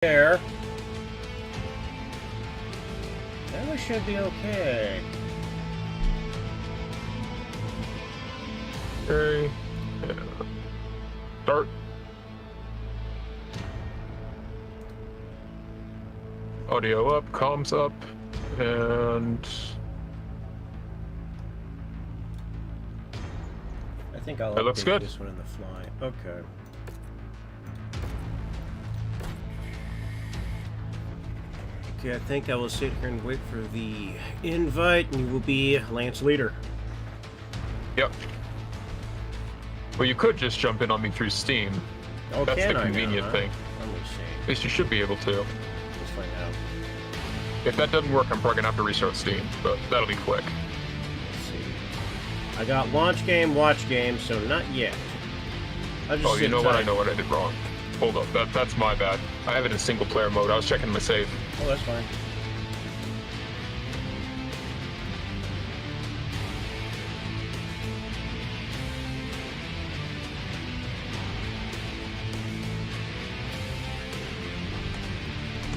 there. Then we should be okay. Okay. Start. Audio up, comms up, and I think I'll that looks update good. this one in the fly. Okay. Okay, I think I will sit here and wait for the invite, and you will be Lance Leader. Yep. Well, you could just jump in on me through Steam. Oh, That's can the I convenient now, thing. Let me see. At least you should be able to. Let's find out. If that doesn't work, I'm probably gonna have to restart Steam, but that'll be quick. Let's see. I got launch game, watch game, so not yet. I'll just Oh, you sit know what? I tight. know what I did wrong. Hold up, that's my bad. I have it in single player mode. I was checking my save. Oh, that's fine.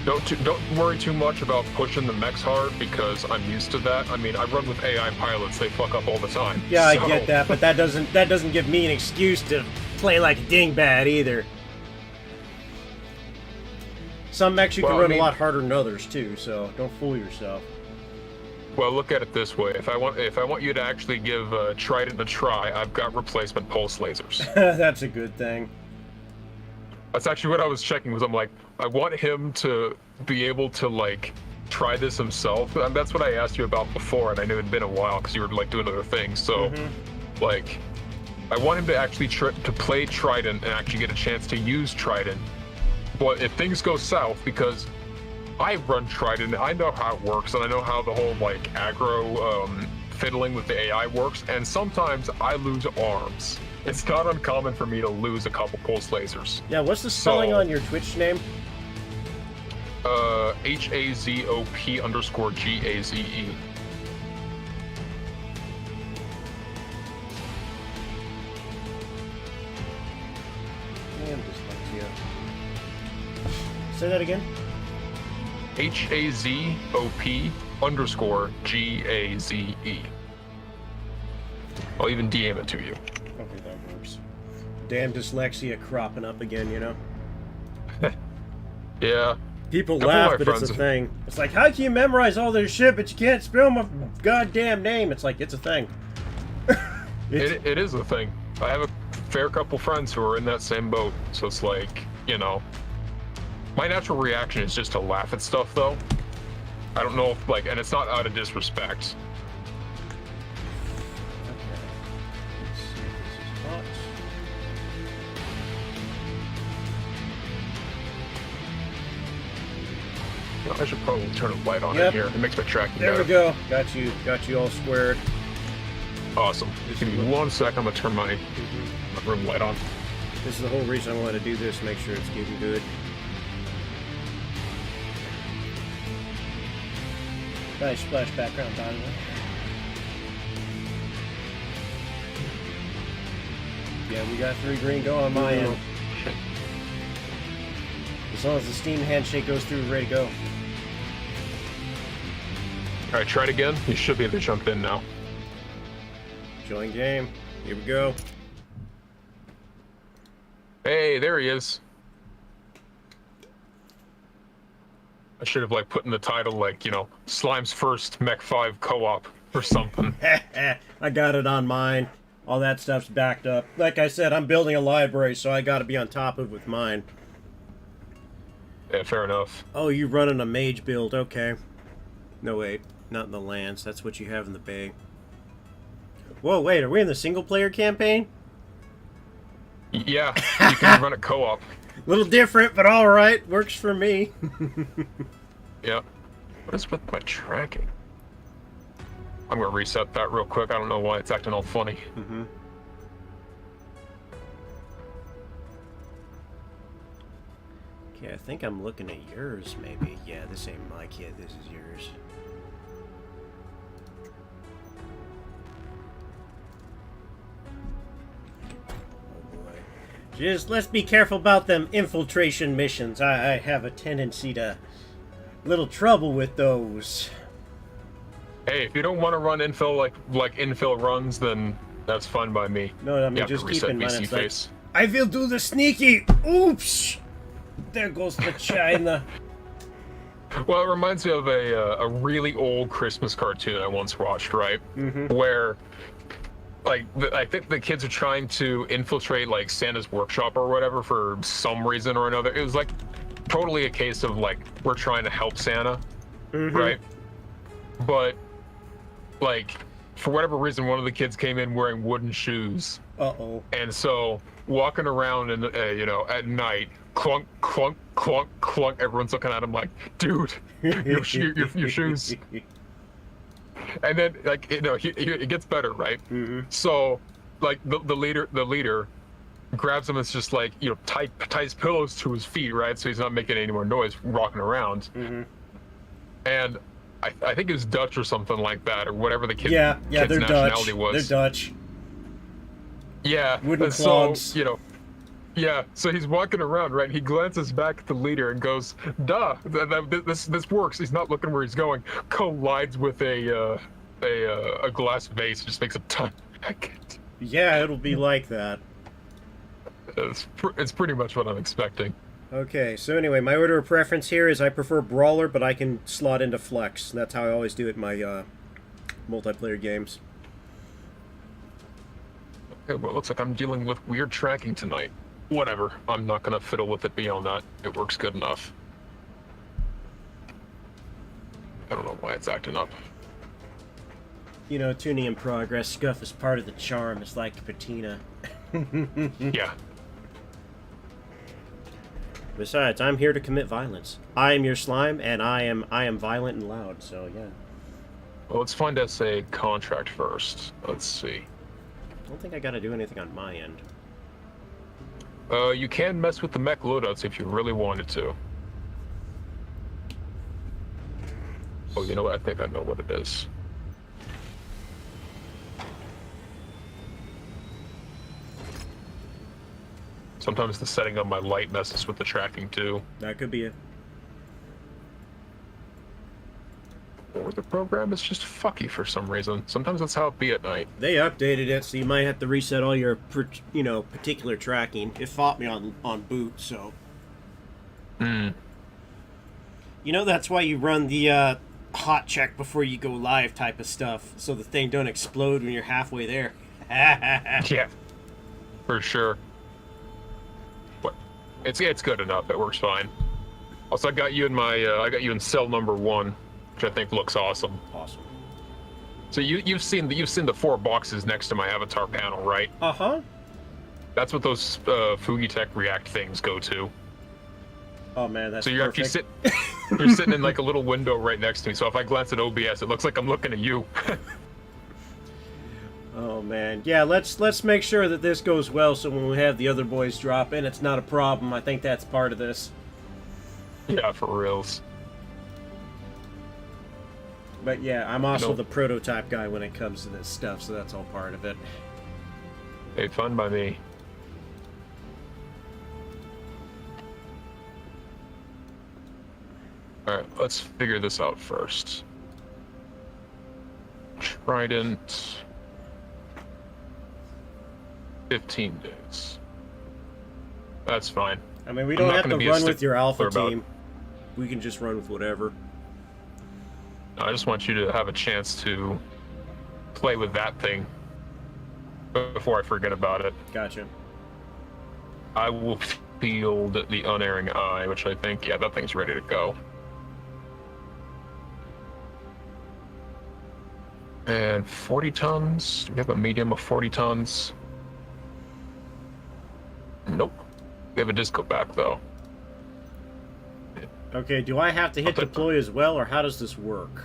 Don't worry too much about pushing the mechs hard because I'm used to that. I mean, I run with AI pilots; they fuck up all the time. Yeah, So- I get that, but that doesn't give me an excuse to play like a dingbat either. Some mechs you can run a lot harder than others too, so don't fool yourself. Well, look at it this way: if I want you to actually give Trident a try, I've got replacement pulse lasers. That's a good thing. That's actually what I was checking. Was I'm like, I want him to be able to like try this himself. And that's what I asked you about before, and I knew it'd been a while because you were like doing other things. So, like, I want him to actually to play Trident and actually get a chance to use Trident. But if things go south, because I run Trident, I know how it works, and I know how the whole like aggro fiddling with the AI works. And sometimes I lose arms. It's not uncommon for me to lose a couple pulse lasers. Yeah, what's the spelling on your Twitch name? HAZOP_GAZE. Damn dyslexia. Say that again. HAZOP_GAZE. I'll even DM it to you. Okay, that works. Damn dyslexia cropping up again, you know? Yeah. People Couple of laugh, my but it's a friends- thing. It's like, how can you memorize all this shit, but you can't spell my goddamn name? It's like, it's a thing. It is a thing. I have a fair couple friends who are in that same boat, so it's like, you know. My natural reaction is just to laugh at stuff, though. I don't know if, like, and it's not out of disrespect. Okay. Let's see if this is hot. You know, I should probably turn a light on Yep. in here. It makes my tracking There better. we go. Got you all squared. Awesome. This Give is me what- 1 sec. I'm gonna turn my room light on. This is the whole reason I wanted to do this, make sure it's getting good. Nice splash background, by the way. Yeah, we got 3 green going on my end. As long as the Steam handshake goes through, we're ready to go. All right, try it again. You should be able to jump in now. Join game. Here we go. Hey, there he is. I should have like put in the title like, you know, Slime's first Mech 5 co-op or something. I got it on mine. All that stuff's backed up. Like I said, I'm building a library, so I gotta be on top of it with mine. Yeah, fair enough. Oh, you running a mage build, okay. No, wait. Not in the Lance. That's what you have in the Bay. Whoa, wait. Are we in the single-player campaign? Yeah, you can run a co-op. A little different, but alright. Works for me. Yeah. What is with my tracking? I'm gonna reset that real quick. I don't know why it's acting all funny. Okay, I think I'm looking at yours, maybe. Yeah, this ain't Mike. Yeah, this is yours. Oh boy. Just let's be careful about them infiltration missions. I have a tendency to little trouble with those. Hey, if you don't want to run infill like infill runs, then that's fine by me. No, I mean, you have just to keep reset in mind, VC it's like, face. I will do the sneaky. Oops. There goes the China. Well, it reminds me of a really old Christmas cartoon I once watched, right? Mm-hmm. Where, like, I think the kids are trying to infiltrate, like, Santa's workshop or whatever for some reason or another. It was, like, totally a case of, like, we're trying to help Santa, right? But, like, for whatever reason, one of the kids came in wearing wooden shoes. Uh-oh. And so, walking around, in, you know, at night, clunk, clunk, clunk, clunk. Everyone's looking at him like, dude, your shoes. And then, like, you know, it gets better, right? So, like, the leader grabs him. It's just like, you know, ties pillows to his feet, right? So he's not making any more noise, rocking around. And I think it was Dutch or something like that, or whatever the kid's they're nationality Dutch. was. They're Dutch. Yeah. Wooden and clogs. So, you know. Yeah, so he's walking around, right? He glances back at the leader and goes, "Duh, this works." He's not looking where he's going. Collides with a glass vase, just makes a ton. Yeah, it'll be like that. It's pretty much what I'm expecting. Okay, so anyway, my order of preference here is I prefer Brawler, but I can slot into Flex. That's how I always do it in my multiplayer games. Okay, well, it looks like I'm dealing with weird tracking tonight. Whatever, I'm not gonna fiddle with it beyond that. It works good enough. I don't know why it's acting up. You know, tuning in progress, scuff is part of the charm. It's like patina. Yeah. Besides, I'm here to commit violence. I am your slime, and I am violent and loud, so yeah. Well, let's find us a contract first. Let's see. I don't think I gotta do anything on my end. You can mess with the mech loadouts if you really wanted to. Oh, you know what? I think I know what it is. Sometimes the setting of my light messes with the tracking too. That could be it. Or the program is just fucky for some reason. Sometimes that's how it be at night. They updated it, so you might have to reset all your, particular tracking. It fought me on boot, so. You know, that's why you run the hot check before you go live type of stuff, so the thing don't explode when you're halfway there. Yeah, for sure. But it's good enough. It works fine. Also, I got you in I got you in cell number 1. Which I think looks awesome. Awesome. So you've seen the 4 boxes next to my avatar panel, right? Uh-huh. That's what those Fugitech React things go to. Oh man, that's so you're perfect. actually you're sitting in like a little window right next to me. So if I glance at OBS, it looks like I'm looking at you. Oh man, yeah. Let's make sure that this goes well, so when we have the other boys drop in, it's not a problem. I think that's part of this. Yeah, for reals. But yeah, I'm also the prototype guy when it comes to this stuff, so that's all part of it. Hey, fun by me. Alright, let's figure this out first. Trident. 15 days. That's fine. I mean, we don't have to run with your alpha about... team. We can just run with whatever. I just want you to have a chance to play with that thing before I forget about it. Gotcha. I will field the unerring eye, which I think, yeah, that thing's ready to go. And 40 tons. Do we have a medium of 40 tons? Nope. We have a disco back, though. Okay, do I have to hit deploy as well, or how does this work?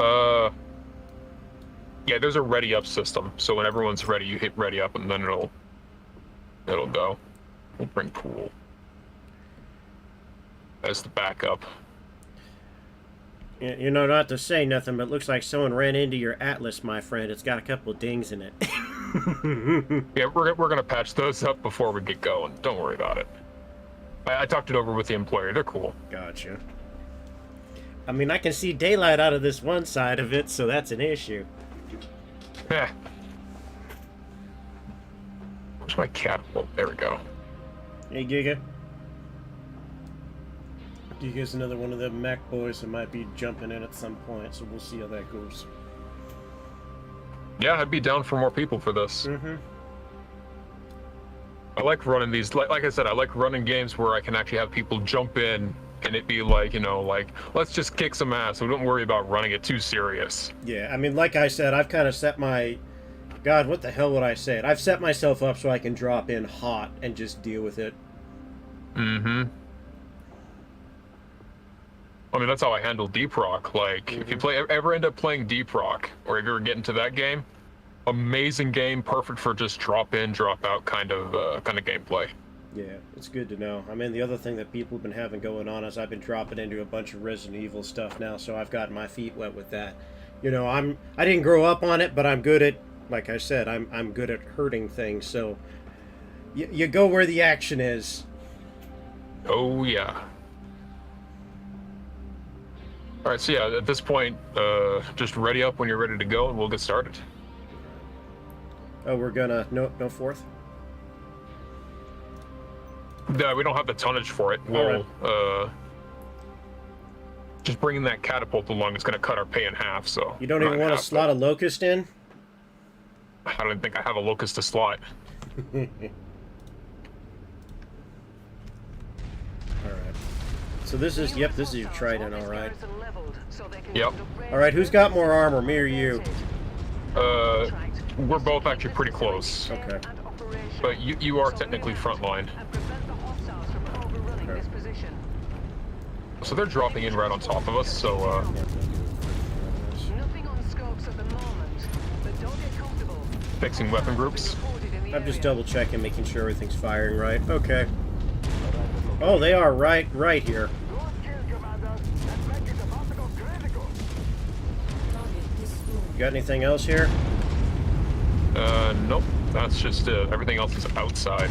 Yeah, there's a ready up system. So when everyone's ready, you hit ready up, and then it'll go. We'll bring pool as the backup. You know, not to say nothing, but it looks like someone ran into your Atlas, my friend. It's got a couple of dings in it. Yeah, we're gonna patch those up before we get going. Don't worry about it. I talked it over with the employer. They're cool. Gotcha. I mean, I can see daylight out of this one side of it, so that's an issue. Heh. Where's my catapult? There we go. Hey, Giga. Giga's another one of the mech boys that might be jumping in at some point, so we'll see how that goes. Yeah, I'd be down for more people for this. Mm-hmm. I like running these, like I said, I like running games where I can actually have people jump in and it be like, you know, like, let's just kick some ass. We don't worry about running it too serious. Yeah, I mean, like I said, I've kind of set my... God, what the hell would I say? I've set myself up so I can drop in hot and just deal with it. Mm-hmm. I mean, that's how I handle Deep Rock. Like, if you ever end up playing Deep Rock, or if you ever get into that game, amazing game, perfect for just drop in, drop out kind of gameplay. Yeah, it's good to know. I mean, the other thing that people have been having going on is I've been dropping into a bunch of Resident Evil stuff now, so I've gotten my feet wet with that. You know, I didn't grow up on it, but I'm good at, like I said, I'm good at hurting things. So you go where the action is. Oh yeah. All right, so yeah, at this point, just ready up when you're ready to go, and we'll get started. Oh, we're gonna no fourth. No, we don't have the tonnage for it. We'll just bringing that catapult along is going to cut our pay in half. So you don't even want to slot a locust in? I don't think I have a locust to slot. All right. So this is this is your trident, all right. Yep. All right, who's got more armor, me or you? We're both actually pretty close. Okay. But you are technically frontline. Okay. So they're dropping in right on top of us, so fixing weapon groups. I'm just double checking, making sure everything's firing right. Okay. Oh, they are right here. Got anything else here? Nope. That's just it. Everything else is outside.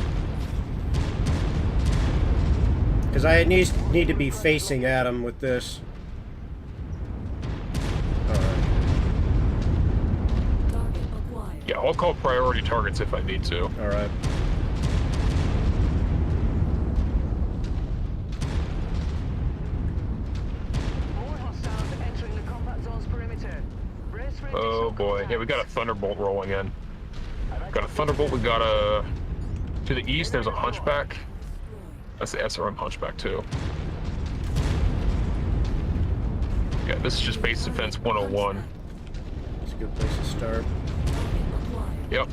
Because I need to be facing at him with this. Alright. Yeah, I'll call priority targets if I need to. Alright. Oh boy. Yeah, we got a thunderbolt rolling in. Got a thunderbolt. We got a... To the east, there's a hunchback. That's the SRM hunchback, too. Yeah, this is just base defense 101. It's a good place to start. Yep.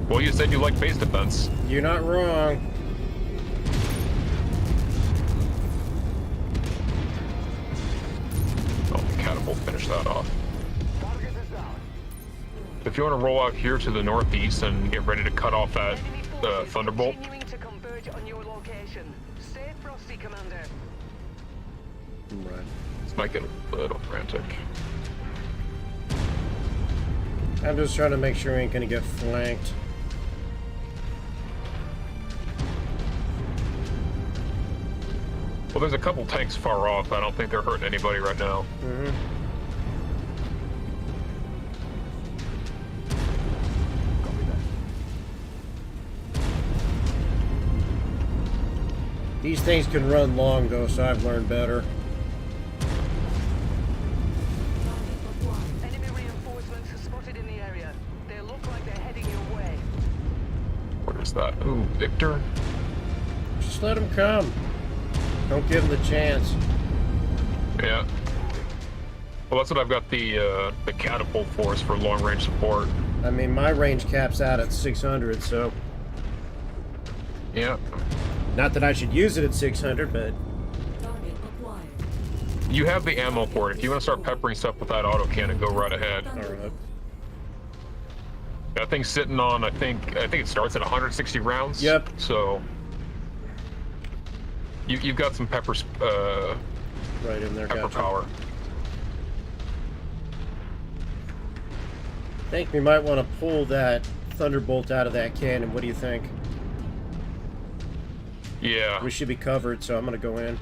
Well, you said you like base defense. You're not wrong. Oh, the catapult finished that off. If you want to roll out here to the northeast and get ready to cut off that thunderbolt. Right. This might get a little frantic. I'm just trying to make sure we ain't gonna get flanked. Well, there's a couple tanks far off. I don't think they're hurting anybody right now. Mm-hmm. These things can run long, though, so I've learned better. Enemy reinforcements are spotted in the area. They look like they're heading your way. What is that? Ooh, Victor? Just let them come. Don't give them the chance. Yeah. Well, that's what I've got the catapult force for long-range support. I mean, my range caps out at 600, so... Yeah. Not that I should use it at 600, but... You have the ammo for it. If you want to start peppering stuff with that auto cannon, go right ahead. Alright. That thing's sitting on, I think it starts at 160 rounds. Yep. So... You've got some pepper, Right in there, pepper gotcha. power. I think we might want to pull that thunderbolt out of that cannon. What do you think? Yeah. We should be covered, so I'm gonna go in.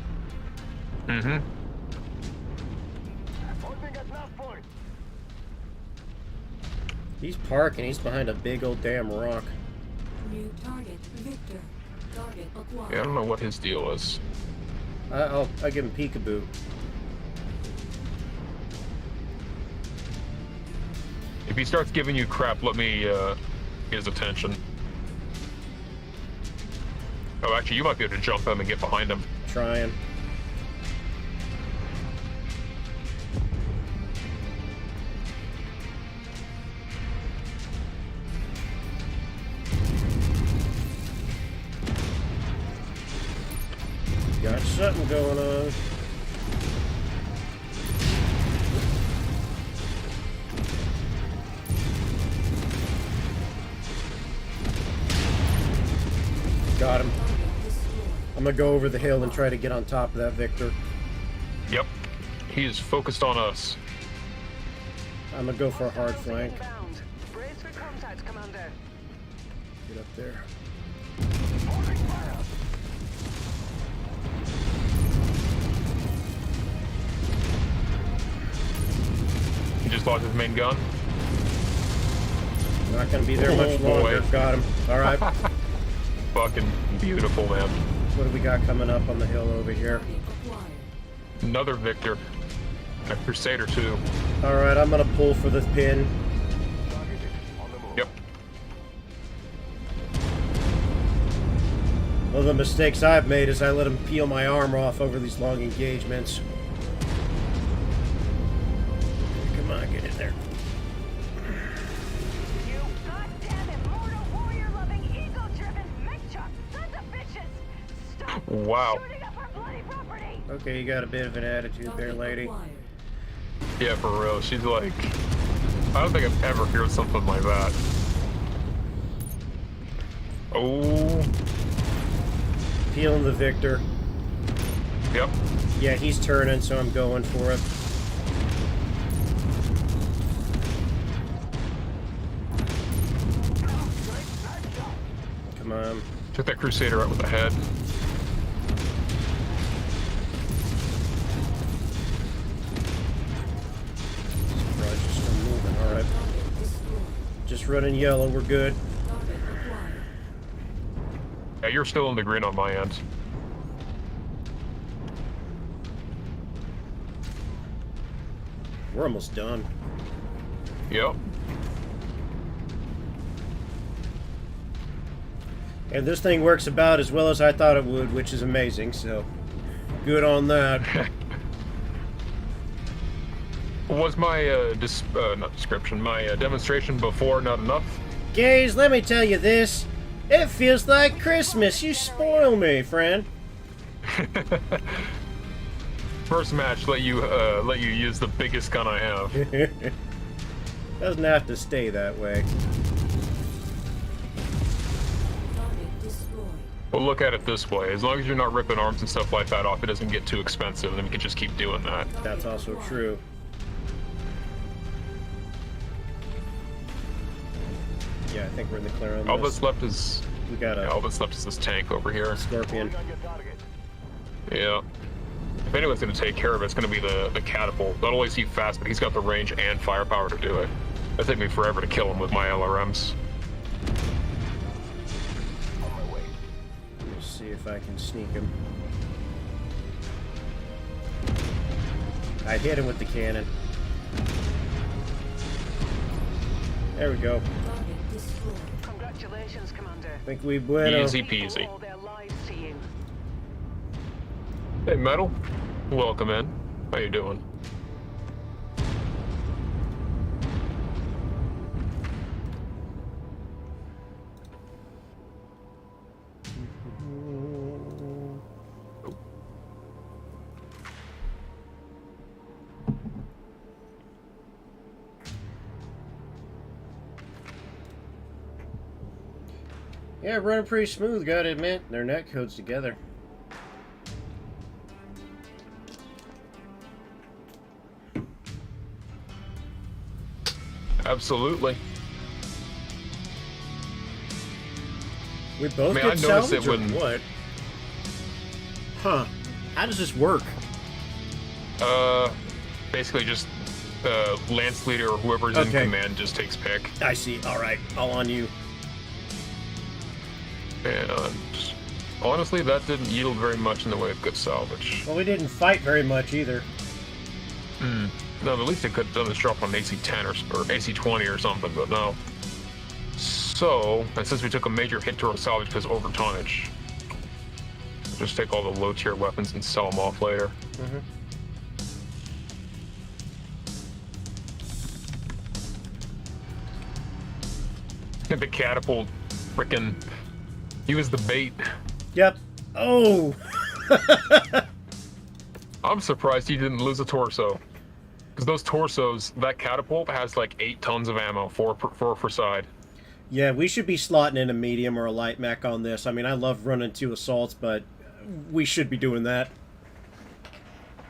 Mm-hmm. He's parking. He's behind a big old damn rock. New target, Victor. Target acquired. Yeah, I don't know what his deal is. I'll give him peekaboo. If he starts giving you crap, let me get his attention. Oh, actually, you might be able to jump him and get behind him. Trying. Got something going on. Got him. I'm gonna go over the hill and try to get on top of that Victor. Yep. He's focused on us. I'm gonna go for a hard flank. Inbound. Brace for contact, Commander. Get up there. He just lost his main gun. Not gonna be there Oh, much longer. boy. Got him. All right. Fucking beautiful, man. What do we got coming up on the hill over here? Target acquired. Another Victor. A Crusader, too. All right, I'm gonna pull for the pin. Yep. One of the mistakes I've made is I let him peel my armor off over these long engagements. Come on, get in there. You goddammit mortal warrior-loving, ego-driven mech-chuck sons of bitches! Stop Wow. shooting up our bloody property! Okay, you got a bit of an attitude there, Target lady. acquired. Yeah, for real. She's like... I don't think I've ever heard something like that. Oh. Peeling the Victor. Yep. Yeah, he's turning, so I'm going for it. Come on. Took that Crusader out with the head. Right, just still moving. All right. Target destroyed. Just running yellow. We're good. Target acquired. Yeah, you're still in the green on my end. We're almost done. Yep. And this thing works about as well as I thought it would, which is amazing, so good on that. Was my not description, my demonstration before not enough? Gaze, let me tell you this. It feels like Christmas. You spoil me, friend. First match, let you use the biggest gun I have. Doesn't have to stay that way. Target destroyed. Well, look at it this way: as long as you're not ripping arms and stuff like that off, it doesn't get too expensive, and then we can just keep doing that. That's also true. Yeah, I think we're in the clear on All this. that's left is We got all a that's left is this tank over here. Scorpion. Yeah. If anyone's going to take care of it, it's going to be the catapult. Not only is he fast, but he's got the range and firepower to do it. It'll take me forever to kill him with my LRMs. Let's see if I can sneak him. I hit him with the cannon. There we go. Target destroyed. Congratulations, Commander. I think we bueno. Easy People peasy. owe their lives to you. Hey, Metal. Welcome in. How you doing? Yeah, running pretty smooth, gotta admit. Their net codes together. Absolutely. We both I get noticed salvage it or when what? Huh. How does this work? Basically just Lance Leader or whoever's in command just takes pick. I see. All right. All on you. And honestly, that didn't yield very much in the way of good salvage. Well, we didn't fight very much either. No, at least they could have done this drop on AC-10 or AC-20 or something, but no. So, and since we took a major hit to our salvage because over tonnage, we'll just take all the low-tier weapons and sell them off later. And the catapult, frickin', he was the bait. Yep. Oh! I'm surprised he didn't lose a torso. Because those torsos, that catapult has like 8 tons of ammo, 4 per side. Yeah, we should be slotting in a medium or a light mech on this. I mean, I love running 2 assaults, but we should be doing that.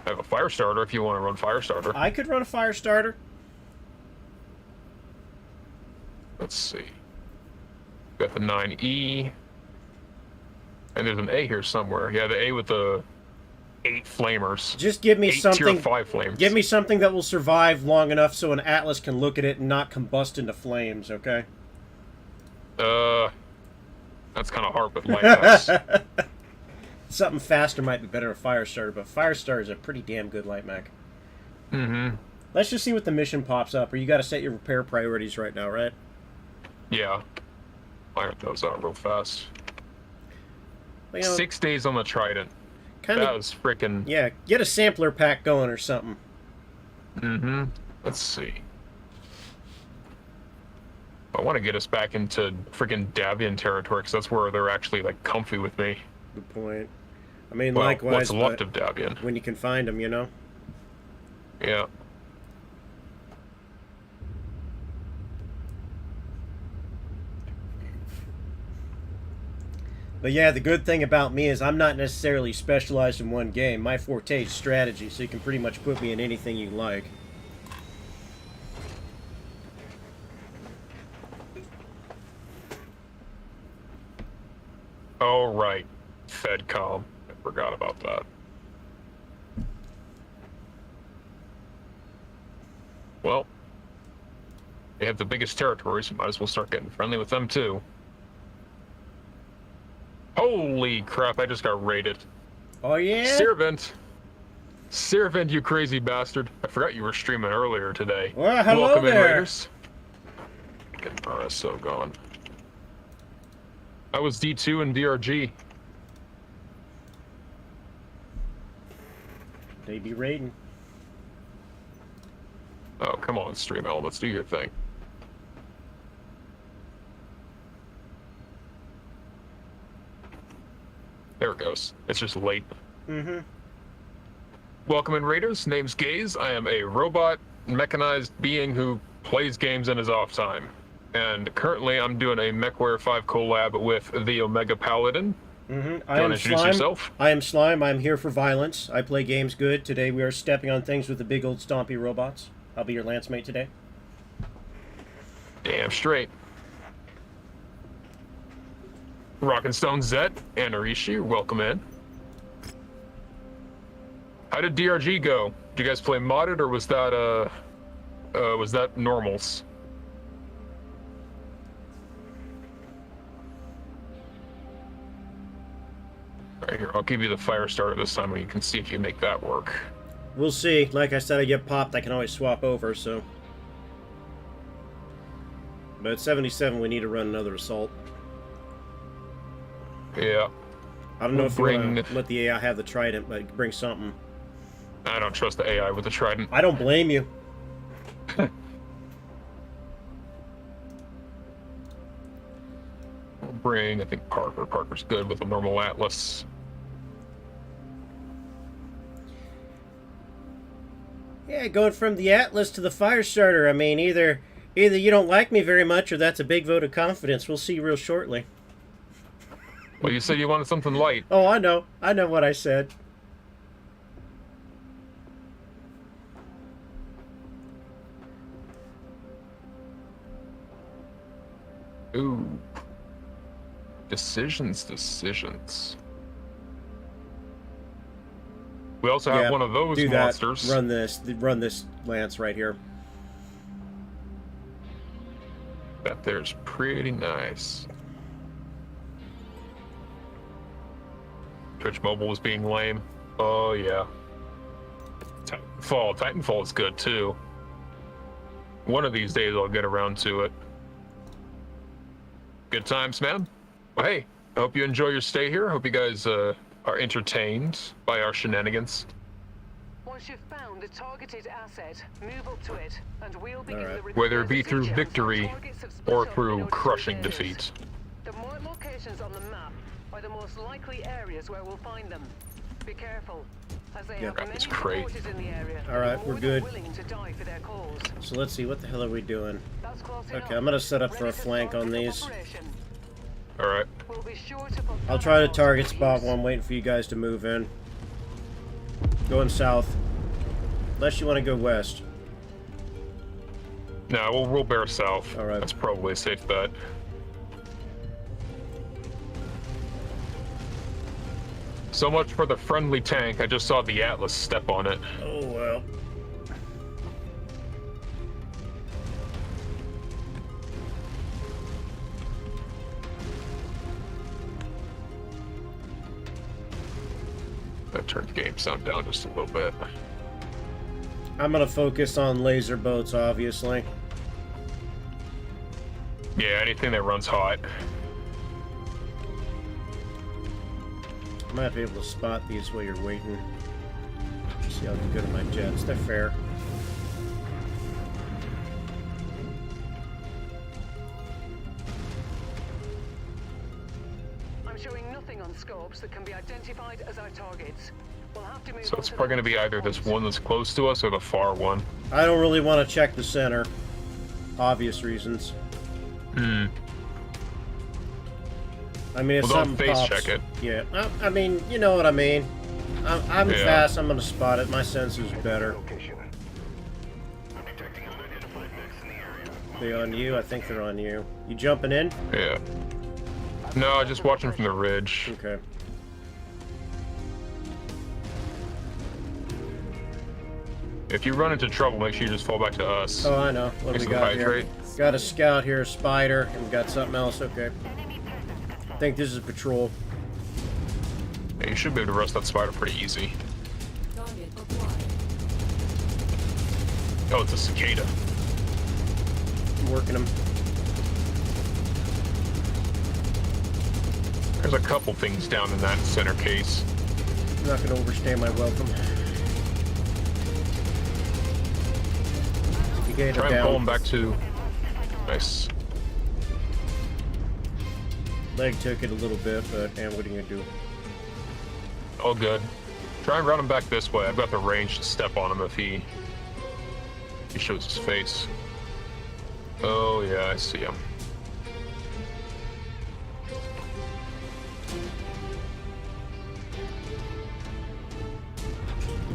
I have a fire starter if you want to run fire starter. I could run a fire starter. Let's see. Got the 9E. And there's an A here somewhere. Yeah, the A with the 8 flamers. Just give me 8 something. tier 5 flames. Give me something that will survive long enough so an Atlas can look at it and not combust into flames, okay? That's kind of hard with light mechs. Something faster might be better than a fire starter, but fire starter is a pretty damn good light mech. Let's just see what the mission pops up, or you got to set your repair priorities right now, right? Yeah. Iron those out real fast. Well, you know, 6 days on the Trident. Kinda, That was freaking. yeah, get a sampler pack going or something. Let's see. I want to get us back into freaking Davian territory because that's where they're actually like comfy with me. Good point. I mean, Well, likewise, what's left of Davian? when you can find them, you know? Yeah. But yeah, the good thing about me is I'm not necessarily specialized in one game. My forte is strategy, so you can pretty much put me in anything you like. Oh, right. FedCom. I forgot about that. Well, they have the biggest territories, so might as well start getting friendly with them too. Holy crap, I just got raided. Oh, yeah? Servant, you crazy bastard. I forgot you were streaming earlier today. Well, hello Welcome there. in, Raiders. Get RSO going. I was D2 and DRG. They be raiding. Oh, come on, Stream Elements, do your thing. There it goes. It's just late. Welcome in, Raiders. Name's Gaze. I am a robot, mechanized being who plays games in his off time. And currently, I'm doing a MechWarrior 5 collab with the Omega Paladin. I You am want to introduce Slime. yourself? I am Slime. I'm here for violence. I play games good. Today we are stepping on things with the big old stompy robots. I'll be your lance mate today. Damn straight. Rockin' Stone Zet and Arishi, welcome in. How did DRG go? Did you guys play modded or was that normals? Right here, I'll give you the fire starter this time and you can see if you make that work. We'll see. Like I said, I get popped. I can always swap over, so. But at 77, we need to run another assault. Yeah. I don't know if you want Bring- to let the AI have the trident, but bring something. I don't trust the AI with the trident. I don't blame you. I'll bring, I think Parker. Parker's good with a normal Atlas. Yeah, going from the Atlas to the fire starter. I mean, either you don't like me very much, or that's a big vote of confidence. We'll see real shortly. Well, you said you wanted something light. Oh, I know. I know what I said. Ooh. Decisions. We also have one of those do monsters. That. Run this Lance right here. That there's pretty nice. Twitch Mobile was being lame. Oh yeah. Titanfall is good too. One of these days I'll get around to it. Good times, man. Well, hey, I hope you enjoy your stay here. I hope you guys are entertained by our shenanigans. Once you've found the targeted asset, move up to it, and we'll begin the Whether it be through reconnaissance victory on targets that split or up through in crushing areas. defeat. The more locations on the map are the most likely areas where we'll find them. Be careful, as they have Grab many this crate. supporters in the area. All right, more we're than good. willing to die for their cause. So let's see, what the hell are we doing? That's close Okay, enough. I'm gonna set up for a Ready to flank start on the these. operation. All right. We'll be sure to put I'll try to gun target barrels spot to one, use. waiting for you guys to move in. Going south. Unless you want to go west. No, we'll bear south. All right. That's probably a safe bet. So much for the friendly tank. I just saw the Atlas step on it. Oh, well. I turned the game sound down just a little bit. I'm gonna focus on laser boats, obviously. Yeah, anything that runs hot. I might be able to spot these while you're waiting. See how good are my jets. They're fair. I'm showing nothing on scopes that can be identified as our targets. We'll have to move So on it's to probably the going to be next either this point. one that's close to us or the far one. I don't really want to check the center. Obvious reasons. Hmm. I mean, if Well, don't something face pops, check it. Yeah, I mean, you know what I mean. I'm Yeah. fast. I'm gonna spot it. My sense is better. They on you? I think they're on you. You jumping in? Yeah. No, just watching from the ridge. Okay. If you run into trouble, make sure you just fall back to us. Oh, I know. What do Thanks we for the got here? hydrate. Got a scout here, a spider, and we got something else. Okay. I think this is patrol. Yeah, you should be able to rust that spider pretty easy. Target acquired. Oh, it's a cicada. I'm working them. There's a couple things down in that center case. I'm not gonna overstay my welcome. Cicada Try and pull down. them back to... Nice. Leg took it a little bit, but man, what are you gonna do? All good. Try and run him back this way. I've got the range to step on him if he shows his face. Oh yeah, I see him.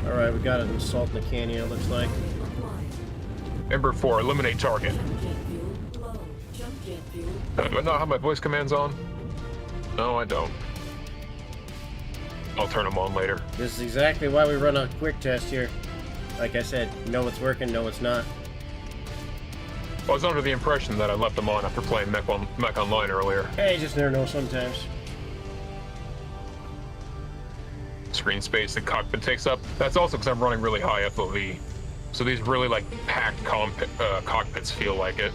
All right, we got an assault in the canyon. It looks like. Acquired. Ember 4, eliminate target. Jet fuel low. Jump jet fuel. Do I not have my voice commands on? No, I don't. I'll turn them on later. This is exactly why we run a quick test here. Like I said, know what's working, know what's not. I was under the impression that I left them on after playing Mech Online earlier. Hey, you just never know sometimes. Screen space the cockpit takes up. That's also because I'm running really high FOV. So these really like packed cockpits feel like it.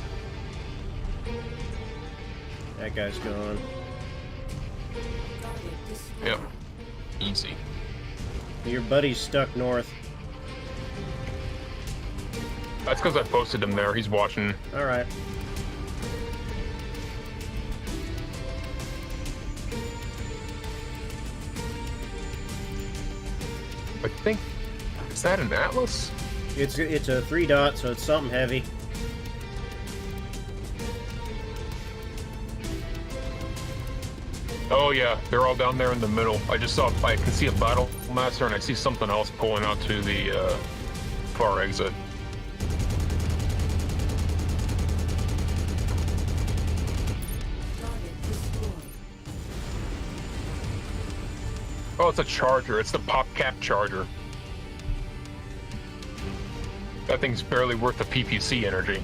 That guy's gone. Target destroyed. Yep. Easy. Your buddy's stuck north. That's because I posted him there. He's watching. All right. I think... Is that an Atlas? It's a 3 dot, so it's something heavy. Oh yeah, they're all down there in the middle. I can see a battle master and I see something else pulling out to the far exit. Target destroyed. Oh, it's a charger. It's the pop cap charger. That thing's barely worth the PPC energy.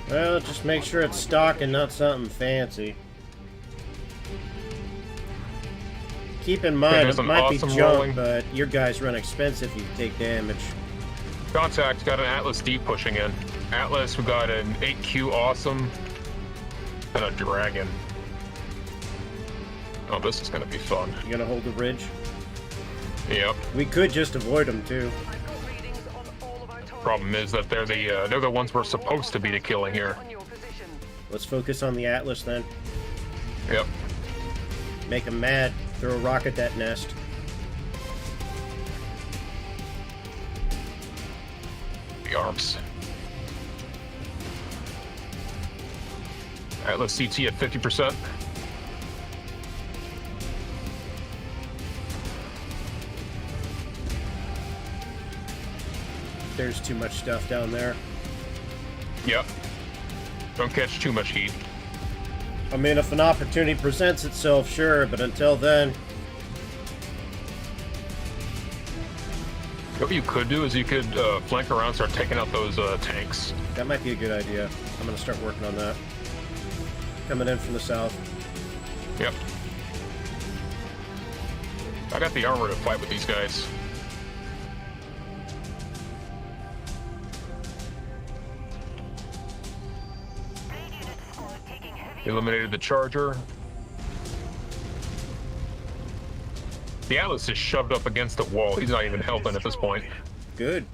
Well, just make sure it's stock and not something fancy. Keep in mind, there's it an might be awesome junk, rolling. but your guys run expensive if you take damage. Contact, got an Atlas D pushing in. Atlas, we got an 8Q awesome. And a dragon. Oh, this is gonna be fun. You gonna hold the ridge? Yep. We could just avoid them too. I've got readings on all of our targets. Problem is that they're the ones we're supposed to be the killing here. On your position. Let's focus on the Atlas then. Yep. Make them mad. Throw a rock at that nest. The arms. Atlas CT at 50%. There's too much stuff down there. Yep. Don't catch too much heat. I mean, if an opportunity presents itself, sure, but until then... What you could do is you could flank around and start taking out those tanks. That might be a good idea. I'm gonna start working on that. Coming in from the south. Yep. I got the armor to fight with these guys. Eliminated the charger. The Atlas is shoved up against the wall. He's not even helping at this point. Good.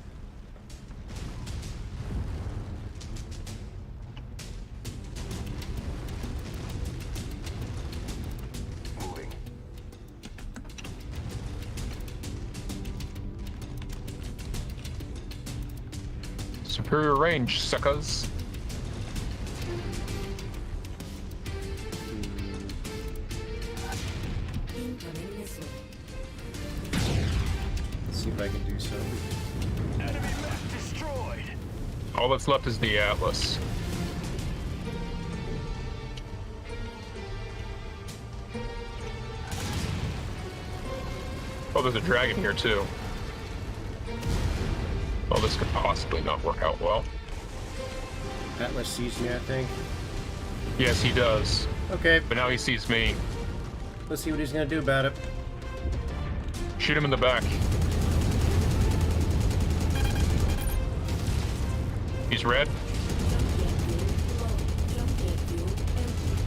Superior range, suckers. Incoming missile. Let's see if I can do something. All that's left is the Atlas. Oh, there's a dragon here too. Oh, this could possibly not work out well. Atlas sees me, I think. Yes, he does. Okay, But now he sees me. let's see what he's gonna do about it. Shoot him in the back. He's red. Jump jet fuel empty.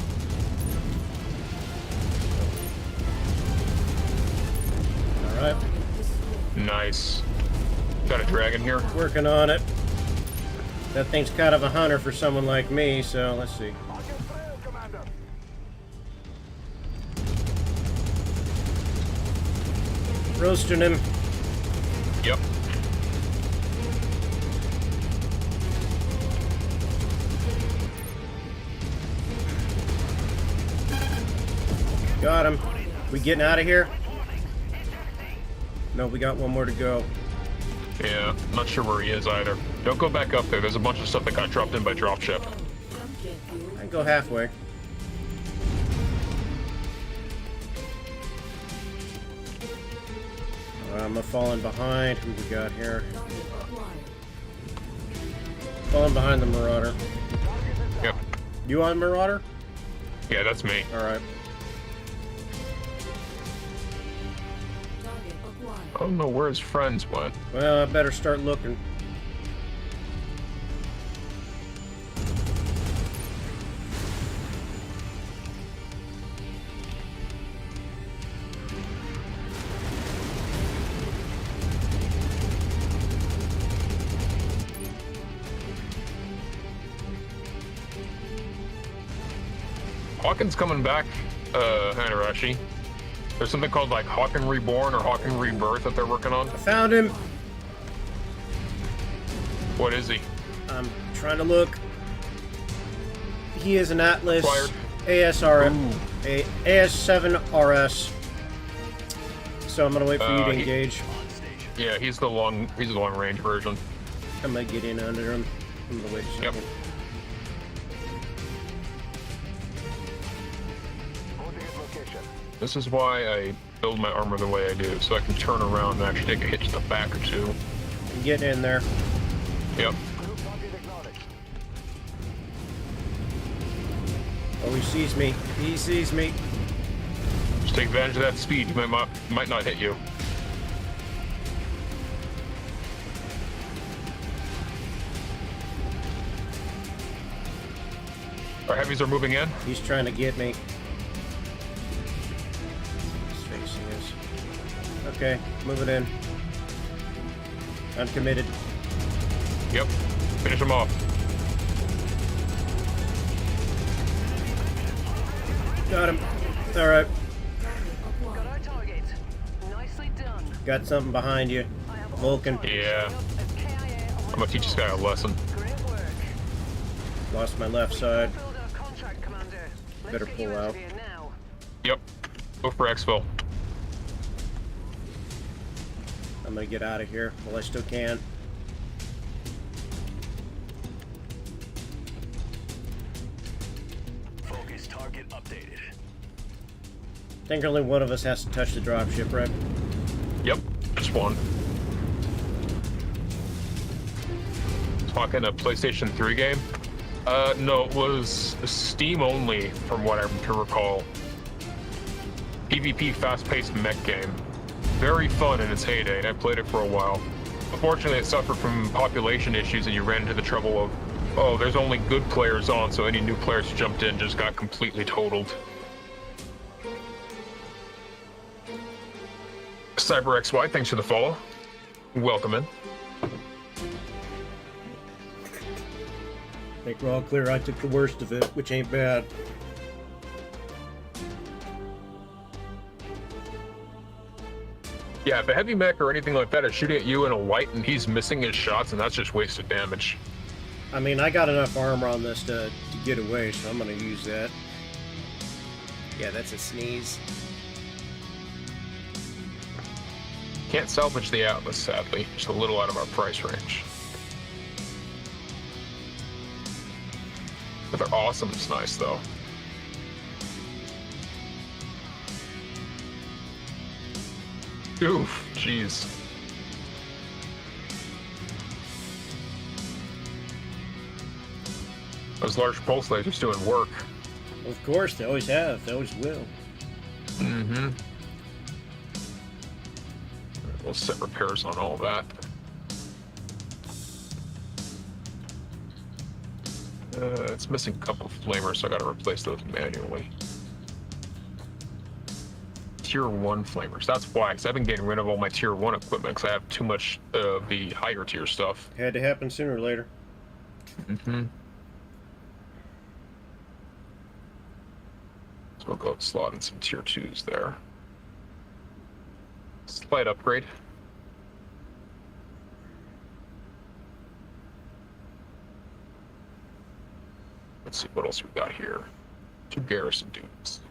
Alright, Nice. Got a dragon here. working on it. That thing's kind of a hunter for someone like me, so let's see. Roasting him. Yep. Got him. We getting out of here? No, we got one more to go. Yeah, not sure where he is either. Don't go back up there. There's a bunch of stuff that got dropped in by dropship. Jump jet fuel. I can go halfway. I'm falling behind. Who we got here? Target acquired. Falling behind the Marauder. Yep. You on Marauder? Yeah, that's me. Alright. Target acquired. I don't know where his friends went. Well, I better start looking. Hawken's coming back, Hanarashi. There's something called like Hawken Reborn or Hawken Rebirth that they're working on. I found him. What is he? I'm trying to look. He is an Atlas Acquired. AS7 RS. So I'm gonna wait for you to he- engage. Yeah, he's the long range version. I'm gonna get in under him. I'm gonna wait a Yep. second. This is why I build my armor the way I do, so I can turn around and actually take a hit to the back or two. Get in there. Yep. Oh, he sees me. He sees me. Just take advantage of that speed. He might not hit you. Our heavies are moving in. He's trying to get me. He's facing us. Okay, moving in. Uncommitted. Yep. Finish him off. Got him. All right. Got our target. Nicely done. Got something behind you. I have all Vulcan. targets Yeah. lined up as KIA I'm gonna teach this guy a lesson. Great work. Lost my left side. Fulfilled our contract, Commander. Let's Better get you pull out out. of here now. Yep. Go for exfil. I'm gonna get out of here while I still can. Focus target updated. I think only one of us has to touch the dropship, right? Yep. Just one. Talking a PlayStation 3 game? No, it was Steam only, from what I can recall. PvP fast-paced mech game. Very fun in its heyday, and I played it for a while. Unfortunately, it suffered from population issues, and you ran into the trouble of, oh, there's only good players on, so any new players who jumped in just got completely totaled. CyberXY, thanks for the follow. Welcome in. I think we're all clear. I took the worst of it, which ain't bad. Yeah, if a heavy mech or anything like that is shooting at you in a white and he's missing his shots, and that's just wasted damage. I mean, I got enough armor on this to get away, so I'm gonna use that. Yeah, that's a sneeze. Can't salvage the Atlas, sadly. Just a little out of our price range. But they're awesome. It's nice, though. Oof, jeez. Those large pulse lasers doing work. Of course, they always have. They always will. Mm-hmm. We'll set repairs on all that. It's missing a couple of flamers, so I gotta replace those manually. Tier 1 flamers. That's why, because I've been getting rid of all my Tier 1 equipment, because I have too much of the higher tier stuff. Had to happen sooner or later. Mm-hmm. So we'll go slot in some Tier 2s there. Slight upgrade. Let's see what else we got here. 2 garrison dudes.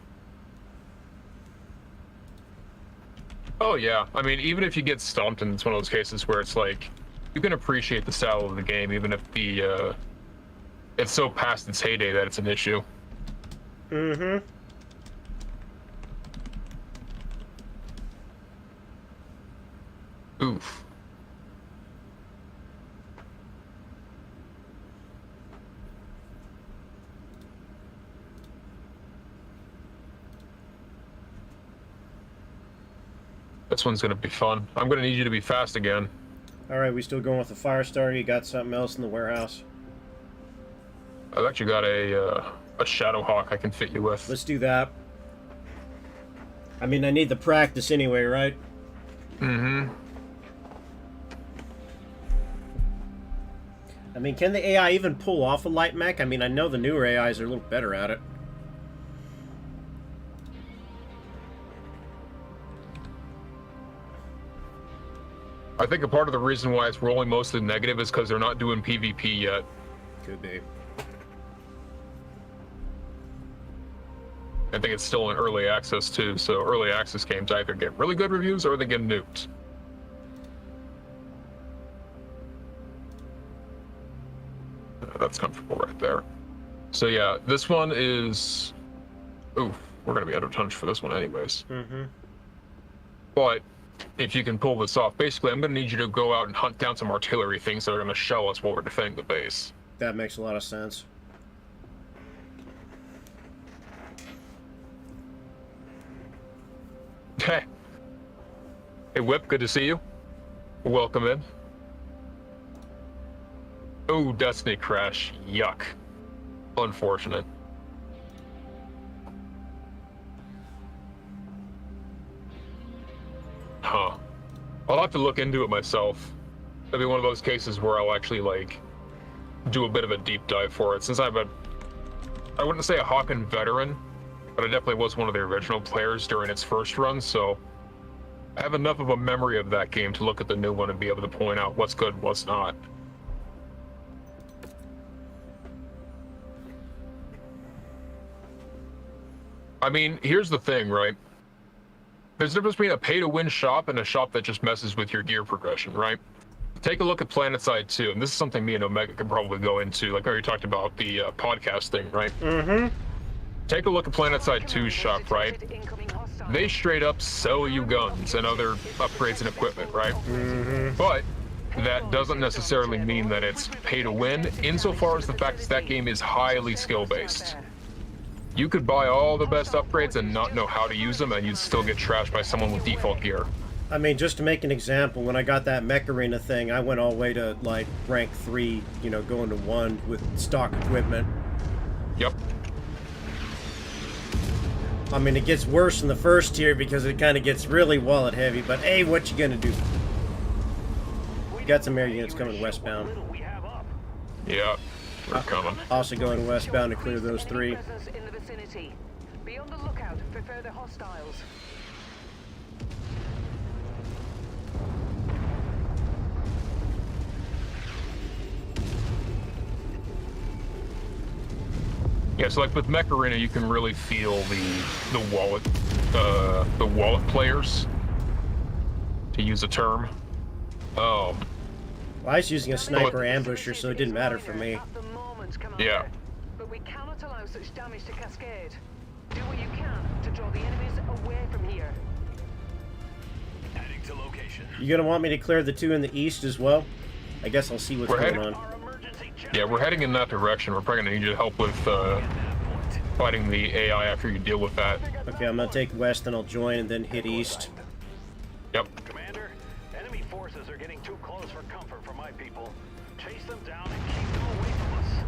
Oh yeah, I mean, even if you get stomped, and it's one of those cases where it's like, you can appreciate the style of the game, even if the, it's so past its heyday that it's an issue. Mm-hmm. Oof. This one's gonna be fun. I'm gonna need you to be fast again. All right, we still going with the fire starter. You got something else in the warehouse? I've actually got a Shadowhawk I can fit you with. Let's do that. I mean, I need the practice anyway, right? Mm-hmm. I mean, can the AI even pull off a light mech? I mean, I know the newer AIs are a little better at it. I think a part of the reason why it's rolling mostly negative is because they're not doing PvP yet. Could be. I think it's still in early access too, so early access games either get really good reviews or they get nuked. That's comfortable right there. So yeah, this one is... Oof. we're gonna be out of touch for this one anyways. Mm-hmm. But if you can pull this off, basically, I'm gonna need you to go out and hunt down some artillery things that are gonna shell us while we're defending the base. That makes a lot of sense. Hey, Whip, good to see you. Welcome in. Oh, Destiny crash. Yuck. Unfortunate. Huh. I'll have to look into it myself. That'd be one of those cases where I'll actually, like, do a bit of a deep dive for it. Since I wouldn't say a Hawken veteran, but I definitely was one of the original players during its first run, so I have enough of a memory of that game to look at the new one and be able to point out what's good and what's not. I mean, here's the thing, right? There's a difference between a pay-to-win shop and a shop that just messes with your gear progression, right? Take a look at PlanetSide 2, and this is something me and Omega could probably go into, like I already talked about the podcast thing, right? Mm-hmm. Take a look at PlanetSide 2's shop, right? They straight up sell you guns and other upgrades and equipment, right? Mm-hmm. But that doesn't necessarily mean that it's pay-to-win, insofar as the fact that that game is highly skill-based. You could buy all the best upgrades and not know how to use them, and you'd still get trashed by someone with default gear. I mean, just to make an example, when I got that MechWarrior thing, I went all the way to, like, rank 3, you know, going to 1 with stock equipment. Yep. I mean, it gets worse in the first tier because it kind of gets really wallet heavy, but hey, what you gonna do? Got some air units coming westbound. Yeah, we're coming. Also going westbound to clear those 3. Be on the lookout for further hostiles. Yeah, so like with Mech Arena, you can really feel the wallet players, to use a term. Well, I was using a sniper ambusher, so it didn't matter for me. Yeah. But we cannot allow such damage to cascade. Do what you can to draw the enemies away from here. Heading to location. You gonna want me to clear the 2 in the east as well? I guess I'll see what's going on. Yeah, we're heading in that direction. We're probably gonna need you to help with fighting the AI after you deal with that. Okay, I'm gonna take west, and I'll join, and then hit east. Yep. Commander, enemy forces are getting too close for comfort for my people. Chase them down and keep them away from us.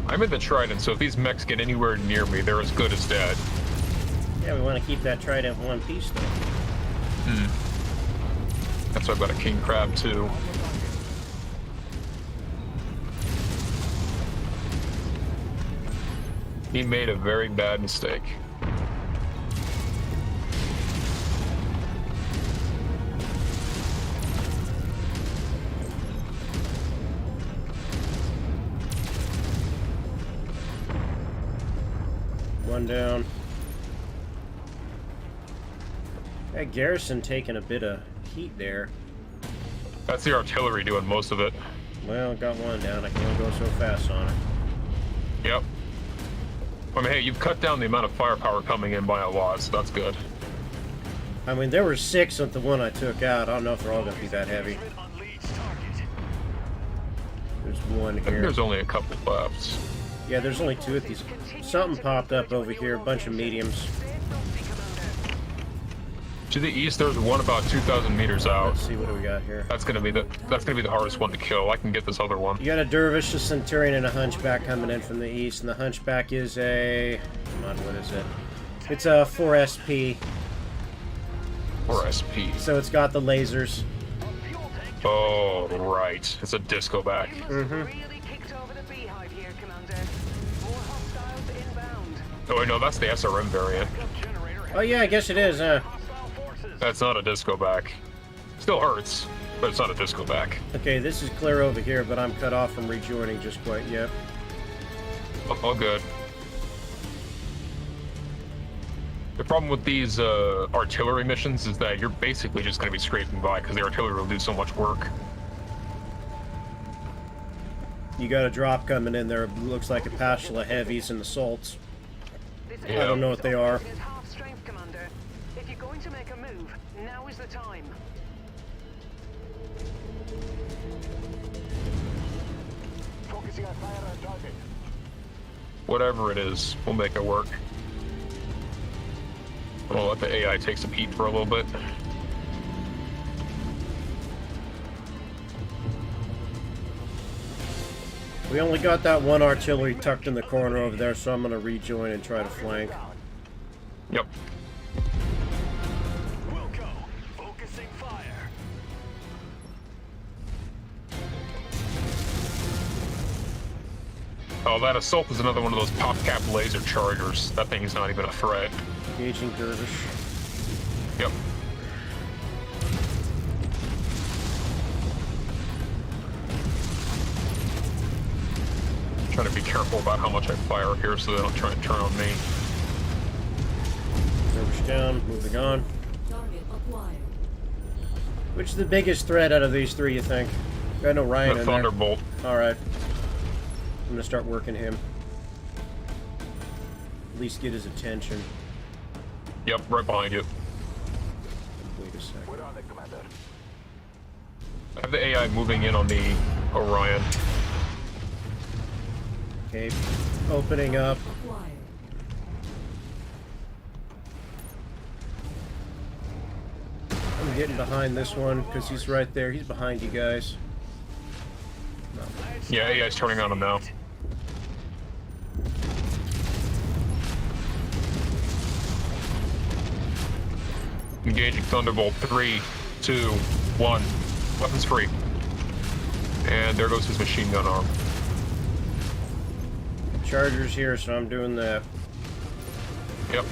I'm in the Trident, so if these mechs get anywhere near me, they're as good as dead. Yeah, we want to keep that Trident in one piece, though. That's why I've got a King Crab, too. He made a very bad mistake. One down. That garrison taking a bit of heat there. That's the artillery doing most of it. Well, got one down. I can only go so fast on it. Yep. I mean, hey, you've cut down the amount of firepower coming in by a lot, so that's good. I mean, there were 6 at the one I took out. I don't know if they're all going to be that heavy. There's one I think here. there's only a couple left. Yeah, there's only 2 at these. Something popped up over here. A bunch of mediums. To the east, there's one about 2,000 meters out. Let's see what do we got here. That's gonna be the hardest one to kill. I can get this other one. You got a dervish, a centurion, and a hunchback coming in from the east, and the hunchback is a... Come on, what is it? It's a 4SP. 4SP. So it's got the lasers. Oh, right. It's a disco back. Really kicked over the beehive here, Commander. More hostiles inbound. Oh, wait, no, that's the SRM variant. Oh yeah, I guess it is, huh? That's not a disco back. Still hurts, but it's not a disco back. Okay, this is clear over here, but I'm cut off from rejoining just quite yet. All good. The problem with these artillery missions is that you're basically just going to be scraping by because the artillery will do so much work. You got a drop coming in there. It looks like a patch of heavies and assaults. This Yeah. I don't know what they are. operating at half strength, Commander. If you're going to make a move, now is the time. Focusing on fire on target. Whatever it is, we'll make it work. We'll let the AI take some heat for a little bit. We only got that one artillery tucked in the corner over there, so I'm going to rejoin and try to flank. Yep. We'll go. Focusing fire. Oh, that assault is another one of those pop cap laser chargers. That thing is not even a threat. Engaging dervish. Yep. Trying to be careful about how much I fire here so they don't try and turn on me. Dervish down, moving on. Target acquired. Which is the biggest threat out of these three, you think? Got no Ryan The in there. Thunderbolt. Alright. I'm going to start working him. At least get his attention. Yep, right behind you. Wait a second. We're on it, Commander. I have the AI moving in on the Orion. Okay. Opening up. Acquired. I'm getting behind this one because he's right there. He's behind you guys. Yeah, AI's turning on him now. Engaging Thunderbolt. 3, 2, 1. Weapons free. And there goes his machine gun arm. Charger's here, so I'm doing that. Yep.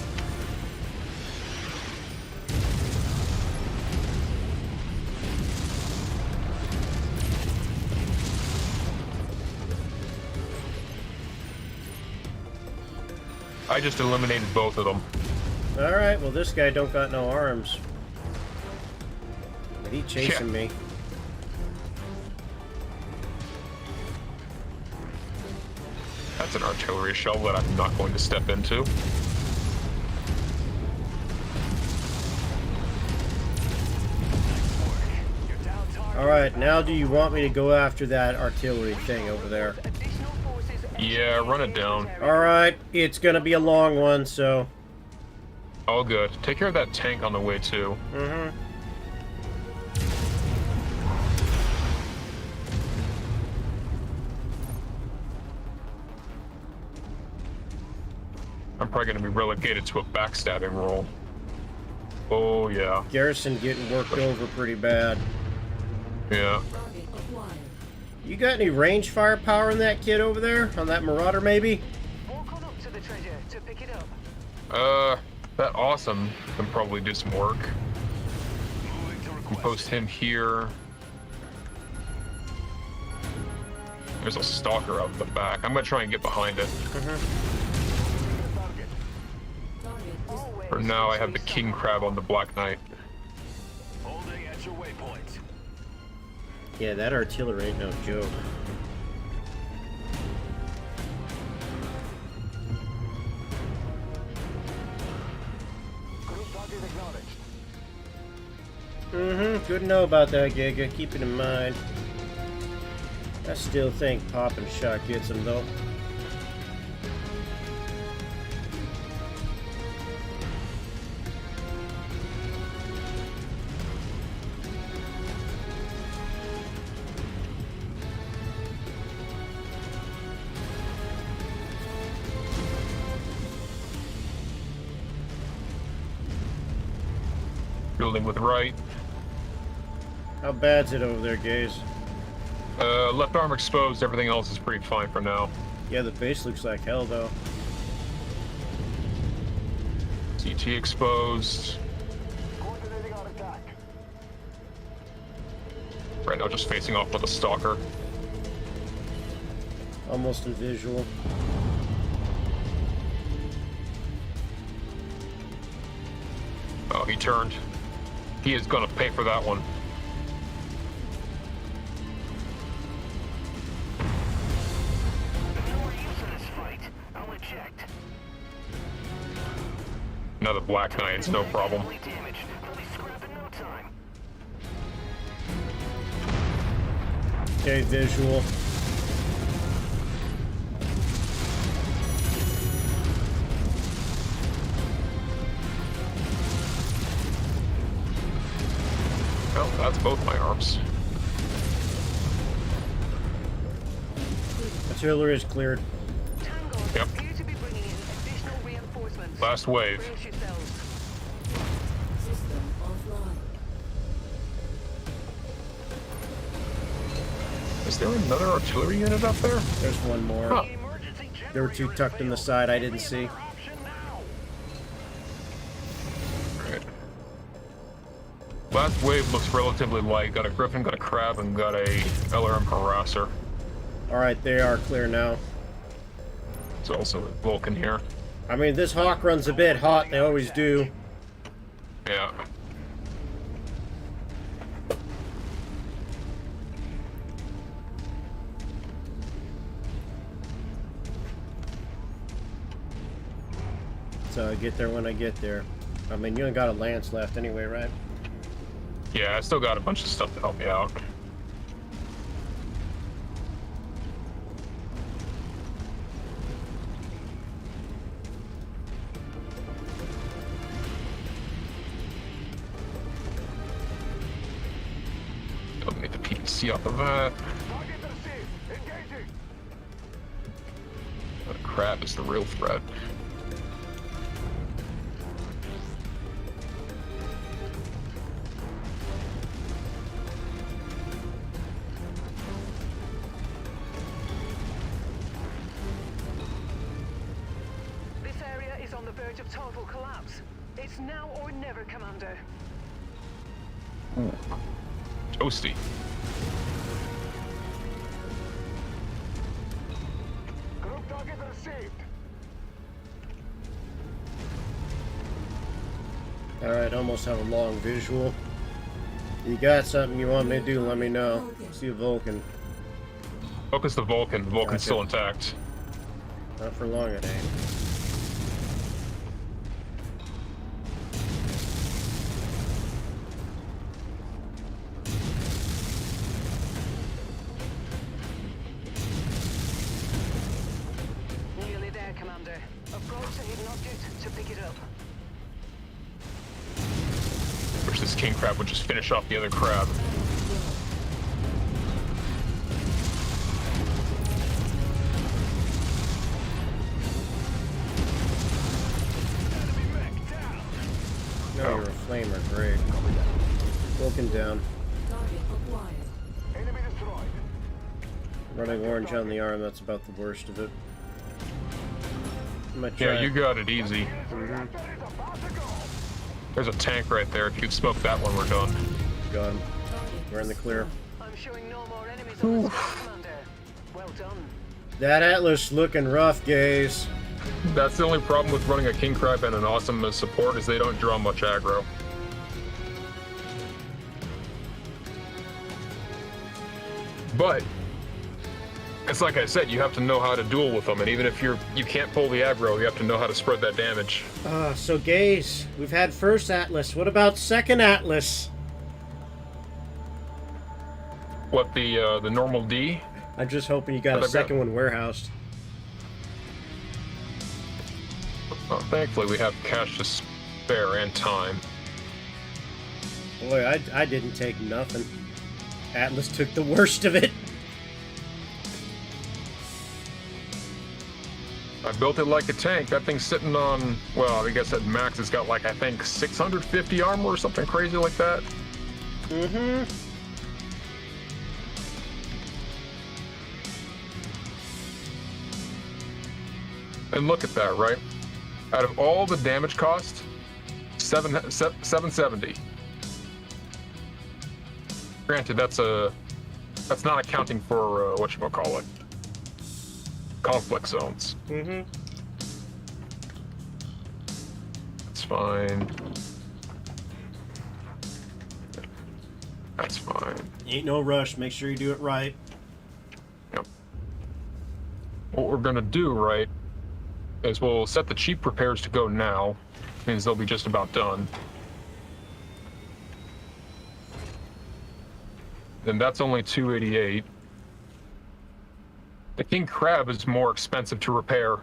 I just eliminated both of them. Alright, well this guy don't got no arms. But he chasing me. That's an artillery shell that I'm not going to step into. You're down target. Alright, now do you want me to go after that artillery thing over there? Additional forces Yeah, run it down. Alright, it's gonna be a long one, so... All good. Take care of that tank on the way too. Mm-hmm. I'm probably going to be relegated to a backstabbing role. Oh yeah, Garrison getting worked over pretty bad. yeah. Target acquired. You got any range firepower in that kid over there? On that Marauder, maybe? walk on up to the treasure to pick it up. That awesome can probably do some work. Moving to Can request. post him here. There's a stalker out the back. I'm gonna try and get behind it. Target. Target dis- Always For now, I have the chase king someone. crab on the Black Knight. Holding at your waypoint. Yeah, that artillery ain't no joke. Group target acknowledged. Mm-hmm. Good to know about that, Giga. Keep it in mind. I still think popping shot gets him, though. Building with right. How bad's it over there, Gaze? Left arm exposed. Everything else is pretty fine for now. Yeah, the base looks like hell, though. CT exposed. Coordinating our attack. Right now, just facing off with a stalker. Almost in visual. Oh, he turned. He is gonna pay for that one. Another Black Knight, no problem. Heavily damaged. They'll be scrapped in no time. Okay, visual. Well, that's both my arms. Artillery is cleared. Tangos Yep. appear to be bringing in additional reinforcements. Last wave. Brace yourselves. System offline. Is there another artillery unit up there? There's one more. Huh. Emergency There were two generator tucked in the failed. side I didn't Give see. me another option now. Right. Last wave looks relatively light. Got a Griffin, got a Crab, and got a LRM Harasser. Alright, they are clear now. There's also a Vulcan here. I mean, this Hawk runs a bit hot, they always do. Yeah. So I get there when I get there. I mean, you only got a Lance left anyway, right? Yeah, I still got a bunch of stuff to help me out. Don't need the PPC off of that. Target received. Engaging. The Crab is the real threat. This area is on the verge of total collapse. It's now or never, Commander. Toasty. Group target received. Alright, almost have a long visual. You got something you want me to do, let me know. See a Vulcan. Focus the Vulcan. The Vulcan's Gotcha. still intact. Not for long, it ain't. Nearly there, Commander. Approach the hidden object to pick it up. Wish this King Crab would just finish off the other crab. Enemy mech down. No, you're a flamer, great. Vulcan down. Target acquired. Enemy destroyed. Running orange on the arm, that's about the worst of it. I'm gonna try. Yeah, you got it easy. Reactor is about to go. There's a tank right there. If you could smoke that one, we're done. Got him. We're in the clear. I'm showing no more enemies on the sky, Commander. Well done. That Atlas looking rough, gays. That's the only problem with running a King Crab and an Awesome as support is they don't draw much aggro. But it's like I said, you have to know how to duel with them, and even if you can't pull the aggro, you have to know how to spread that damage. So gays, we've had first Atlas. What about second Atlas? What the normal D? I'm just hoping you got What a I've got? second one warehoused. Thankfully, we have cash to spare and time. Boy, I didn't take nothing. Atlas took the worst of it. I built it like a tank. That thing's sitting on, well, I guess at max it's got like, I think, 650 armor or something crazy like that. Mm-hmm. And look at that, right? Out of all the damage cost, 770. Granted, that's not accounting for whatchamacallit, conflict zones. Mm-hmm. That's fine. That's fine. Ain't no rush. Make sure you do it right. Yep. What we're gonna do, right, is we'll set the cheap repairs to go now. Means they'll be just about done. And that's only 288. The King Crab is more expensive to repair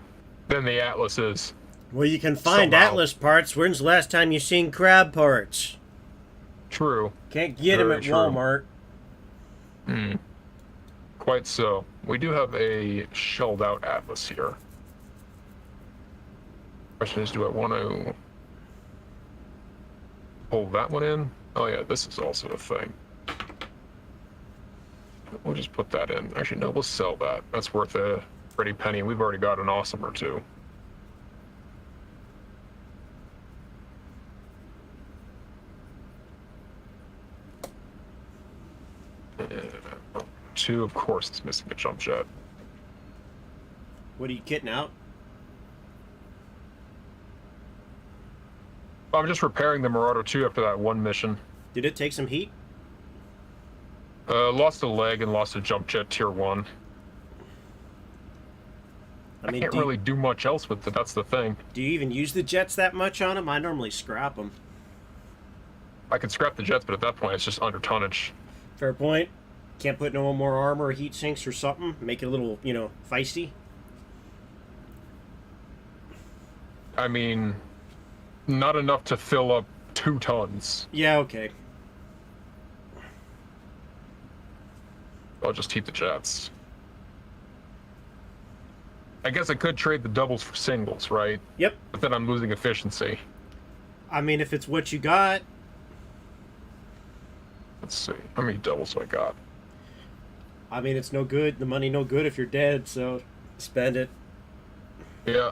than the Atlas is. Well, you can find Somehow. Atlas parts. When's the last time you seen crab parts? True. Can't get them Very at true. Walmart. Quite so. We do have a shelled out Atlas here. Question is, do I want to pull that one in? Oh yeah, this is also a thing. We'll just put that in. Actually, no, we'll sell that. That's worth a pretty penny. We've already got an awesome or two. Two, of course, is missing a jump jet. What are you getting out? I'm just repairing the Marauder 2 after that one mission. Did it take some heat? Lost a leg and lost a jump jet tier 1. I mean, can't really do much else with it, that's the thing. Do you even use the jets that much on them? I normally scrap them. I could scrap the jets, but at that point it's just under tonnage. Fair point. Can't put no more armor or heat sinks or something? Make it a little, you know, feisty? I mean, not enough to fill up 2 tons. Yeah, okay. I'll just keep the jets. I guess I could trade the doubles for singles, right? Yep. But then I'm losing efficiency. I mean, if it's what you got... Let's see. How many doubles do I got? I mean, it's no good. The money no good if you're dead, so spend it. Yeah.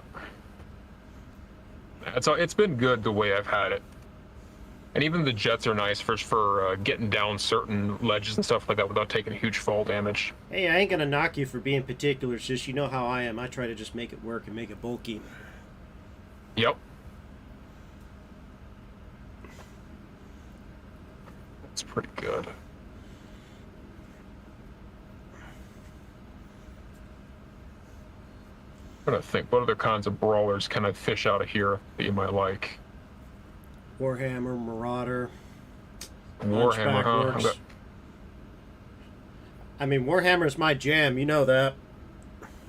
It's been good the way I've had it. And even the jets are nice for getting down certain ledges and stuff like that without taking huge fall damage. Hey, I ain't gonna knock you for being particular. It's just, you know how I am. I try to just make it work and make it bulky. Yep. That's pretty good. I'm trying to think, what other kinds of brawlers can I fish out of here that you might like? Warhammer, Marauder. Warhammer, Hunchback huh? works. I mean, Warhammer's my jam. You know that.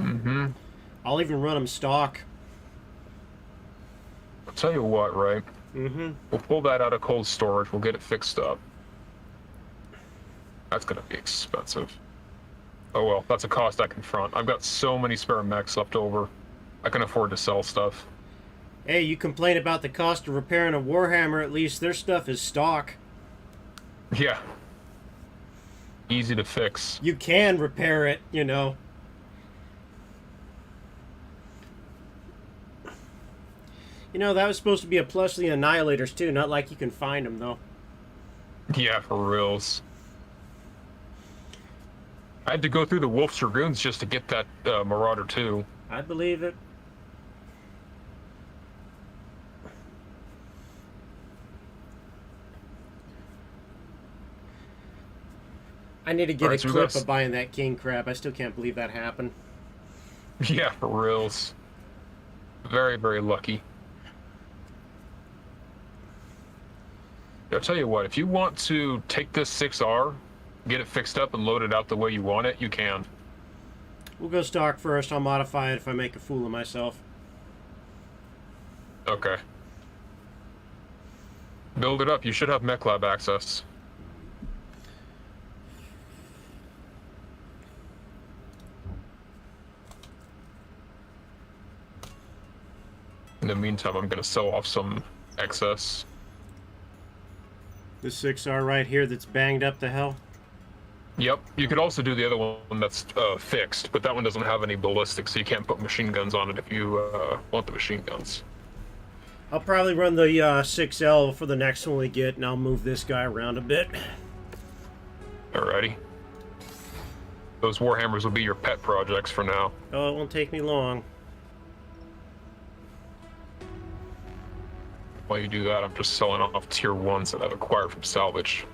Mm-hmm. I'll even run them stock. I'll tell you what, right? Mm-hmm. We'll pull that out of cold storage. We'll get it fixed up. That's gonna be expensive. Oh well, that's a cost I confront. I've got so many spare mechs left over. I can afford to sell stuff. Hey, you complain about the cost of repairing a Warhammer, at least their stuff is stock. Yeah. Easy to fix. You can repair it, you know. You know, that was supposed to be a plus to the Annihilators, too. Not like you can find them, though. Yeah, for reals. I had to go through the Wolf Dragoons just to get that Marauder 2. I believe it. I need to get Alright, a so we clip got of buying that king crab. I still can't believe that happened. Yeah, for reals. Very, very lucky. I'll tell you what, if you want to take this 6R, get it fixed up and load it out the way you want it, you can. We'll go stock first. I'll modify it if I make a fool of myself. Okay. Build it up. You should have MechLab access. In the meantime, I'm going to sell off some excess. This 6R right here that's banged up to hell. Yep. You could also do the other one that's fixed, but that one doesn't have any ballistics, so you can't put machine guns on it if you want the machine guns. I'll probably run the 6L for the next one we get, and I'll move this guy around a bit. Alrighty. Those Warhammers will be your pet projects for now. Oh, it won't take me long. While you do that, I'm just selling off tier 1s that I've acquired from salvage.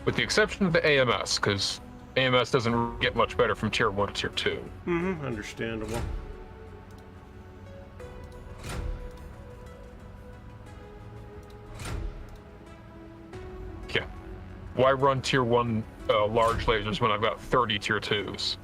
With the exception of the AMS, because AMS doesn't get much better from tier 1 to tier 2. Mm-hmm, understandable. Why run tier 1 large lasers when I've got 30 tier 2s?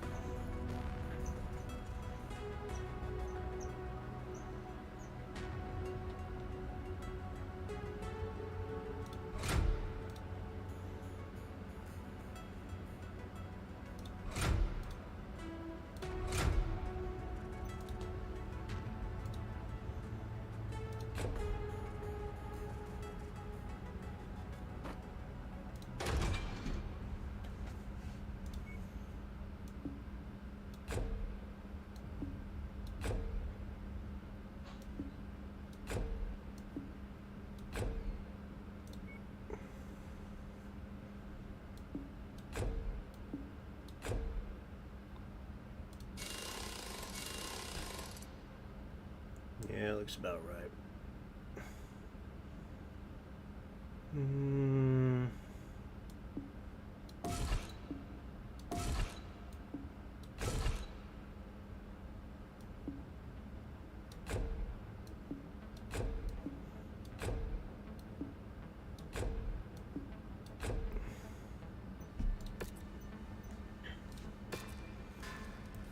Yeah, looks about right. Hmm.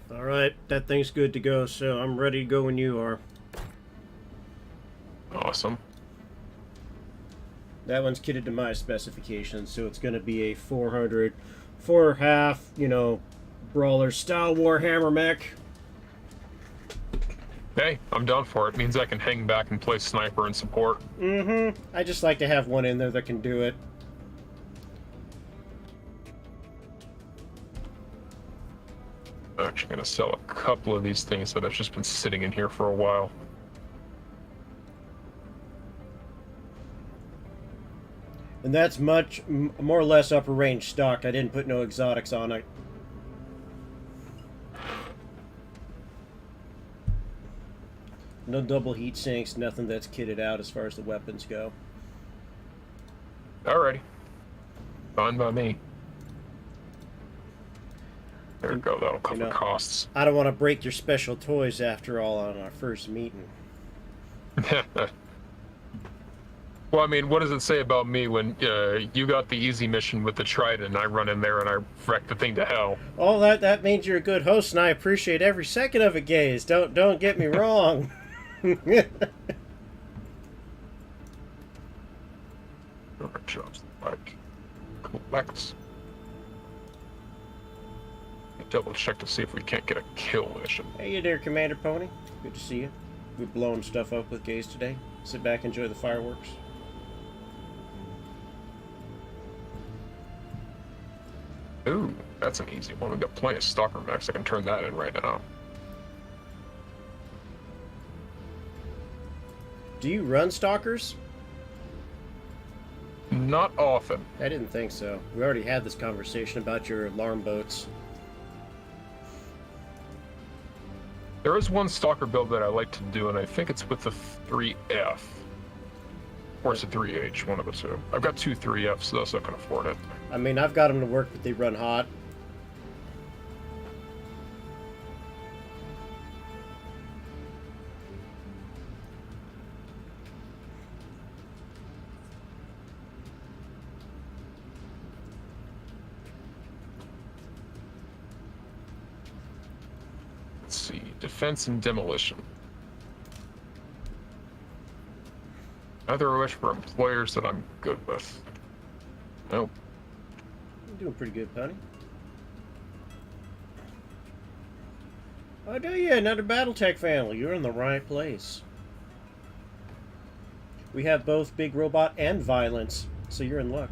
All right, that thing's good to go, so I'm ready to go when you are. Awesome. That one's kitted to my specifications, so it's going to be a 400, 4.5, you know, brawler style Warhammer mech. Hey, I'm down for it. Means I can hang back and play sniper and support. Mm-hmm. I just like to have one in there that can do it. I'm actually going to sell a couple of these things that have just been sitting in here for a while. And that's more or less upper range stock. I didn't put no exotics on it. No double heat sinks, nothing that's kitted out as far as the weapons go. Alrighty. Fine by me. There we go, that'll cover costs. I don't want to break your special toys after all on our first meeting. Well, I mean, what does it say about me when you got the easy mission with the Trident and I run in there and I wreck the thing to hell? Oh, that means you're a good host, and I appreciate every second of it, Gaze. Don't get me wrong. Jobs like collect. Double check to see if we can't get a kill mission. Hey, you there, Commander Pony. Good to see you. We're blowing stuff up with Gaze today. Sit back, enjoy the fireworks. Ooh, that's an easy one. We've got plenty of stalker mechs. I can turn that in right now. Do you run stalkers? Not often. I didn't think so. We already had this conversation about your alarm boats. There is one stalker build that I like to do, and I think it's with the 3F. Or it's a 3H, one of the two. I've got two 3Fs, though, so I can afford it. I mean, I've got them to work, but they run hot. Let's see. Defense and demolition. Other wish for employers that I'm good with. Nope. You're doing pretty good, Pony. Oh, do you? Another Battletech family. You're in the right place. We have both big robot and violence, so you're in luck.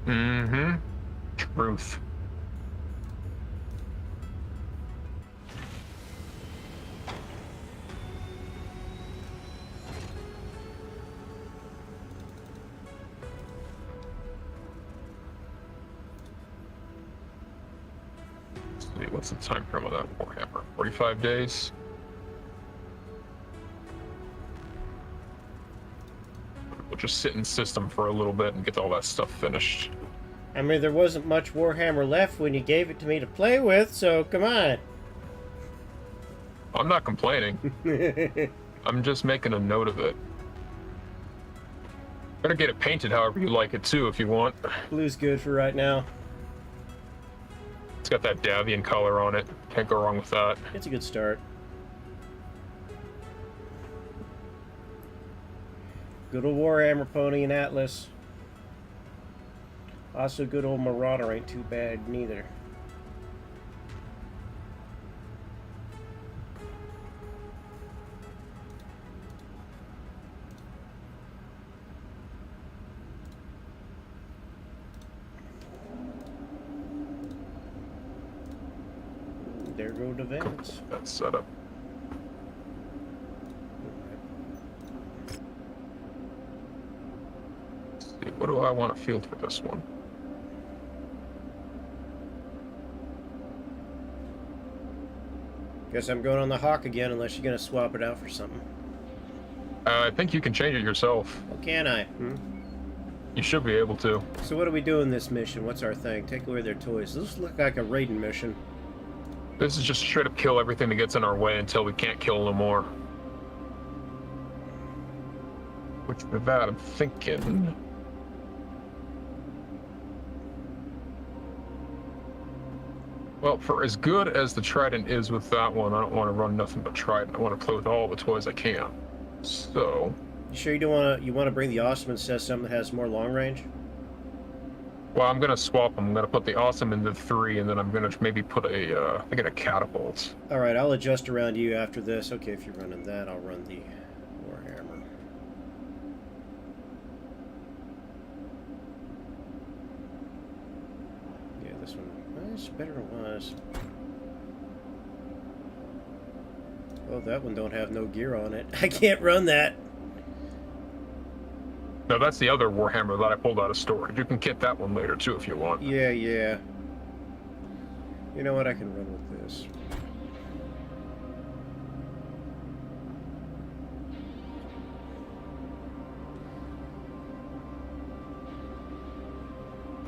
Mm-hmm. Truth. What's the time frame of that Warhammer? 45 days? We'll just sit in system for a little bit and get all that stuff finished. I mean, there wasn't much Warhammer left when you gave it to me to play with, so come on. I'm not complaining. I'm just making a note of it. Better get it painted however you like it too, if you want. Blue's good for right now. It's got that Davian color on it. Can't go wrong with that. It's a good start. Good old Warhammer Pony and Atlas. Also, good old Marauder ain't too bad neither. There go the vents. That's set up. Let's see, what do I want to field for this one? Guess I'm going on the Hawk again unless you're going to swap it out for something. I think you can change it yourself. Oh, can I? You should be able to. So what do we do in this mission? What's our thing? Take away their toys. This looks like a raiding mission. This is just straight up kill everything that gets in our way until we can't kill no more. Which with that, I'm thinking... Well, for as good as the Trident is with that one, I don't want to run nothing but Trident. I want to play with all the toys I can. So... You sure you don't want to? You want to bring the Awesome instead of something that has more long range? Well, I'm gonna swap them. I'm gonna put the Awesome into 3, and then I'm gonna maybe put a, I get a Catapult. All right, I'll adjust around you after this. Okay, if you're running that, I'll run the Warhammer. Yeah, this one. It's better than it was. Oh, that one don't have no gear on it. I can't run that. No, that's the other Warhammer that I pulled out of storage. You can get that one later too if you want. Yeah. You know what? I can run with this.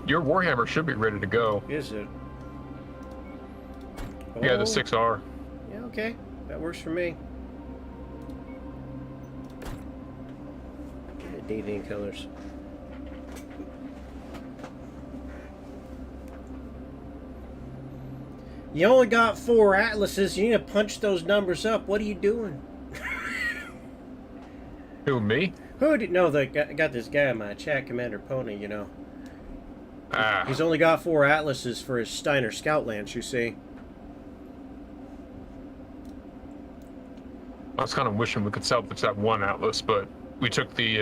Your Warhammer should be ready to go. Is it? Yeah, the Oh. 6R. Yeah, okay. That works for me. Dating colors. You only got 4 atlases. You need to punch those numbers up. What are you doing? Who, me? Who did? No, I got this guy in my chat, Commander Pony. You know, Ah, he's only got 4 atlases for his Steiner Scout Lance. You see. I was kind of wishing we could salvage that one Atlas, but we took the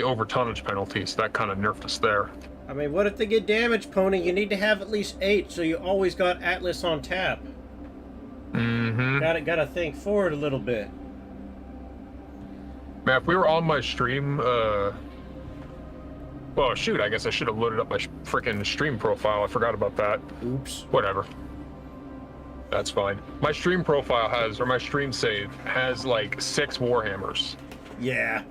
over tonnage penalty, so that kind of nerfed us there. I mean, what if they get damaged, Pony? You need to have at least 8, so you always got Atlas on tap. Mm-hmm. Gotta think forward a little bit. Man, if we were on my stream, well, shoot, I guess I should have loaded up my freaking stream profile. I forgot about that. Oops. Whatever. That's fine. My stream profile has, or my stream save has like 6 Warhammers. Yeah.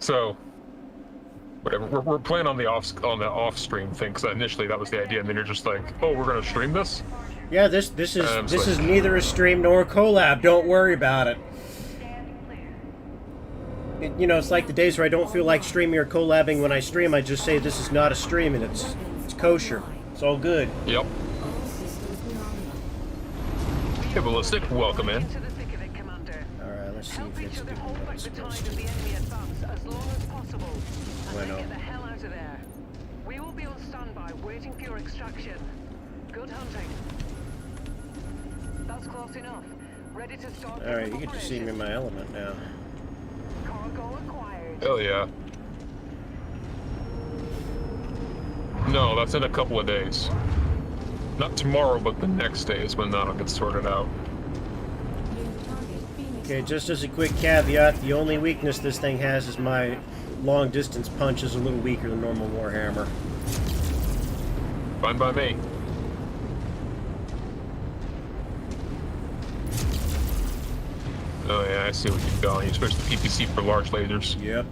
So, whatever. We're playing on the off stream thing, because initially that was the idea, and then you're just like, oh, we're gonna stream this. Yeah, this is neither a stream nor a collab. Don't worry about it. You know, it's like the days where I don't feel like streaming or collabing. When I stream, I just say this is not a stream, and it's kosher. It's all good. Yep. Hey, Ballistic, welcome in. Into the thick of it, Commander. All right, let's see Help if each it's other doing hold what back it's the tide supposed of to. the enemy advance as long as possible, and Why then not? get the hell out of there. We will be on standby, waiting for your extraction. Good hunting. That's close enough. Ready to start. All right, you get to see me in my element now. Cargo acquired. Hell yeah. No, that's in a couple of days. Not tomorrow, but the next day is when that'll get sorted out. Okay, just as a quick caveat, the only weakness this thing has is my long distance punch is a little weaker than normal Warhammer. Fine by me. Oh yeah, I see what you've done. You switched the PPC for large lasers. Yep.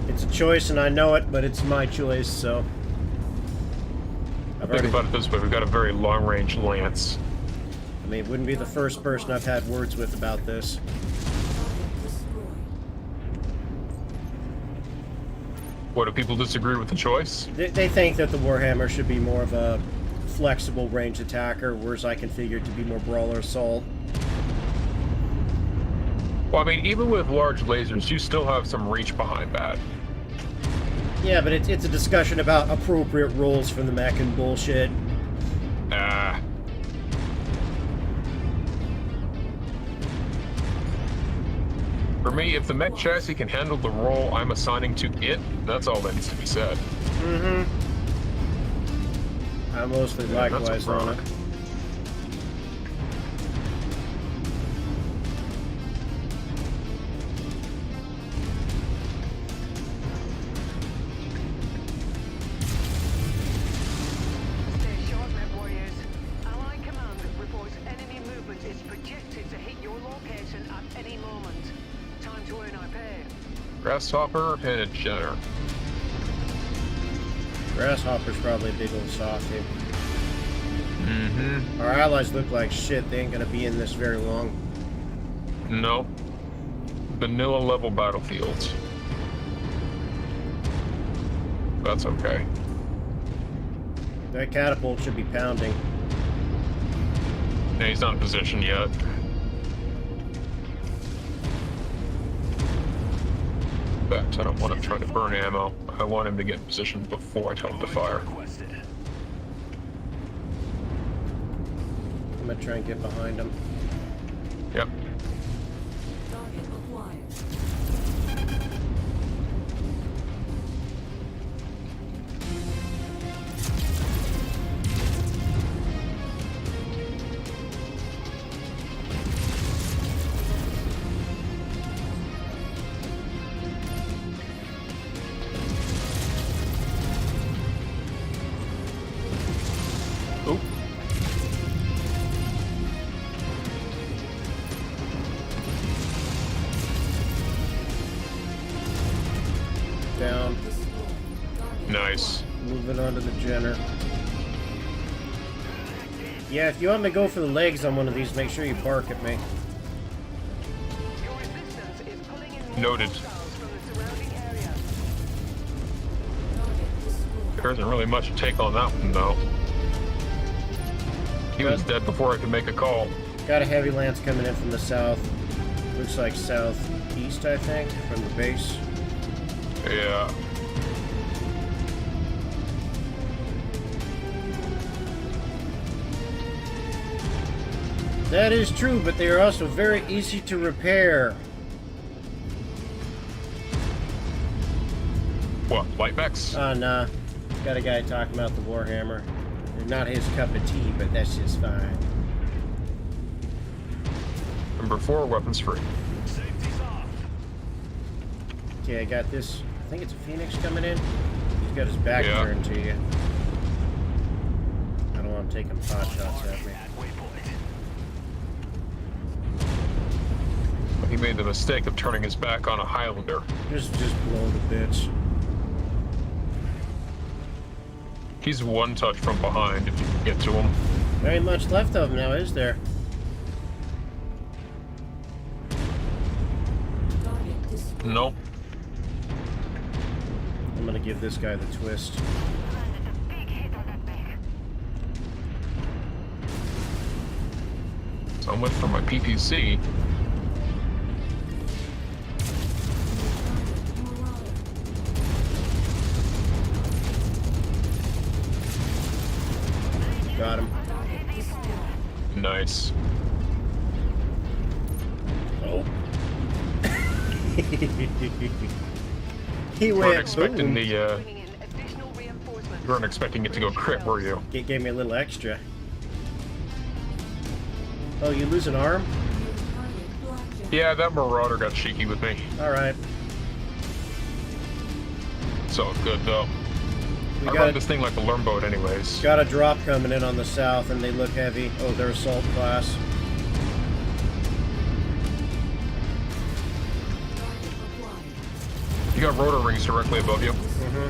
It's a choice, and I know it, but it's my choice, so. Think about it this way: we've got a very long-range lance. I mean, it wouldn't be the first person I've had words with about this. Target destroyed. What, do people disagree with the choice? They think that the Warhammer should be more of a flexible range attacker, whereas I configured to be more brawler assault. Well, I mean, even with large lasers, you still have some reach behind that. Yeah, but it's a discussion about appropriate roles for the mech and bullshit. For me, if the mech chassis can handle the role I'm assigning to it, that's all that needs to be said. Mm-hmm. I'm mostly Yeah, that's a likewise on it. rock. Stay sharp, MechWarriors. Allied command reports enemy movement is projected to hit your location at any moment. Time to earn our pay. Grasshopper and a Jenner. Grasshopper's probably a big old softy. Mm-hmm. Our allies look like shit. They ain't gonna be in this very long. No. Vanilla level battlefields. That's okay. That catapult should be pounding. Yeah, he's not in position yet. In fact, I don't want him trying to burn ammo. I want him to get in position before I tell him to fire. Requested. I'm gonna try and get behind him. Yep. Target acquired. Oop. Down. Destroyed. Target Nice. Moving on to the Jenner. Yeah, if you want me to go for the legs on one of these, make sure you bark at me. Your resistance is pulling in more Noted. hostiles from the surrounding area. target destroyed. There isn't really much to take on that one, though. He was dead before I could make a call. Got a heavy lance coming in from the south. Looks like southeast, I think, from the base. Yeah. That is true, but they are also very easy to repair. What, light mechs? Nah. Got a guy talking about the Warhammer. They're not his cup of tea, but that's just fine. Number 4, weapons free. Safety's off. Okay, I got this. I think it's a Phoenix coming in. He's got his back Yeah. turned to you. I don't want to take him pot shots at me. At waypoint. He made the mistake of turning his back on a Highlander. Just blow the bitch. He's one touch from behind if you can get to him. Very much left of him now, is there? Target destroyed. Nope. I'm gonna give this guy the twist. Landed a big hit on that mech. So I went for my PPC. Got him. Target destroyed. Nice. Oh. He You weren't went expecting boom. the, Bringing in additional reinforcements. you weren't expecting it to go crit, were you? It gave me a little extra. Oh, you lose an arm? Target blackjack. Yeah, that Marauder got cheeky with me. Alright. It's all good, though. We I got run this thing like a learn boat anyways. got a drop coming in on the south, and they look heavy. Oh, they're assault class. Target acquired. You got rotor rings directly above you. Mm-hmm.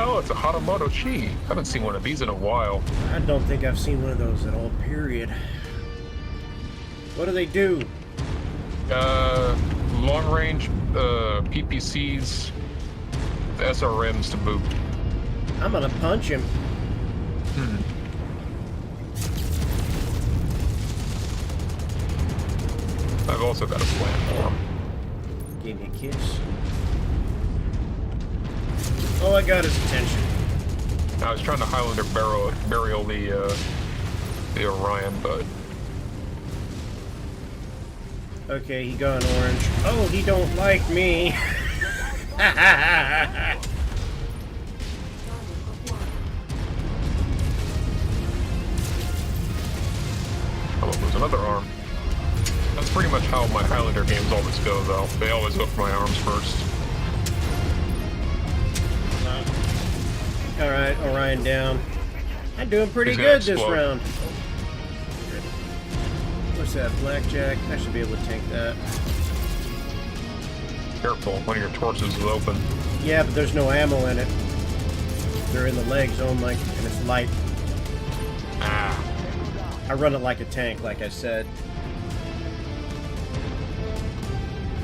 Oh, it's a Hatamoto Chi. Haven't seen one of these in a while. I don't think I've seen one of those at all, period. What do they do? Long range PPCs, the SRMs to boot. I'm gonna punch him. I've also got a plan for him. Gave me a kiss. Oh, I got his attention. I was trying to Highlander burial the Orion, but Okay, he gone orange. Oh, he don't like me. oh, there's another arm. That's pretty much how my Highlander games always go, though. They always go for my arms first. Alright, Orion down. I'm doing pretty He's gonna good this explode. round. What's that, blackjack? I should be able to tank that. Careful, one of your torsos is open. Yeah, but there's no ammo in it. They're in the legs only, and it's light. Ah. I run it like a tank, like I said.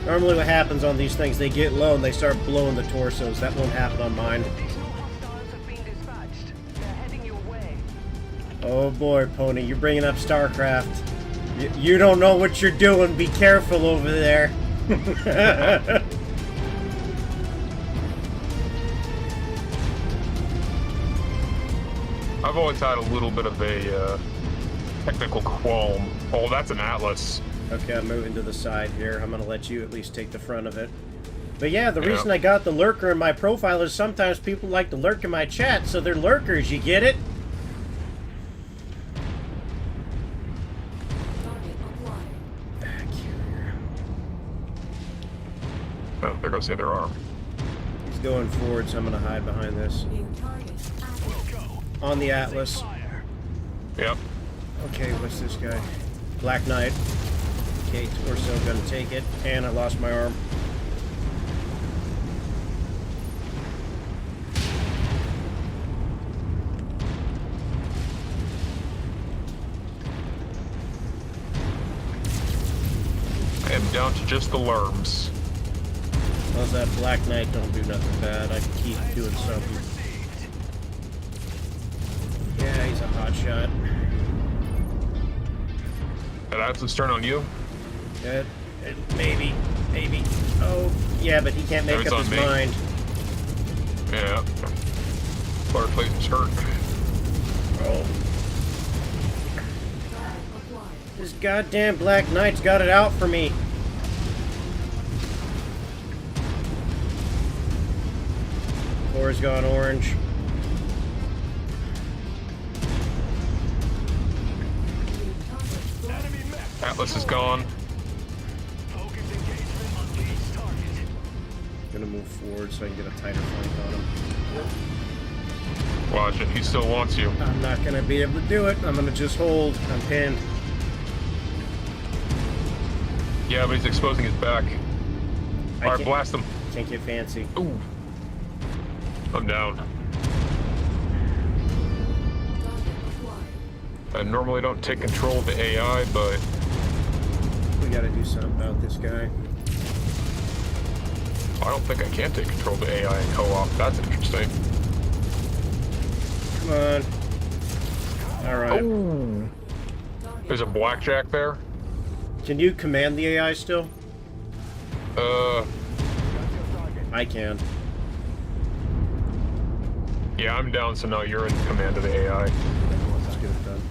Normally what happens on these things, they get low and they start blowing the torsos. That won't happen on mine. No hostiles have been dispatched. They're heading your way. Oh boy, Pony, you're bringing up StarCraft. You don't know what you're doing. Be careful over there. I've always had a little bit of a technical qualm. Oh, that's an Atlas. Okay, I'm moving to the side here. I'm going to let you at least take the front of it. But yeah, the reason I got the lurker in my profile is sometimes people like to lurk in my chat, so they're lurkers, you get it? Oh, there goes the other arm. He's going forward, so I'm going to hide behind this. On the Atlas. Yep. Okay, what's this guy? Black Knight. Okay, torso, gonna take it. And I lost my arm. I am down to just the lerms. How's that Black Knight don't do nothing bad. I keep doing something. Yeah, he's a hot shot. And that's his turn on you? Good. Maybe. Oh, yeah, but he can't make No, up it's his on me. mind. Yeah. Fireplace is hurt. Oh. This goddamn Black Knight's got it out for me. Core's gone orange. Atlas is gone. Focus engagement on Gate's target. Gonna move forward so I can get a tighter flank on him. Watch it, he still wants you. I'm not gonna be able to do it. I'm gonna just hold. I'm pinned. Yeah, but he's exposing his back. Alright, blast him. Can't get fancy. Ooh. I'm down. I normally don't take control of the AI, but We gotta do something about this guy. I don't think I can take control of the AI in co-op. That's interesting. Come on. Alright. Ooh. There's a blackjack there. Can you command the AI still? Uh, I can. yeah, I'm down, so now you're in command of the AI. Let's get it done.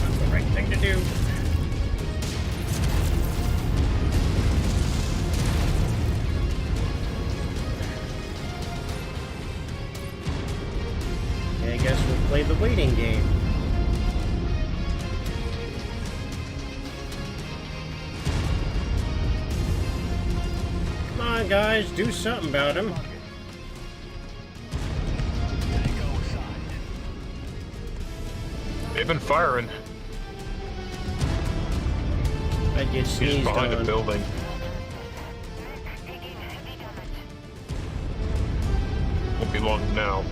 That's the right thing to do. I guess we'll play the waiting game. Come on, guys, do something about him. They've been firing. I get He's sneezed just behind a on. building. Won't be long now.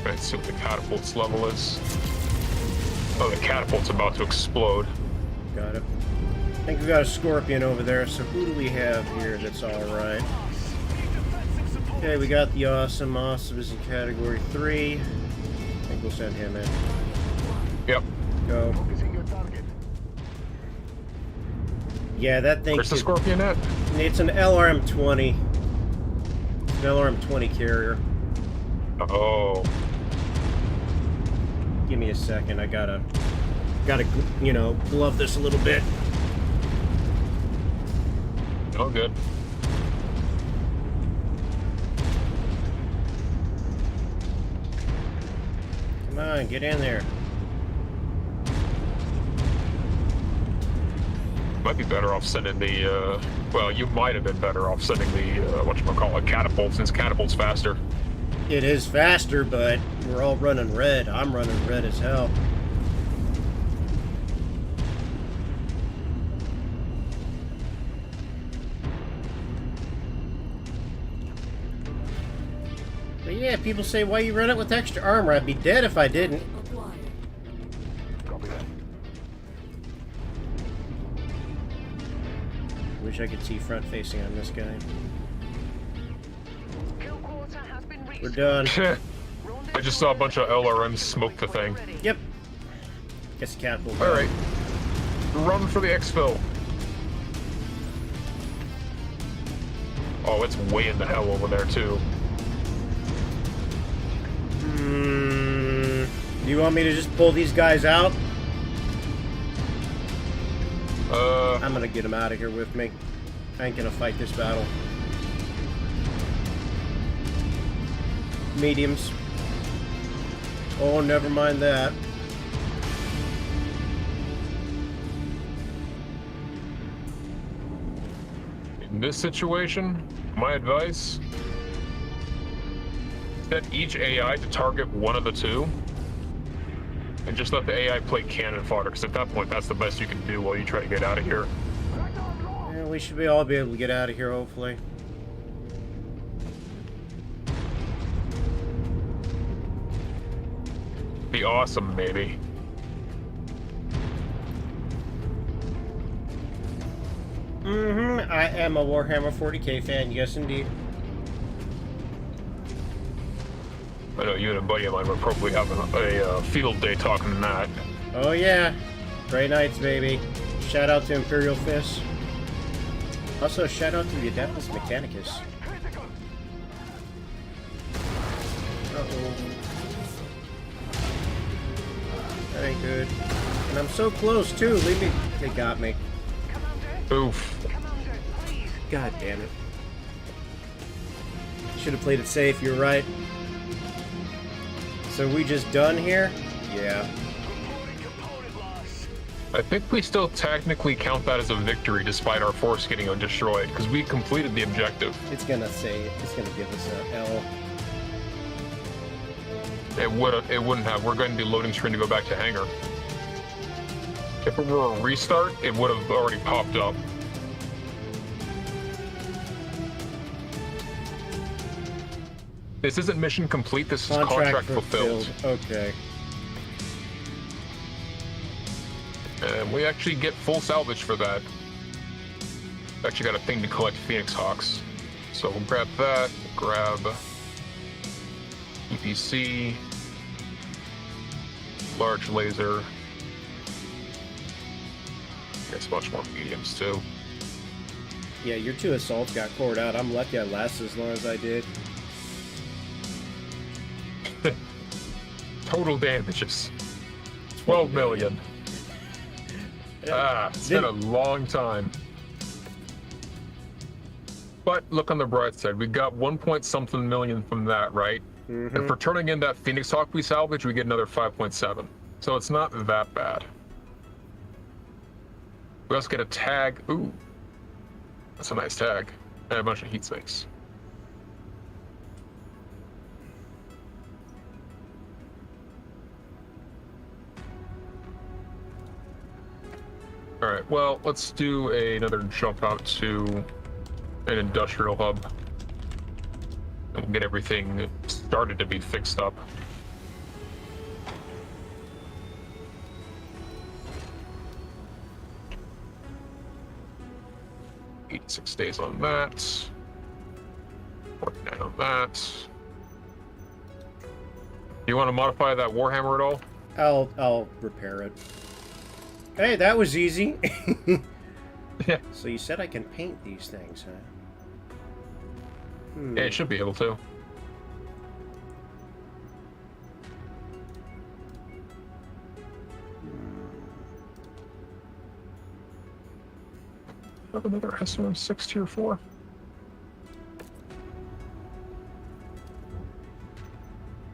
Try and see what the catapult's level is. Oh, the catapult's about to explode. Got it. I think we got a scorpion over there, so who do we have here that's alright? Okay, we got the awesome. Awesome is in category 3. I think we'll send him in. Yep. Go. Focusing your target. Yeah, that thing. Where's the scorpion at? It's an LRM-20. It's an LRM-20 carrier. Oh. Give me a second. I gotta, you know, glove this a little bit. Oh, good. Come on, get in there. Might be better off sending the, well, you might have been better off sending the, whatchamacallit, catapult, since catapult's faster. It is faster, but we're all running red. I'm running red as hell. But yeah, people say, why you run it with extra armor? I'd be dead if I didn't. Acquired. Copy that. Wish I could see front facing on this guy. Kill quarter has been reached. We're done. I just saw a bunch of LRMs smoke the thing. Yep. Guess the cat will. Alright. Run for the exfil. Oh, it's way in the hell over there, too. Do you want me to just pull these guys out? I'm gonna get them out of here with me. I ain't gonna fight this battle. Mediums. Oh, never mind that. In this situation, my advice, set each AI to target one of the two, and just let the AI play cannon fodder, because at that point, that's the best you can do while you try to get out of here. Yeah, we should all be able to get out of here, hopefully. Be awesome, maybe. I am a Warhammer 40k fan, yes indeed. I know you and a buddy of mine were probably having a field day talking to that. Oh yeah. Grey Knights, baby. Shout out to Imperial Fist. Also, shout out to the Adeptus Mechanicus. Uh-oh. That ain't good. And I'm so close, too. Leave me. They got me. Oof. Commander, please. God damn it. Should have played it safe, you're right. So we just done here? Yeah. I think we still technically count that as a victory despite our force getting destroyed, because we completed the objective. It's gonna say, it's gonna give us a L. It wouldn't have. We're going to be loading screen to go back to hangar. If it were a restart, it would have already popped up. This isn't mission complete, this is contract fulfilled. Okay. And we actually get full salvage for that. Actually got a thing to collect Phoenix Hawks. So we'll grab that, grab EPC, large laser. There's a bunch more mediums too. Yeah, your 2 assaults got cored out. I'm lucky I lasted as long as I did. Total damages 12 million. It's been a long time. But look on the bright side, we got 1 point something million from that, right? And for turning in that Phoenix Hawk we salvaged, we get another 5.7. So it's not that bad. We also get a tag. Ooh, that's a nice tag. And a bunch of heat sinks. All right, well, let's do another jump out to an industrial hub. And we'll get everything started to be fixed up. $86 days on that. 49 on that. Do you want to modify that Warhammer at all? I'll repair it. Hey, that was easy. Yeah. So you said I can paint these things, huh? Yeah, it should be able to. Have another SRM6 tier 4.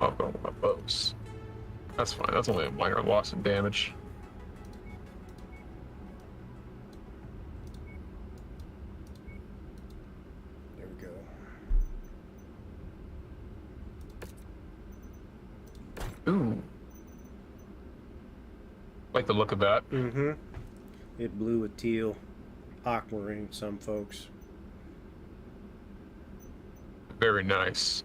I'll go with my bows. That's fine. That's only a minor loss in damage. There we go. Ooh. Like the look of that. Mm-hmm. It blue with teal. Aquamarine, some folks. Very nice.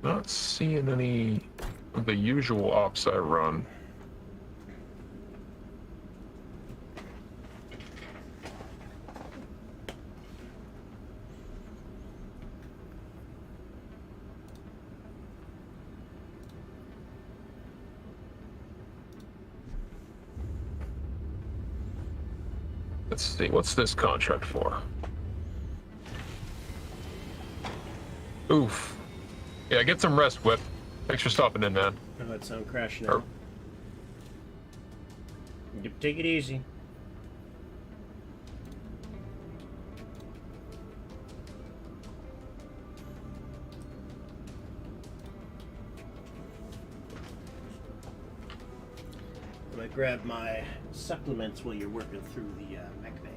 Not seeing any of the usual ops I run. Let's see, what's this contract for? Oof. Yeah, get some rest, Whip. Thanks for stopping in, man. Oh, that sound crashing Or- out. Take it easy. I'm gonna grab my supplements while you're working through the mech bay.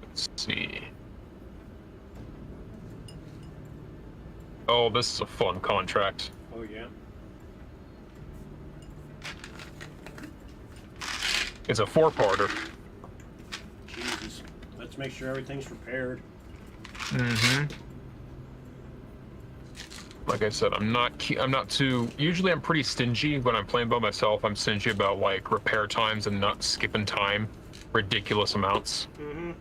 Let's see. Oh, this is a fun contract. Oh yeah. It's a 4-parter. Jesus. Let's make sure everything's repaired. Mm-hmm. Like I said, I'm not too. Usually, I'm pretty stingy when I'm playing by myself. I'm stingy about like repair times and not skipping time, ridiculous amounts. Mm-hmm.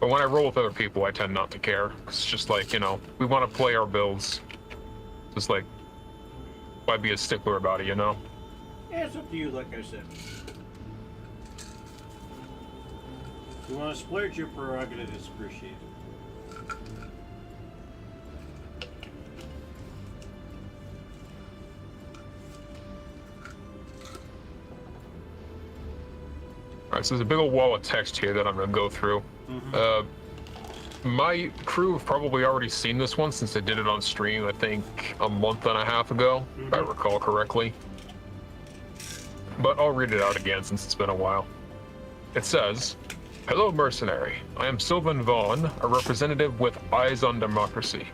But when I roll with other people, I tend not to care. It's just like, you know, we want to play our builds. Just like, why be a stickler about it, you know? Yeah, it's up to you, like I said. If you want to splurge, your prerogative is appreciated. All right, so there's a big old wall of text here that I'm going to go through. My crew have probably already seen this one since they did it on stream, I think, a month and a half ago, if I recall correctly. But I'll read it out again since it's been a while. It says, "Hello, mercenary. I am Sylvan Vaughn, a representative with Eyes on Democracy,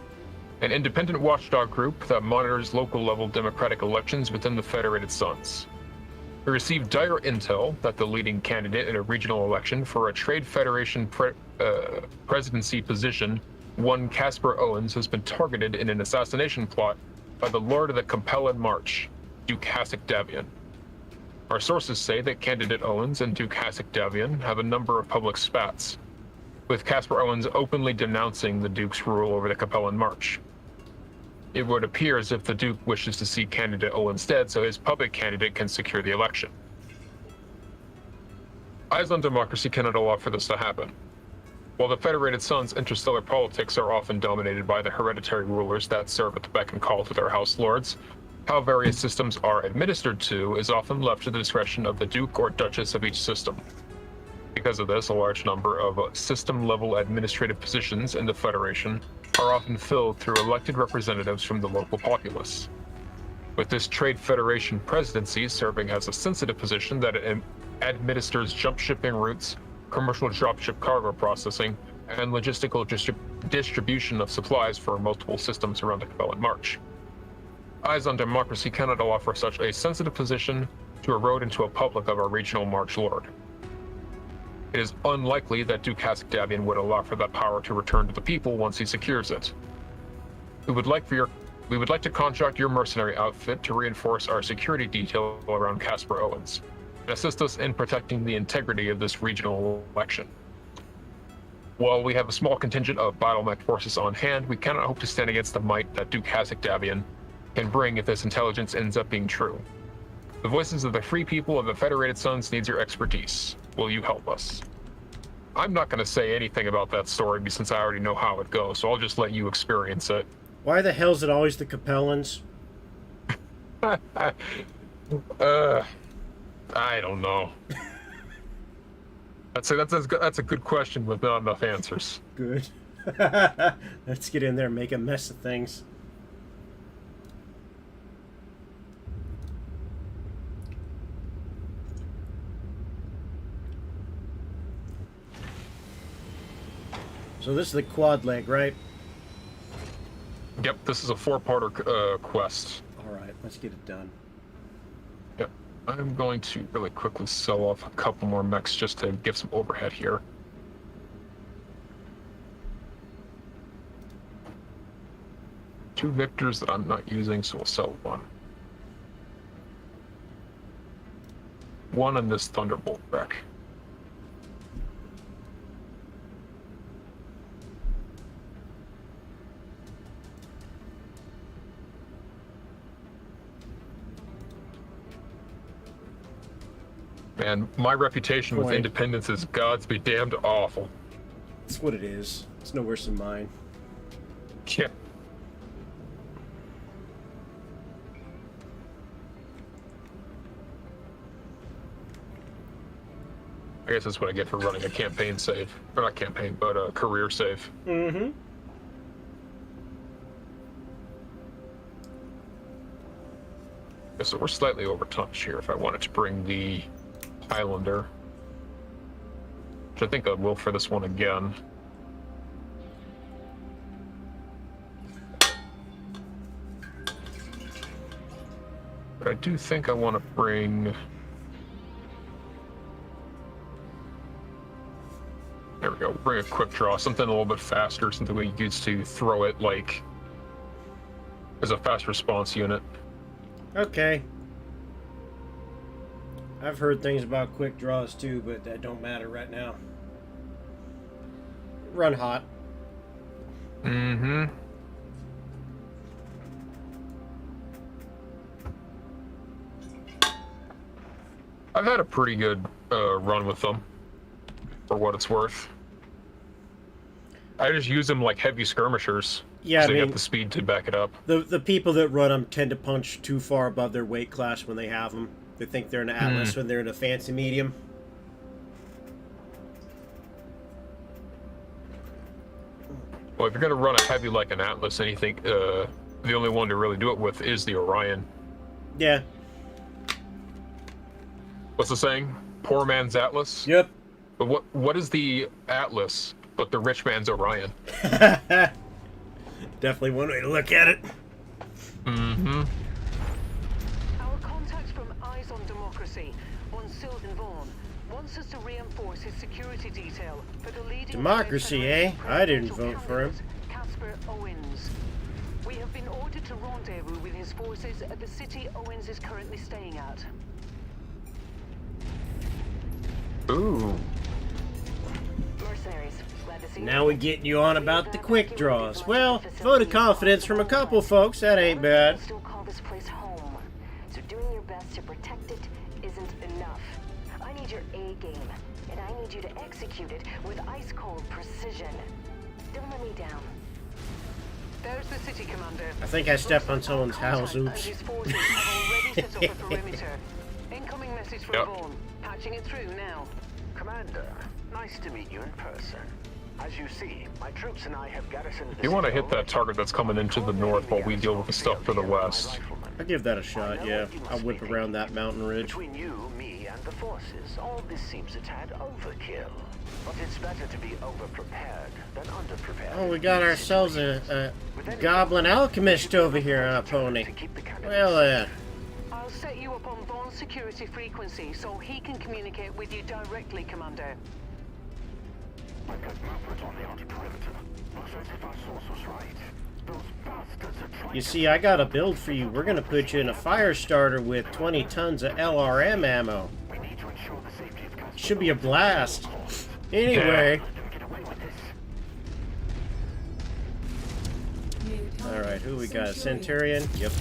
an independent watchdog group that monitors local-level democratic elections within the Federated Suns. We received dire intel that the leading candidate in a regional election for a Trade Federation presidency position, one Casper Owens, has been targeted in an assassination plot by the Lord of the Capellan March, Duke Hasek Davian. Our sources say that candidate Owens and Duke Hasek Davian have a number of public spats, with Casper Owens openly denouncing the Duke's rule over the Capellan March. It would appear as if the Duke wishes to see candidate Owens dead so his public candidate can secure the election. Eyes on Democracy cannot allow for this to happen. While the Federated Suns' interstellar politics are often dominated by the hereditary rulers that serve at the beck and call to their house lords, how various systems are administered to is often left to the discretion of the Duke or Duchess of each system. Because of this, a large number of system-level administrative positions in the Federation are often filled through elected representatives from the local populace. With this Trade Federation presidency serving as a sensitive position that it administers jump shipping routes, commercial dropship cargo processing, and logistical distribution of supplies for multiple systems around the Cabellan March. Eyes on Democracy cannot offer such a sensitive position to erode into a public of our regional March Lord. It is unlikely that Duke Davian would allow for that power to return to the people once he secures it. We would like to contract your mercenary outfit to reinforce our security detail around Casper Owens and assist us in protecting the integrity of this regional election. While we have a small contingent of Battlemech forces on hand, we cannot hope to stand against the might that Duke Davian can bring if this intelligence ends up being true. The voices of the free people of the Federated Suns needs your expertise. Will you help us? I'm not going to say anything about that story since I already know how it goes, so I'll just let you experience it. Why the hell is it always the Capellans? I don't know. That's a good question with not enough answers. Good. Let's get in there and make a mess of things. So this is the quad leg, right? Yep, this is a 4-parter quest. Alright, let's get it done. Yep. I'm going to really quickly sell off a couple more mechs just to give some overhead here. Two Victors that I'm not using, so we'll sell one. One in this Thunderbolt wreck. Man, my reputation with independence is God's be damned awful. That's what it is. It's no worse than mine. Yeah. I guess that's what I get for running a campaign save. Or not campaign, but a career save. Mm-hmm. Yeah, so we're slightly overtouched here if I wanted to bring the Highlander. Which I think I will for this one again. But I do think I want to bring... There we go, bring a quick draw, something a little bit faster, something we used to throw it like as a fast response unit. Okay. I've heard things about quick draws too, but that don't matter right now. Run hot. Mm-hmm. I've had a pretty good run with them, for what it's worth. I just use them like heavy skirmishers. Yeah, they got the speed to back it up. The people that run them tend to punch too far above their weight class when they have them. They think they're an Atlas when they're in a fancy medium. Well, if you're going to run a heavy like an Atlas, anything, the only one to really do it with is the Orion. Yeah. What's the saying? Poor man's Atlas? Yep. But what is the Atlas but the rich man's Orion? Definitely one way to look at it. Mm-hmm. Our contact from Eyes on Democracy, one Sylvan Vaughn, wants us to reinforce his security detail for the leading... Democracy, eh? I didn't vote for him. Casper Owens. We have been ordered to rendezvous with his forces at the city Owens is currently staying at. Ooh. Mercenaries. Glad to see you. Now we getting you on about the quick draws. Well, vote of confidence from a couple folks. That ain't bad. Still call this place home. So doing your best to protect it isn't enough. I need your A game, and I need you to execute it with ice-cold precision. Don't let me down. There's the city commander. I think I stepped on someone's house. And Oops. his forces have already set up a perimeter. Incoming message from Yep. Vaughn. Patching it through now. Commander, nice to meet you in person. As you see, my troops and I have garrisoned the You want to city hit that target that's coming into the north while we deal with the stuff to the west. I'll give that a shot, yeah. I'll whip around that mountain ridge. Between you, me, and the forces, all this seems a tad overkill. But it's better to be over-prepared than under-prepared. Oh, we got ourselves a goblin alchemist over here, Pony. Well, I'll set you up on Vaughn's security frequency so he can communicate with you directly, Commander. I've got mappers on the outer perimeter. Looks as if our source was right. Those bastards are trying you see, I got a build for you. We're gonna put you in a fire starter with 20 tons of LRM ammo. We need to ensure the safety of customers. Should be a blast. Anyway. Get away with this. Alright, who we got? Centurion? Yep.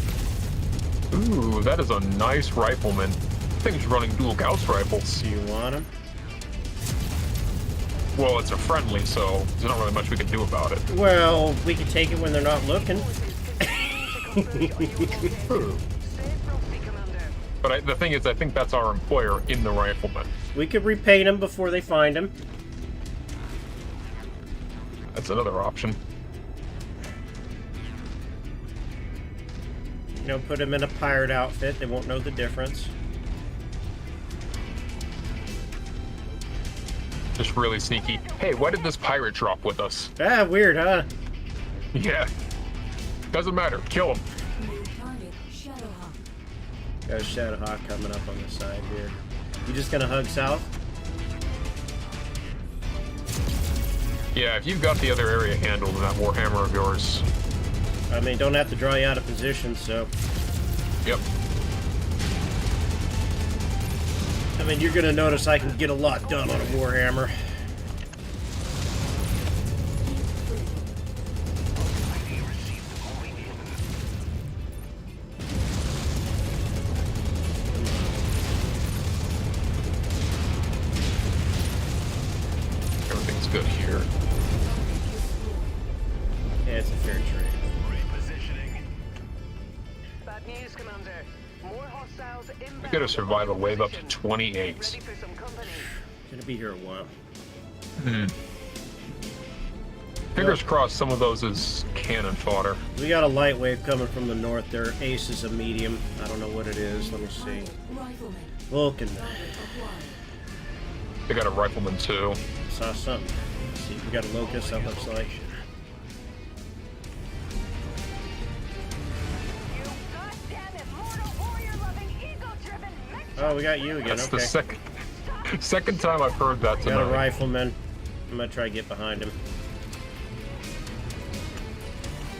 Ooh, that is a nice rifleman. I think he's running dual Gauss rifles. Do you want him? Well, it's a friendly, so there's not really much we can do about it. Well, we can take it when they're not looking. But the thing is, I think that's our employer in the rifleman. We could repaint him before they find him. That's another option. You know, put him in a pirate outfit. They won't know the difference. Just really sneaky. Hey, why did this pirate drop with us? Ah, weird, huh? Yeah. Doesn't matter. Kill him. New target, Shadowhawk. Got a Shadowhawk coming up on the side here. You just gonna hug south? Yeah, if you've got the other area handled in that Warhammer of yours. I mean, don't have to draw you out of position, so... Yep. I mean, you're gonna notice I can get a lot done on a Warhammer. Everything's good here. Yeah, it's a fair trade. Repositioning. Bad news, Commander. More hostiles inbound. We gotta survive a wave up to 28. Ready for some company. Gonna be here a while. Fingers crossed some of those is cannon fodder. We got a light wave coming from the north. Their ace is a medium. I don't know what it is. Let me see. Rifleman. Vulcan. They got a rifleman too. Saw something. Let's see, we got a locust, that looks like. Oh, we got you again, That's okay. the second time I've heard that Got a tonight. rifleman. I'm gonna try to get behind him.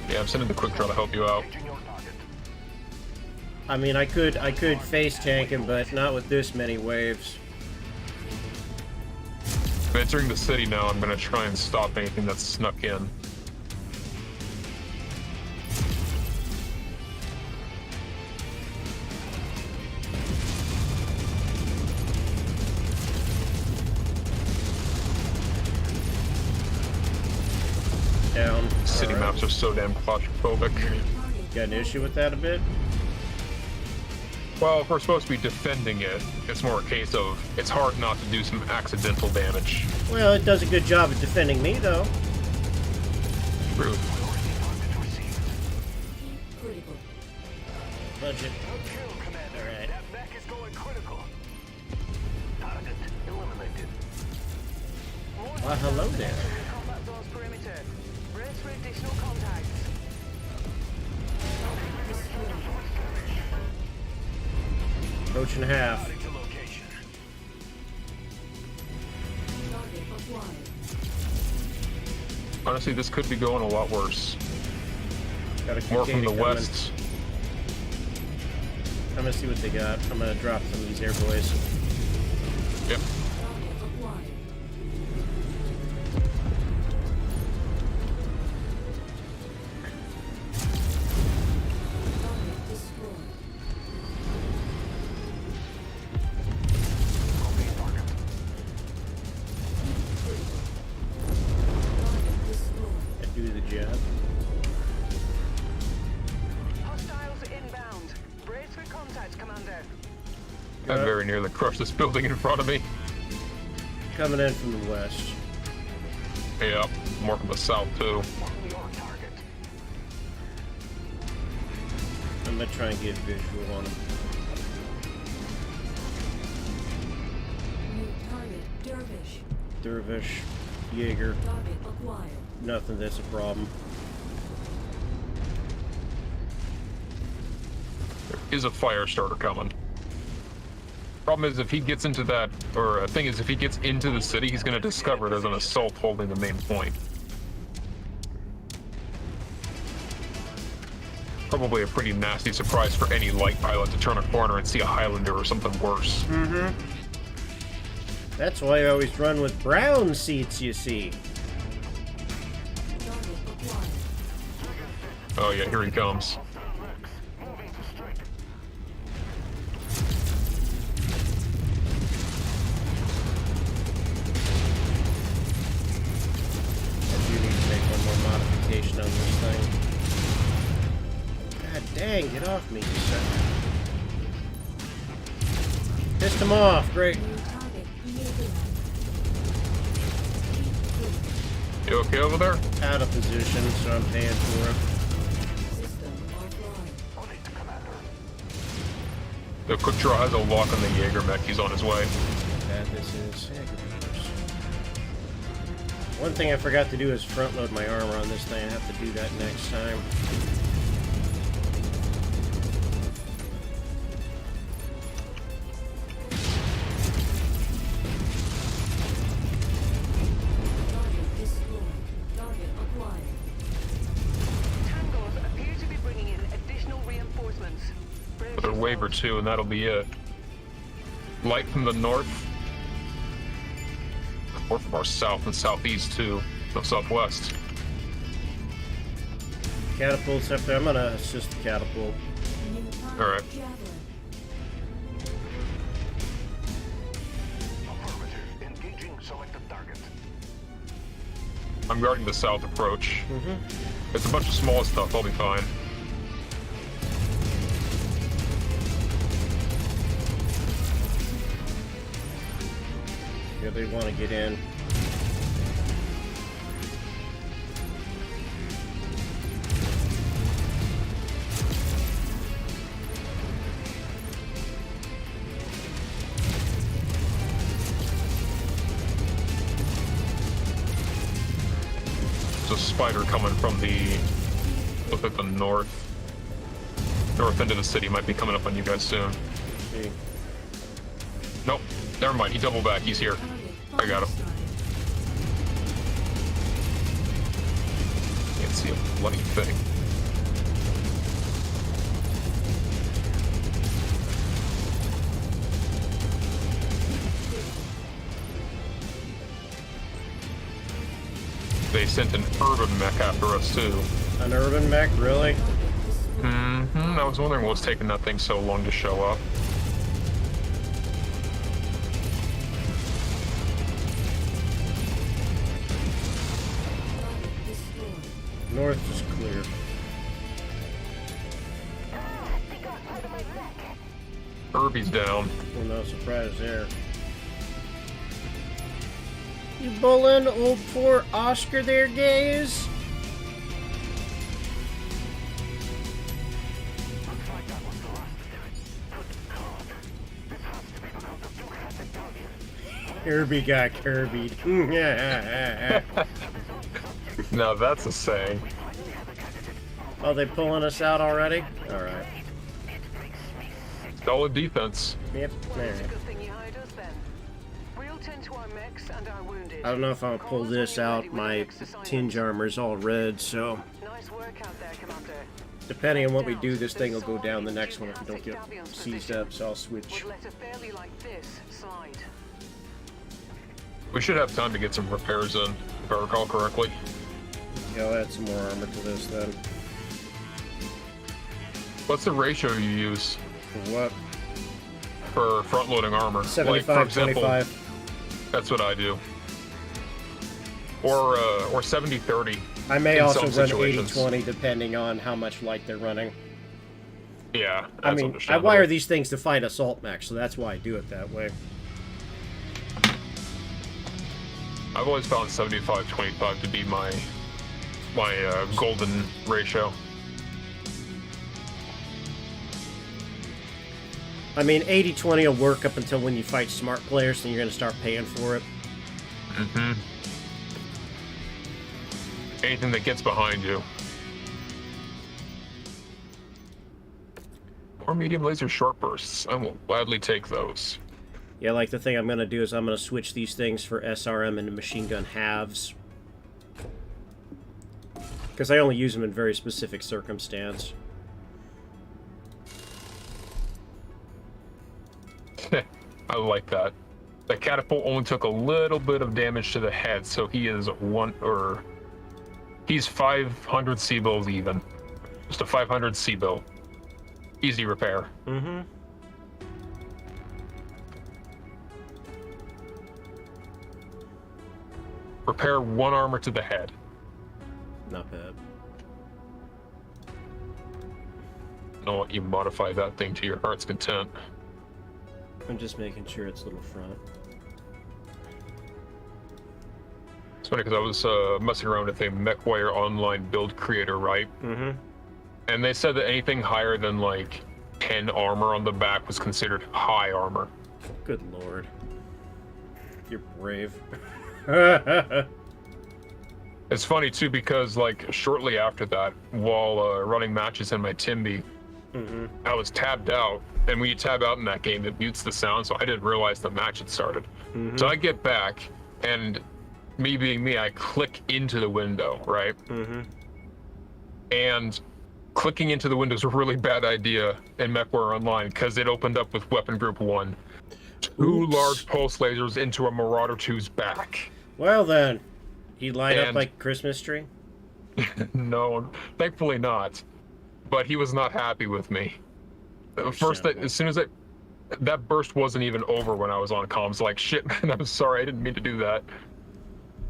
Yeah, I'm sending the quick draw to help you out. I mean, I could face tank him, but not with this many waves. I'm entering the city now. I'm gonna try and stop anything that's snuck in. Down. City All right. maps are so damn claustrophobic. Got an issue with that a bit? Well, if we're supposed to be defending it, it's more a case of it's hard not to do some accidental damage. Well, it does a good job at defending me, though. True. Critical. Budget. Kill, Commander. Alright. That mech is going critical. Target eliminated. Well, hello there. Combat zone's perimeter. Brace for additional contacts. Approaching half. Heading to location. Target acquired. Honestly, this could be going a lot worse. Got a More from the coming. west. I'm gonna see what they got. I'm gonna drop some of these air boys. Yep. Target acquired. Target destroyed. Target destroyed. That do the job. Hostiles inbound. Brace for contact, Commander. I very nearly crushed this building in front of me. coming in from the west. Yeah, more from the south too. I'm gonna try and get visual on them. New target, Dervish. Dervish, Jaeger, Target acquired. nothing that's a problem. There is a fire starter coming. Problem is, if he gets into that, or thing is, if he gets into the city, he's going to discover there's an assault holding the main point. Probably a pretty nasty surprise for any light pilot to turn a corner and see a Highlander or something worse. Mm-hmm. That's why I always run with brown seats, you see. Target acquired. Oh yeah, here he comes. I do need to make one more modification on this thing. God dang, get off me, you sucker. Pissed him off, great. New target neutralized. You okay over there? Out of position, so I'm paying for it. System offline. The quick draw has a lock on the Jaeger mech. He's on his way. Bad this is. One thing I forgot to do is front load my armor on this thing. I have to do that next time. Target destroyed. Target acquired. Tangos appear to be bringing in additional reinforcements. Brace Another wave or yourselves. two, and that'll be it. Light from the north. Or from our south and southeast too. No, southwest. Catapult's up there. I'm gonna assist the catapult. New target All right. javelin. Affirmative. Engaging selected target. I'm guarding the south approach. Mm-hmm. It's a bunch of small stuff. I'll be fine. Yeah, they want to get in. There's a spider coming from the, look at the north end of the city. Might be coming up on you guys soon. See. Nope, never mind. He doubled back. He's here. Target I got him. fire Can't see a bloody thing. They sent an urban mech after us too. An urban mech, really? I was wondering what's taking that thing so long to show up. target destroyed. North is clear. Irby's down. Well, no surprise there. You bullin' old poor Oscar there, gays? Kirby got Kirby'd. Now that's a saying. Oh, they pulling us out already? Alright. Solid defense. Yep. Well, it's a Alright. good thing you hired us then. We'll tend to our mechs and our wounded. I don't know if I'll pull this out. My tinge armor's all red, so Nice work out there, Commander. depending on what we do, this thing will go down the next one if we don't get seized up, so I'll switch. Would let a fairly like this slide. We should have time to get some repairs in, if I recall correctly. Yeah, I'll add some more armor to this then. What's the ratio you use For what? for front-loading armor? 75, 25. That's what I do. Or 70-30. I may in also some run situations. 80-20 depending on how much light they're running. Yeah, I that's mean, I understandable. wire these things to fight assault mechs, so that's why I do it that way. I've always found 75-25 to be my golden ratio. I mean, 80-20 will work up until when you fight smart players, and you're going to start paying for it. Mm-hmm. Anything that gets behind you. Or medium laser short bursts. I will gladly take those. Yeah, like the thing I'm going to do is I'm going to switch these things for SRM into machine gun halves. Because I only use them in very specific circumstance. I like that. The catapult only took a little bit of damage to the head, so he is he's 500 C-bills even. Just a 500 C-bill. Easy repair. Mm-hmm. Repair 1 armor to the head. Not bad. I'll let you modify that thing to your heart's content. I'm just making sure it's little front. It's funny because I was messing around with a MechWarrior online build creator, right? Mm-hmm. And they said that anything higher than like 10 armor on the back was considered high armor. Good lord. You're brave. It's funny too because like shortly after that, while running matches in my Timby, I was tabbed out. And when you tab out in that game, it mutes the sound, so I didn't realize the match had started. So I get back, and me being me, I click into the window, right? And clicking into the window is a really bad idea in MechWarrior Online because it opened up with Weapon Group 1. Two large pulse lasers into a Marauder 2's back. Well then, he light up like a Christmas tree? No, thankfully not. But he was not happy with me. First, as soon as that burst wasn't even over when I was on comms, like, shit, man, I'm sorry, I didn't mean to do that.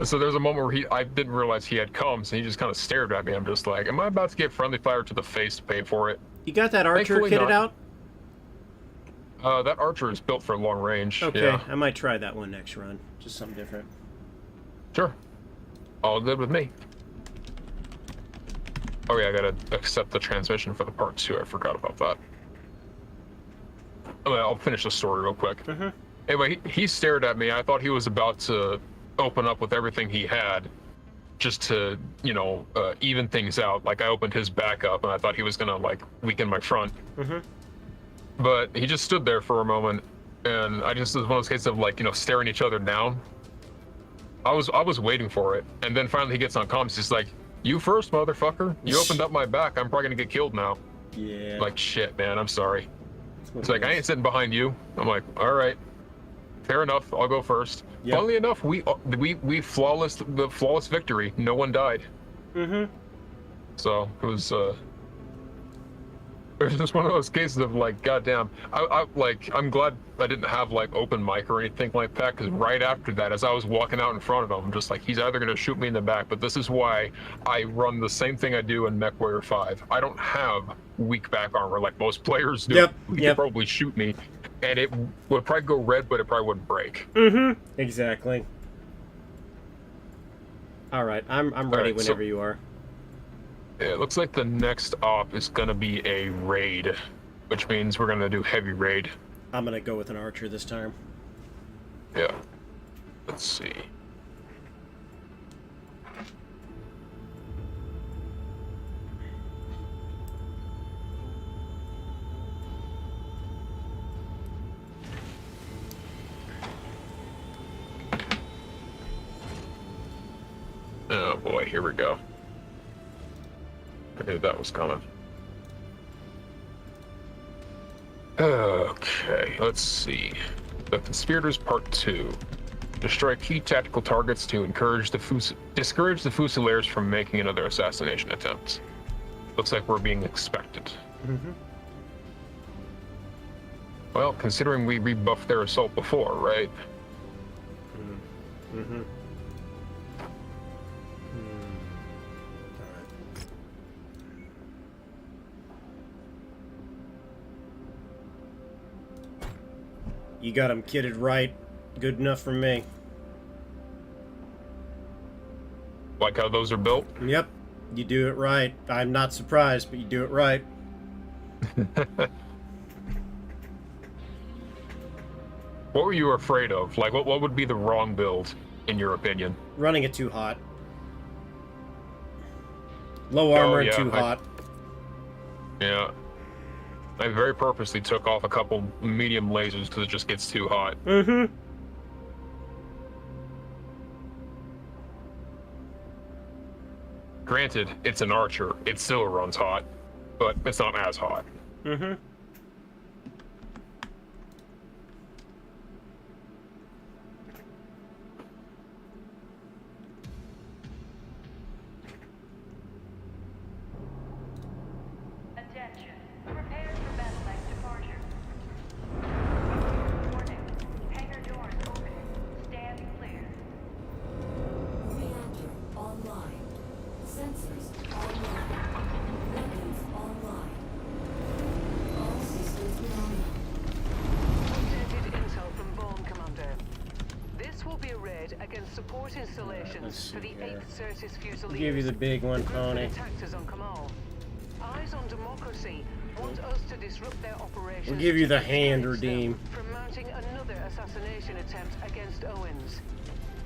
So there's a moment where I didn't realize he had comms, and he just kind of stared at me. I'm just like, am I about to get friendly fire to the face to pay for it? You got that archer Thankfully kitted out? That archer is built for long range. Okay, yeah. I might try that one next run. Just something different. Sure. All good with me. Oh yeah, I gotta accept the transmission for the part 2. I forgot about that. I'll finish the story real quick. Anyway, he stared at me. I thought he was about to open up with everything he had just to, you know, even things out. Like, I opened his back up, and I thought he was gonna, like, weaken my front. But he just stood there for a moment, and it was one of those cases of, like, you know, staring each other down. I was waiting for it, and then finally he gets on comms. He's like, "You first, motherfucker. You opened up my back. I'm probably gonna get killed now." Yeah. Like, shit, man. I'm sorry. It's like, I ain't sitting behind you. I'm like, all right, fair enough. I'll go first. Yep. Funnily enough, we flawless victory. No one died. So it was just one of those cases of like, goddamn. I'm glad I didn't have like open mic or anything like that, because right after that, as I was walking out in front of him, I'm just like, he's either gonna shoot me in the back. But this is why I run the same thing I do in MechWarrior 5. I don't have weak back armor like most players do. He could probably shoot me, and it would probably go red, but it probably wouldn't break. Exactly. All right, I'm ready whenever you are. Yeah, it looks like the next op is gonna be a raid, which means we're gonna do heavy raid. I'm gonna go with an archer this time. Yeah. Let's see. Oh boy, here we go. I knew that was coming. Okay, let's see. The Conspirators Part 2. Destroy key tactical targets to discourage the Fusiliers from making another assassination attempt. Looks like we're being expected. Well, considering we rebuffed their assault before, right? You got him kitted right. Good enough for me. Like how those are built? Yep. You do it right. I'm not surprised, but you do it right. What were you afraid of? Like, what would be the wrong build, in your opinion? Running it too hot. Low armor and too hot. Yeah. I very purposely took off a couple medium lasers because it just gets too hot. Mm-hmm. Granted, it's an archer. It still runs hot, but it's not as hot. Mm-hmm. Attention. Prepare for battle line departure. Warning. Hangar doors open. Stand clear. Reactor online. Sensors online. Weapons online. All systems nominal. Updated intel from Vaughn, Commander. This will be a raid against support Let's installations see for the here. 8th Certis I'll Fusiliers. give you the big one, The Pony. attacked us on Kamal. Eyes on Democracy want us to disrupt their operations. We'll give you the to hand, discourage them Redeem. From mounting another assassination attempt against Owens.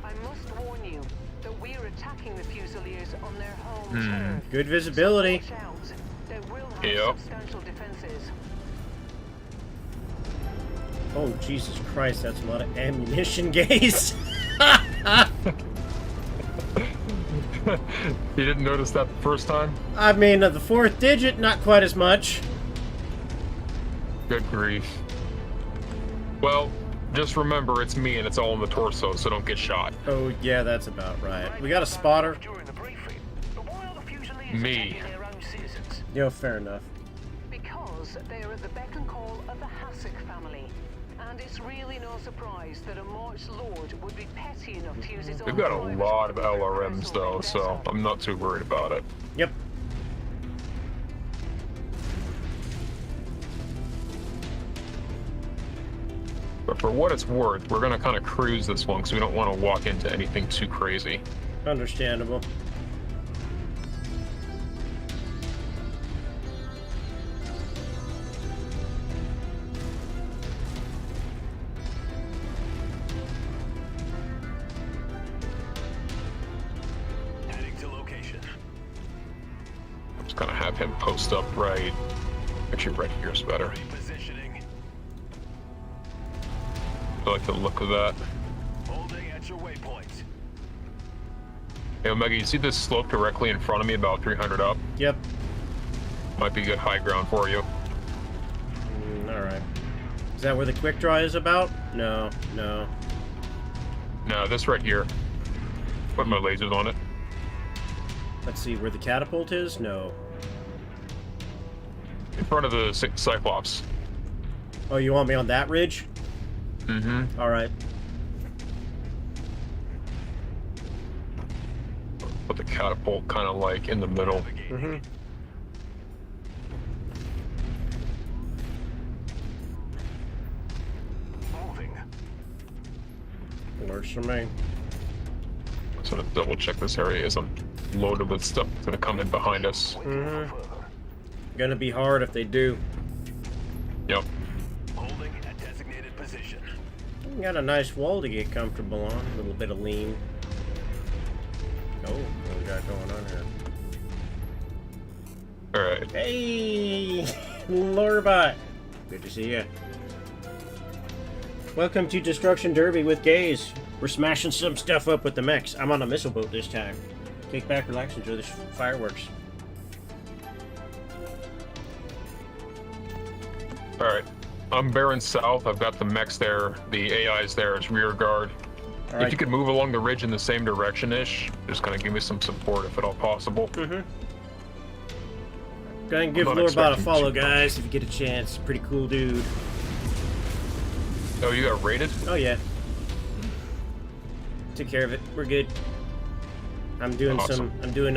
I must warn you that we are attacking the Fusiliers on their home turf. Good visibility. So watch out. They will have Yep. substantial defenses. Oh, Jesus Christ, that's a lot of ammunition, Gaze. You didn't notice that the first time? I mean, the fourth digit, not quite as much. Good grief. Well, just remember it's me and it's all in the torso, so don't get shot. Oh, yeah, that's about right. We got a spotter. During the briefing. But why are the Fusiliers Me. attacking their own citizens? Yo, fair enough. Because they are at the beck and call of the Hasek family. And it's really no surprise that a March Lord would be petty enough to use his own We've got a private lot of company for LRMs personal though, so vendetta. I'm not too worried about it. Yep. But for what it's worth, we're gonna kind of cruise this one because we don't want to walk into anything too crazy. Understandable. Heading to location. I'm just gonna have him post up right. Actually, right here is better. Repositioning. I like the look of that. Holding at your waypoint. Hey, Omega, you see this slope directly in front of me, about 300 up? Yep. Might be good high ground for you. Alright. Is that where the quick draw is about? No, no. No, this right here. Put my lasers on it. Let's see, where the catapult is? No. In front of the Cyclops. Oh, you want me on that ridge? Mm-hmm. Alright. Put the catapult kind of like in the middle. Mm-hmm. Moving. Works for me. So to double check this area isn't loaded with stuff that's gonna come in behind us. Mm-hmm. Gonna be hard if they do. Yep. Holding at designated position. Got a nice wall to get comfortable on. A little bit of lean. Oh, what we got going on here? Alright. Hey, Lorbot. Good to see you. Welcome to Destruction Derby with Gaze. We're smashing some stuff up with the mechs. I'm on a missile boat this time. Kick back, relax, enjoy the fireworks. Alright. I'm bearing south. I've got the mechs there. The AI's there as rear guard. All If right. you could move along the ridge in the same direction-ish, just kind of give me some support if at all possible. Mm-hmm. Go ahead and give I'm not Lorbot a expecting follow, too guys, if you get a chance. Pretty cool dude. Oh, you got raided? Oh, yeah. Took care of it. We're good. I'm doing Awesome. I'm doing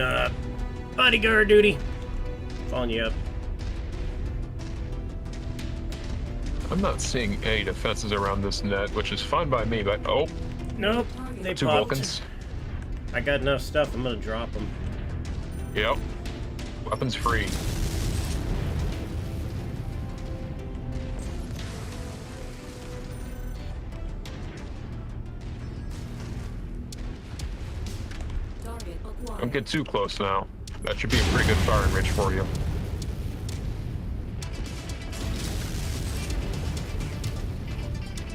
bodyguard duty. Following you up. I'm not seeing any defenses around this net, which is fine by me, but oh, Nope. They two popped. Vulcans. I got enough stuff. I'm gonna drop them. Yep. Weapons free. Target acquired. Don't get too close now. That should be a pretty good firing range for you.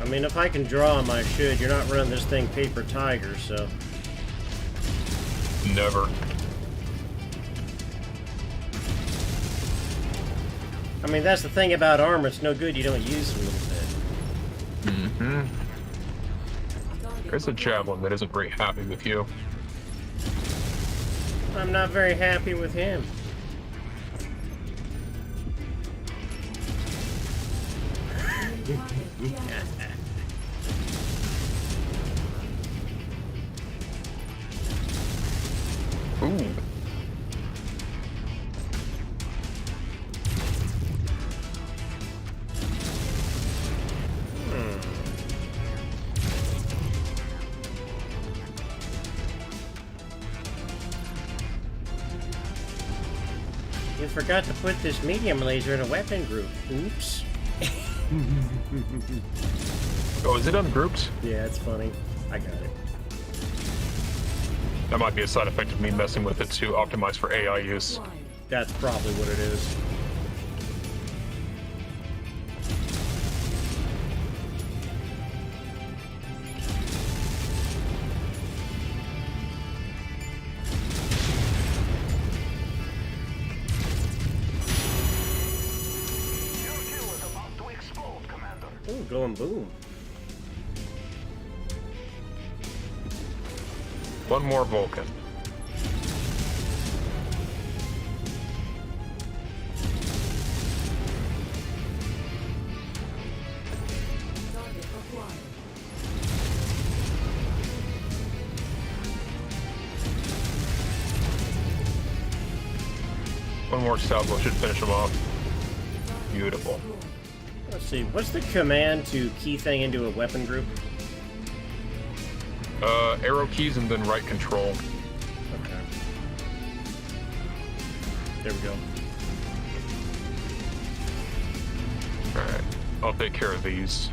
I mean, if I can draw them, I should. You're not running this thing paper tiger, so. Never. I mean, that's the thing about armor. It's no good you don't use it a little bit. Mm-hmm. Target There's a acquired. javelin that isn't very happy with you. I'm not very happy with him. Target down. Ooh. You forgot to put this medium laser in a weapon group. Oops. Oh, is it ungrouped? Yeah, it's funny. I got it. That might be a side effect of me messing with it to optimize for AI use. Acquired. That's probably what it is. Your kill is about to explode, Commander. Ooh, going boom. One more Vulcan. Target acquired. One more salvo should finish him off. Beautiful. Let's see. What's the command to key thing into a weapon group? Arrow keys and then right control. Okay. There we go. Alright. I'll take care of these.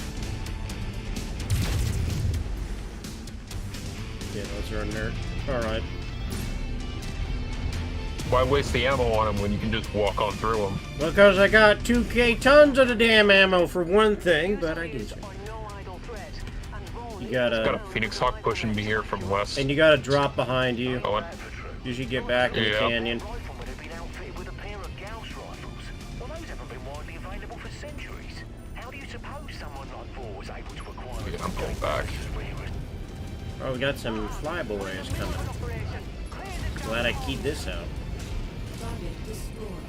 Yeah, those are inert. Alright. Why waste the ammo on them when you can just walk on through them? Because I got 2K tons of the damn ammo for one thing, but I get you. Are no idle threat, and Vaughn You Got a gotta... Phoenix Hawk pushing me here from west. And you gotta drop behind you. Oh, and As you get back in the Yeah. canyon. Riflemen have been outfitted with a pair of Gauss rifles. Well, those haven't been widely available for centuries. How do you suppose someone like Vaughn was able to acquire Yeah, I'm going back. Oh, we got some flyboys coming. operation. Clear the Glad I keyed this out. Target destroyed.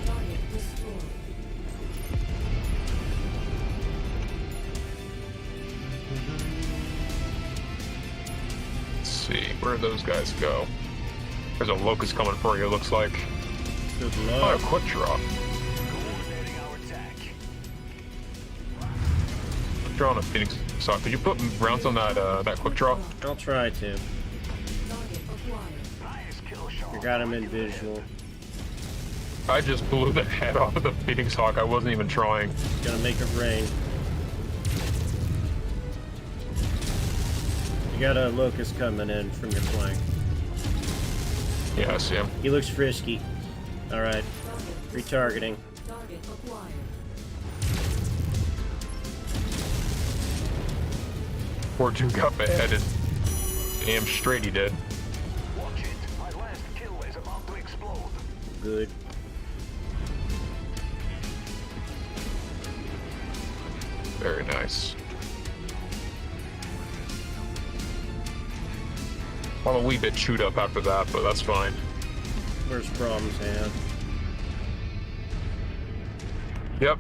Target destroyed. let's see. Where do those guys go? There's a locust coming for you, looks like. Good Oh, luck. a quick draw. Coordinating our attack. Drawing a Phoenix Hawk. Could you put rounds on that that quick draw? I'll try to. Target acquired. Nice kill shot. I got him in visual. I just blew the head off of the Phoenix Hawk. I wasn't even trying. Gonna make it rain. You got a locust coming in from your flank. Yeah, I see him. He looks frisky. Alright. Retargeting. Target acquired. Poor dude got beheaded. Damn straight he did. Watch it. My last kill is about to explode. Good. Very nice. I'm a wee bit chewed up after that, but that's fine. Worst problems I have. Yep.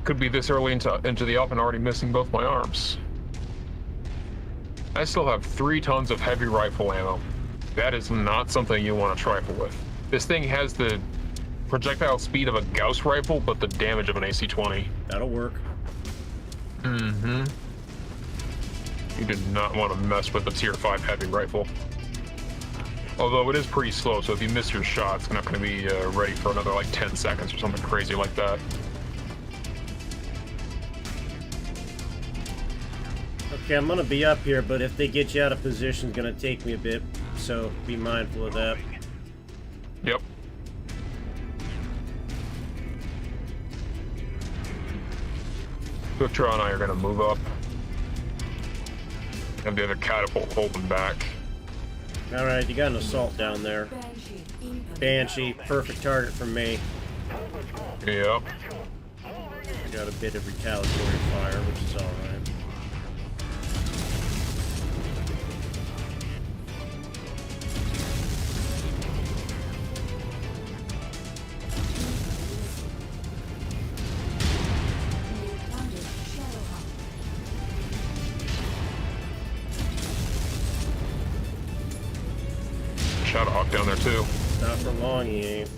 Could be this early into the up and already missing both my arms. I still have 3 tons of heavy rifle ammo. That is not something you want to trifle with. This thing has the projectile speed of a Gauss rifle, but the damage of an AC-20. That'll work. Mm-hmm. You did not want to mess with the tier 5 heavy rifle. Although it is pretty slow, so if you miss your shot, it's not going to be ready for another like 10 seconds or something crazy like that. Okay, I'm gonna be up here, but if they get you out of position, it's gonna take me a bit, so be mindful of that. Yep. Victor and I are going to move up. And the other catapult holding back. Alright, you got an assault down there. Banshee incoming. Banshee, perfect target for me. Yep. I got a bit of retaliatory fire, which is alright. Encountered Shadowhawk. Shadowhawk down there too. Not for long, he ain't.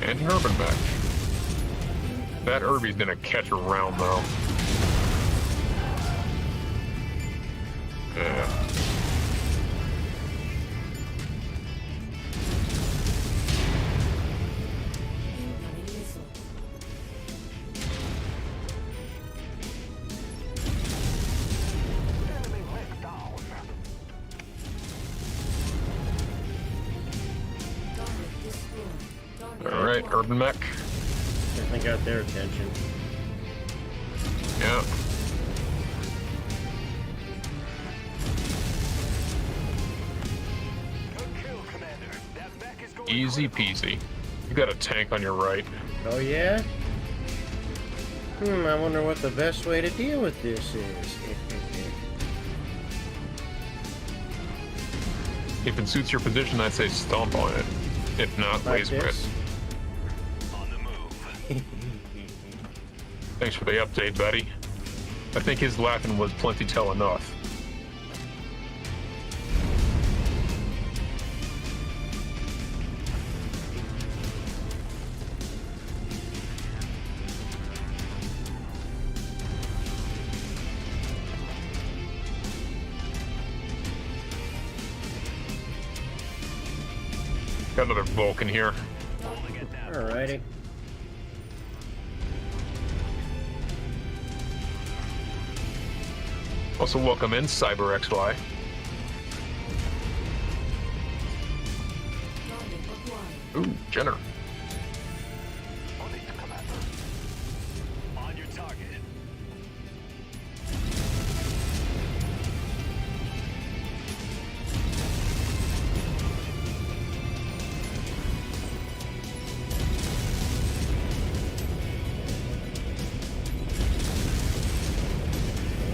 And Urban back. That Irby's gonna catch a round though. Yeah. Incoming missile. Enemy mech down. Target destroyed. Target Alright, acquired. Urban Mech. Definitely got their attention. Yeah. Good kill, Commander. That mech is going Easy critical. peasy. You got a tank on your right. Oh yeah? I wonder what the best way to deal with this is. If it suits your position, I'd say stomp on it. If not, Like laser it. this? On the move. Thanks for the update, Betty. I think his laughing was plenty tell enough. Got another Vulcan here. Alrighty. Also, welcome in, Cyber XY. Target acquired. Ooh, Jenner. On it, Commander. On your target.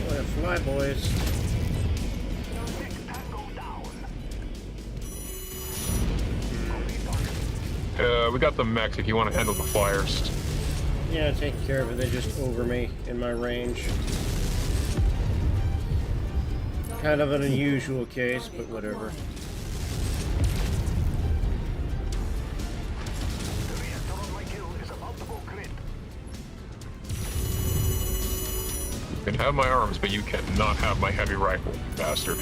Oh, fly, boys. Mech tango down. We got the mechs if you want to handle the flyers. Yeah, taking care of it. They just over me in my range. Kind of an unusual case, but whatever. The reactor on my kill is about to go grid. You can have my arms, but you cannot have my heavy rifle, bastard.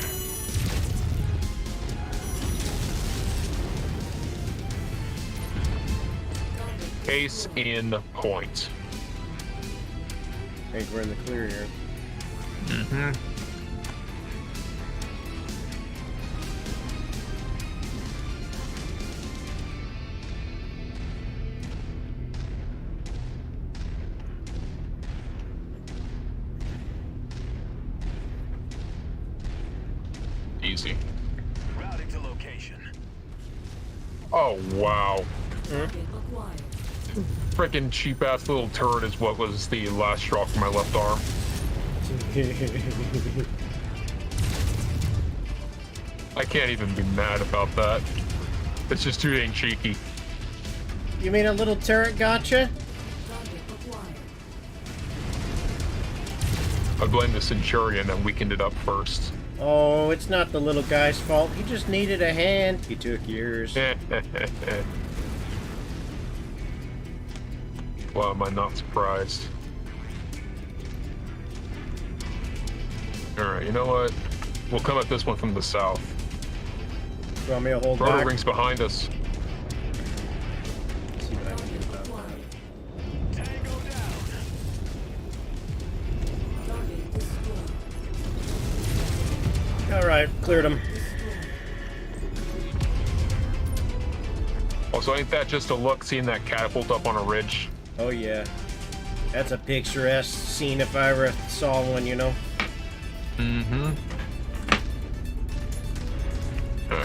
Case in point. I think we're in the clear here. Mm-hmm. Easy. Routing to location. Oh, wow. Target acquired. Frickin' cheap ass little turret is what was the last straw for my left arm. I can't even be mad about that. It's just too dang cheeky. You mean a little turret gotcha? Target acquired. I blame the Centurion that weakened it up first. Oh, it's not the little guy's fault. He just needed a hand. He took yours. Why am I not surprised? Alright, you know what? We'll come at this one from the south. You want me to hold Rotor back? ring's behind us. Let's see what I can do about that. Tango down. Target destroyed. All right, cleared him. Also, ain't that just a look seeing that catapult up on a ridge? Oh yeah, that's a picturesque scene if I ever saw one, you know. Mm-hmm.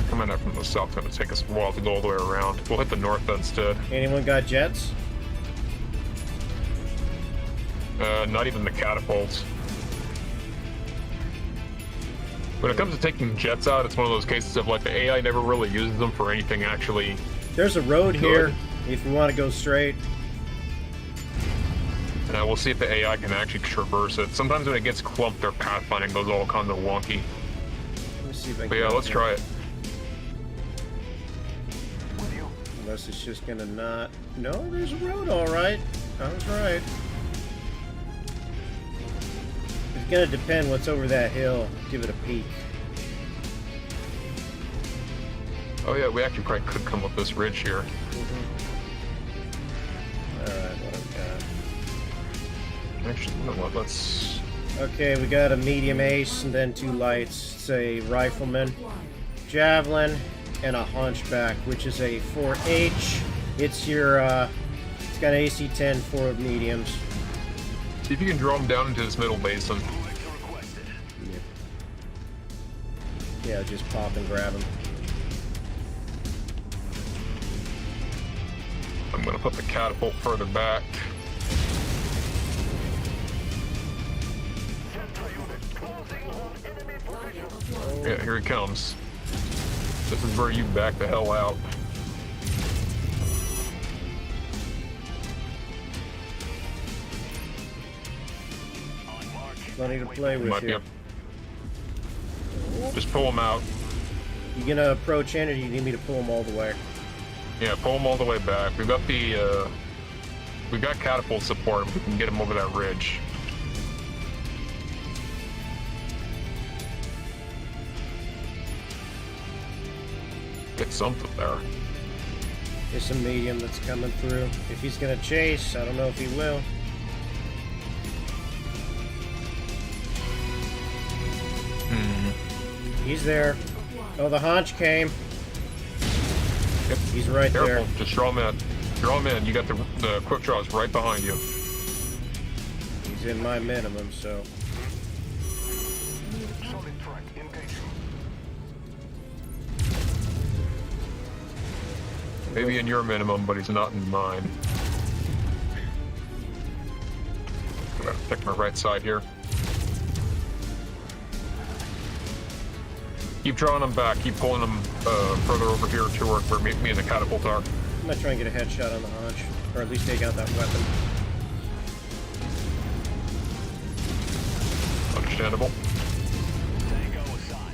Coming up from the south, gonna take us a while to go all the way around. We'll hit the north instead. Anyone got jets? Not even the catapults. When it comes to taking jets out, it's one of those cases of like the AI never really uses them for anything actually. There's a road Good. here if you want to go straight. We'll see if the AI can actually traverse it. Sometimes when it gets clumped, their pathfinding goes all kind of wonky. Let me see if I can. But yeah, let's try it. Unless it's just gonna not. No, there's a road, all right. I was right. It's gonna depend what's over that hill. Give it a peek. Oh yeah, we actually probably could come up this ridge here. All right, what have we got? Actually, you know what? Let's. Okay, we got a medium ace and then 2 lights. It's a rifleman, javelin, and a hunchback, which is a 4H. It's your, it's got AC 10 for mediums. See if you can draw them down into this middle basin. Yeah, just pop and grab them. I'm gonna put the catapult further back. Yeah, here he comes. This is where you back the hell out. Plenty to play with Might be here. a... Just pull him out. You gonna approach in, or do you need me to pull them all the way? Yeah, pull him all the way back. We've got the, we've got catapult support. We can get him over that ridge. Get something there. There's a medium that's coming through. If he's gonna chase, I don't know if he will. He's there. Oh, the haunch came. Yep. He's right Careful. there. Just draw him in. Draw him in. You got the quick draws right behind you. He's in my minimum, so. Solid track. Engaging. Maybe in your minimum, but he's not in mine. I'm gonna pick my right side here. Keep drawing them back. Keep pulling them further over here toward where me and the catapult are. I'm gonna try and get a headshot on the haunch, or at least take out that weapon. Understandable. Tango assigned.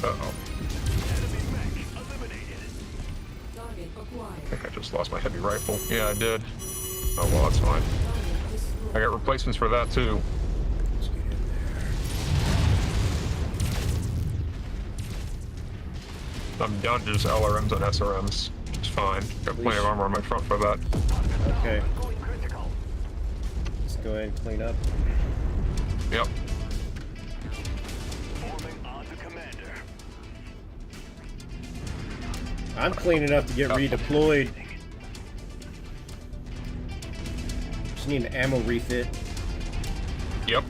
Uh-oh. Enemy mech eliminated. Target acquired. I think I just lost my heavy rifle. Yeah, I did. Oh, well, that's fine. Target destroyed. I got replacements for that, too. Let's get in there. I'm down to just LRMs and SRMs. It's fine. Got plenty of armor on my front for that. Okay, Going critical. let's go ahead and clean up. Yep. Forming on to commander. I'm clean enough to get redeployed. Just need an ammo refit. Yep.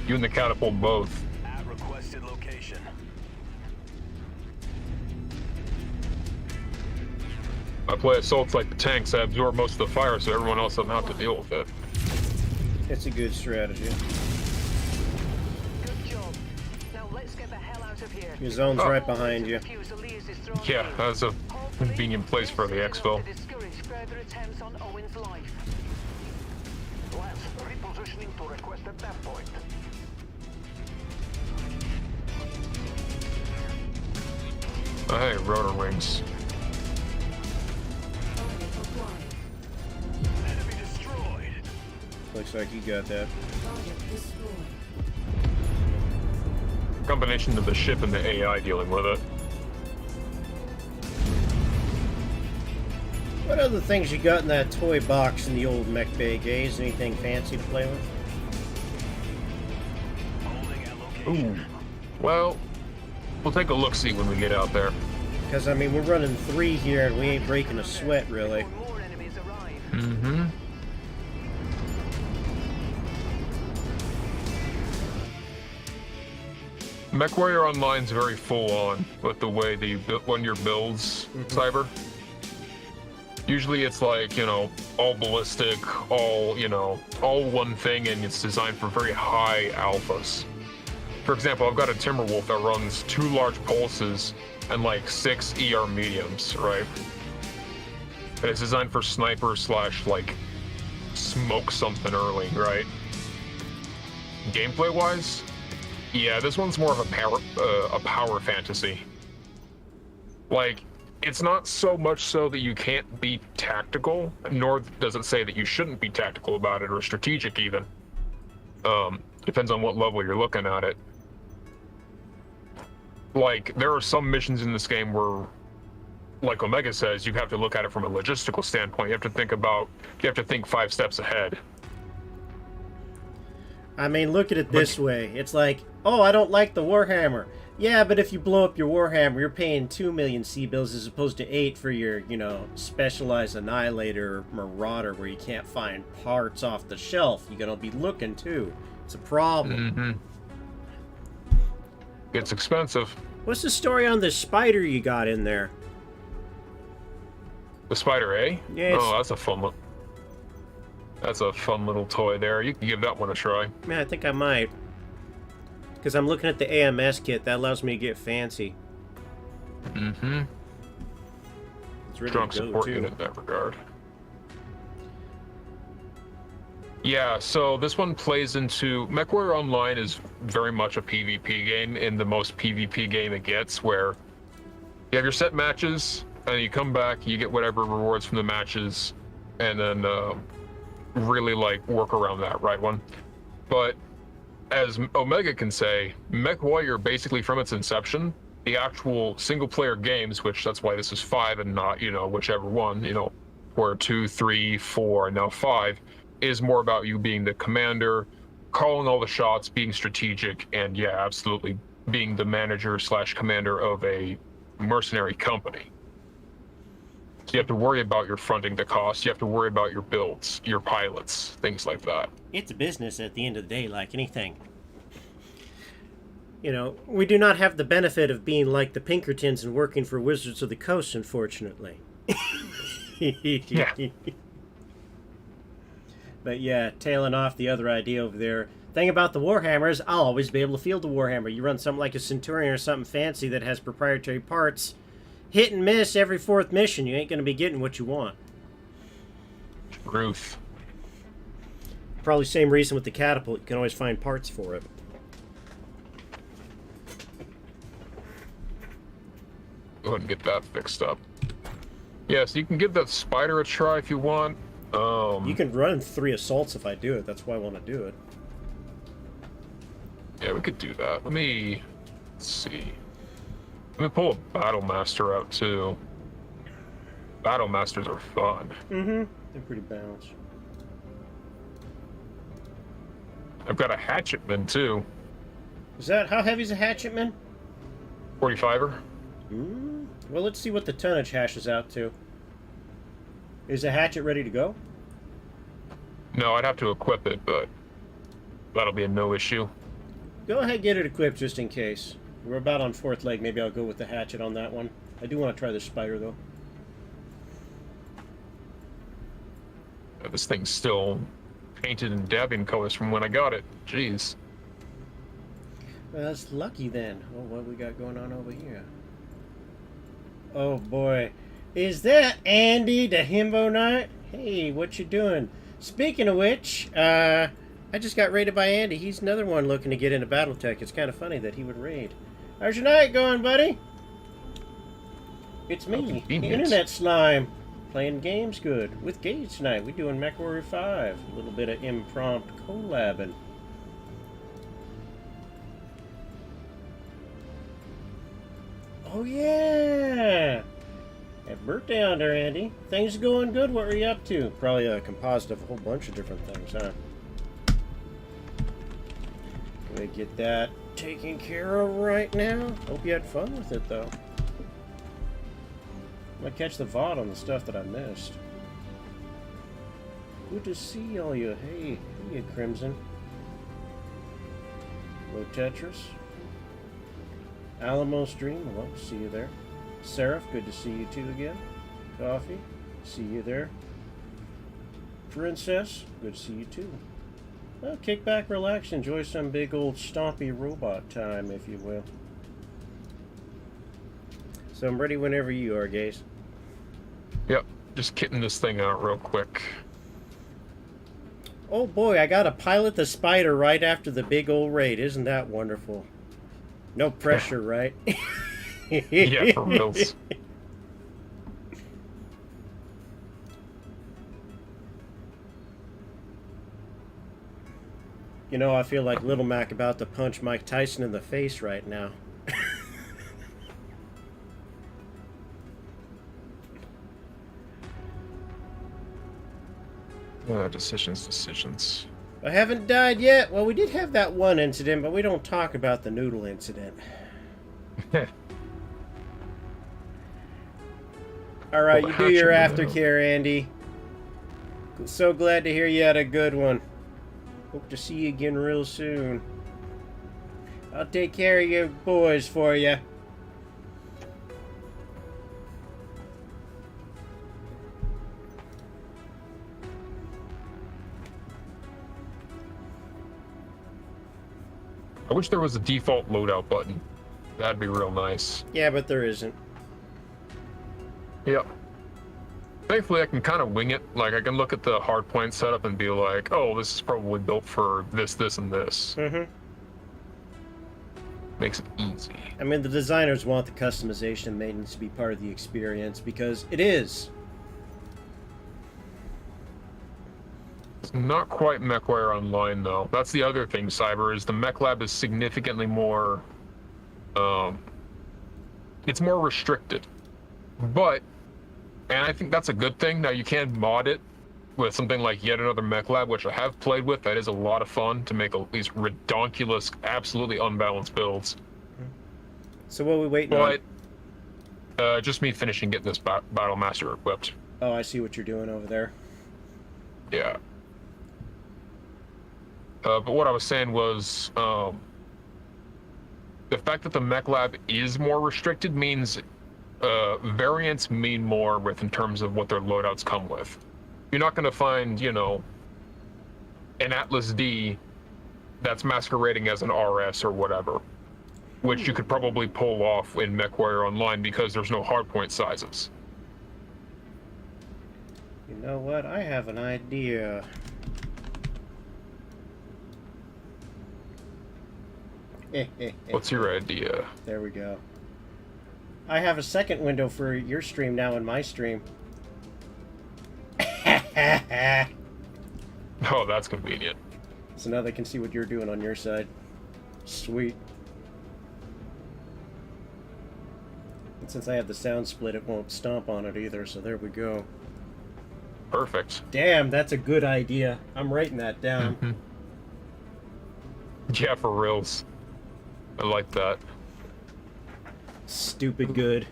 You and the catapult both. At requested location. I play assaults like the tanks. I absorb most of the fire so everyone else doesn't have to deal with it. It's a good strategy. Good job. Now let's get the hell out of here. Your zone's right behind you. Defuse the Lears' throne Yeah, room. that's a Hopefully, convenient place for the this is exfil. enough to discourage further attempts on Owen's life. Lance, repositioning to requested that point. Hey, rotor wings. Target acquired. Enemy destroyed. Looks like you got that. Target destroyed. Combination of the ship and the AI dealing with it. What other things you got in that toy box in the old mech bay, Gaze? Anything fancy to play with? Holding our location. Ooh. Well, we'll take a look-see when we get out there. Because, I mean, we're running 3 here and we ain't breaking a sweat, really. Before more enemies arrive. Mm-hmm. MechWarrior Online's very full-on with the way that you run your builds, Cyber. Usually it's like, you know, all ballistic, all, you know, all one thing, and it's designed for very high alphas. For example, I've got a Timberwolf that runs 2 large pulses and like 6 ER mediums, right? And it's designed for sniper slash like smoke something early, right? Gameplay wise, yeah, this one's more of a power fantasy. Like, it's not so much so that you can't be tactical, nor does it say that you shouldn't be tactical about it or strategic even. Depends on what level you're looking at it. Like, there are some missions in this game where, like Omega says, you have to look at it from a logistical standpoint. You have to think 5 steps ahead. I mean, look at it this way. It's like, oh, I don't like the Warhammer. Yeah, but if you blow up your Warhammer, you're paying 2 million C-bills as opposed to 8 for your, you know, specialized Annihilator or Marauder where you can't find parts off the shelf. You're gonna be looking, too. It's a problem. Mm-hmm. It's expensive. What's the story on this spider you got in there? The Spider A? Yeah, it's- Oh, that's a fun little toy there. You can give that one a try. Man, I think I might. Because I'm looking at the AMS kit. That allows me to get fancy. Mm-hmm. It's ready Strong to go, support too. unit in that regard. Yeah, so this one plays into... MechWarrior Online is very much a PvP game, in the most PvP game it gets, where you have your set matches, and you come back, you get whatever rewards from the matches, and then really, like, work around that, right one? But, as Omega can say, MechWarrior, basically from its inception, the actual single-player games, which that's why this is 5 and not, you know, whichever one, you know, or 2, 3, 4, and now 5, is more about you being the commander, calling all the shots, being strategic, and yeah, absolutely being the manager slash commander of a mercenary company. So you have to worry about your fronting the cost, you have to worry about your builds, your pilots, things like that. It's a business at the end of the day, like anything. You know, we do not have the benefit of being like the Pinkertons and working for Wizards of the Coast, unfortunately. Yeah. But yeah, tailing off the other idea over there. Thing about the Warhammers, I'll always be able to field the Warhammer. You run something like a Centurion or something fancy that has proprietary parts. Hit and miss every 4th mission. You ain't going to be getting what you want. Truth. Probably same reason with the Catapult. You can always find parts for it. Go ahead and get that fixed up. Yeah, so you can give that spider a try if you want. You can run 3 assaults if I do it. That's why I want to do it. Yeah, we could do that. Let's see. Let me pull a Battle Master out too. Battle Masters are fun. Mm-hmm. They're pretty balanced. I've got a Hatchetman too. Is that, how heavy is a Hatchetman? 45er. Well, let's see what the tonnage hashes out to. Is the hatchet ready to go? No, I'd have to equip it, but that'll be a no issue. Go ahead, get it equipped just in case. We're about on 4th leg. Maybe I'll go with the hatchet on that one. I do want to try the spider, though. This thing's still painted in dabbing colors from when I got it. Jeez. Well, that's lucky then. Oh, what we got going on over here? Oh boy. Is that Andy the Himbo Knight? Hey, what you doing? Speaking of which, I just got raided by Andy. He's another one looking to get into Battletech. It's kind of funny that he would raid. How's your night going, buddy? It's me, convenient. Internet Slime, playing games good with Gage tonight. We're doing MechWarrior 5, a little bit of impromptu collabing. Oh yeah! Happy birthday on there, Andy. Things going good. What were you up to? Probably a composite of a whole bunch of different things, huh? Gonna get that taken care of right now. Hope you had fun with it, though. Might catch the VOD on the stuff that I missed. Good to see all you. Hey, you Crimson. Hello, Tetris. Alamo Stream, hello, see you there. Seraph, good to see you too again. Coffee, see you there. Princess, good to see you too. Well, kick back, relax, enjoy some big old stompy robot time, if you will. So I'm ready whenever you are, Gaze. Yep, just kitting this thing out real quick. Oh boy, I got to pilot the spider right after the big old raid. Isn't that wonderful? No pressure, right? Yeah, for reals. You know, I feel like Little Mac about to punch Mike Tyson in the face right now. Decisions. I haven't died yet. Well, we did have that one incident, but we don't talk about the noodle incident. All right, you do your aftercare, Andy. So glad to hear you had a good one. Hope to see you again real soon. I'll take care of your boys for you. I wish there was a default loadout button. That'd be real nice. Yeah, but there isn't. Yep. Thankfully, I can kind of wing it. Like, I can look at the hardpoint setup and be like, oh, this is probably built for this, this, and this. Mm-hmm. Makes it easy. I mean, the designers want the customization and maintenance to be part of the experience, because it is. It's not quite MechWarrior Online, though. That's the other thing, Cyber, is the MechLab is significantly more... it's more restricted. But... and I think that's a good thing. Now, you can mod it with something like Yet Another MechLab, which I have played with. That is a lot of fun to make these redonkulous, absolutely unbalanced builds. So what are we waiting on? But just me finishing getting this Battle Master equipped. Oh, I see what you're doing over there. Yeah. But what I was saying was, the fact that the MechLab is more restricted means variants mean more in terms of what their loadouts come with. You're not going to find, you know, an Atlas D that's masquerading as an RS or whatever, which you could probably pull off in MechWarrior Online because there's no hardpoint sizes. You know what? I have an idea. What's your idea? There we go. I have a second window for your stream now in my stream. Oh, that's convenient. So now they can see what you're doing on your side. Sweet. And since I have the sound split, it won't stomp on it either, so there we go. Perfect. Damn, that's a good idea. I'm writing that down. Mm-hmm. Yeah, for reals. I like that. Stupid good.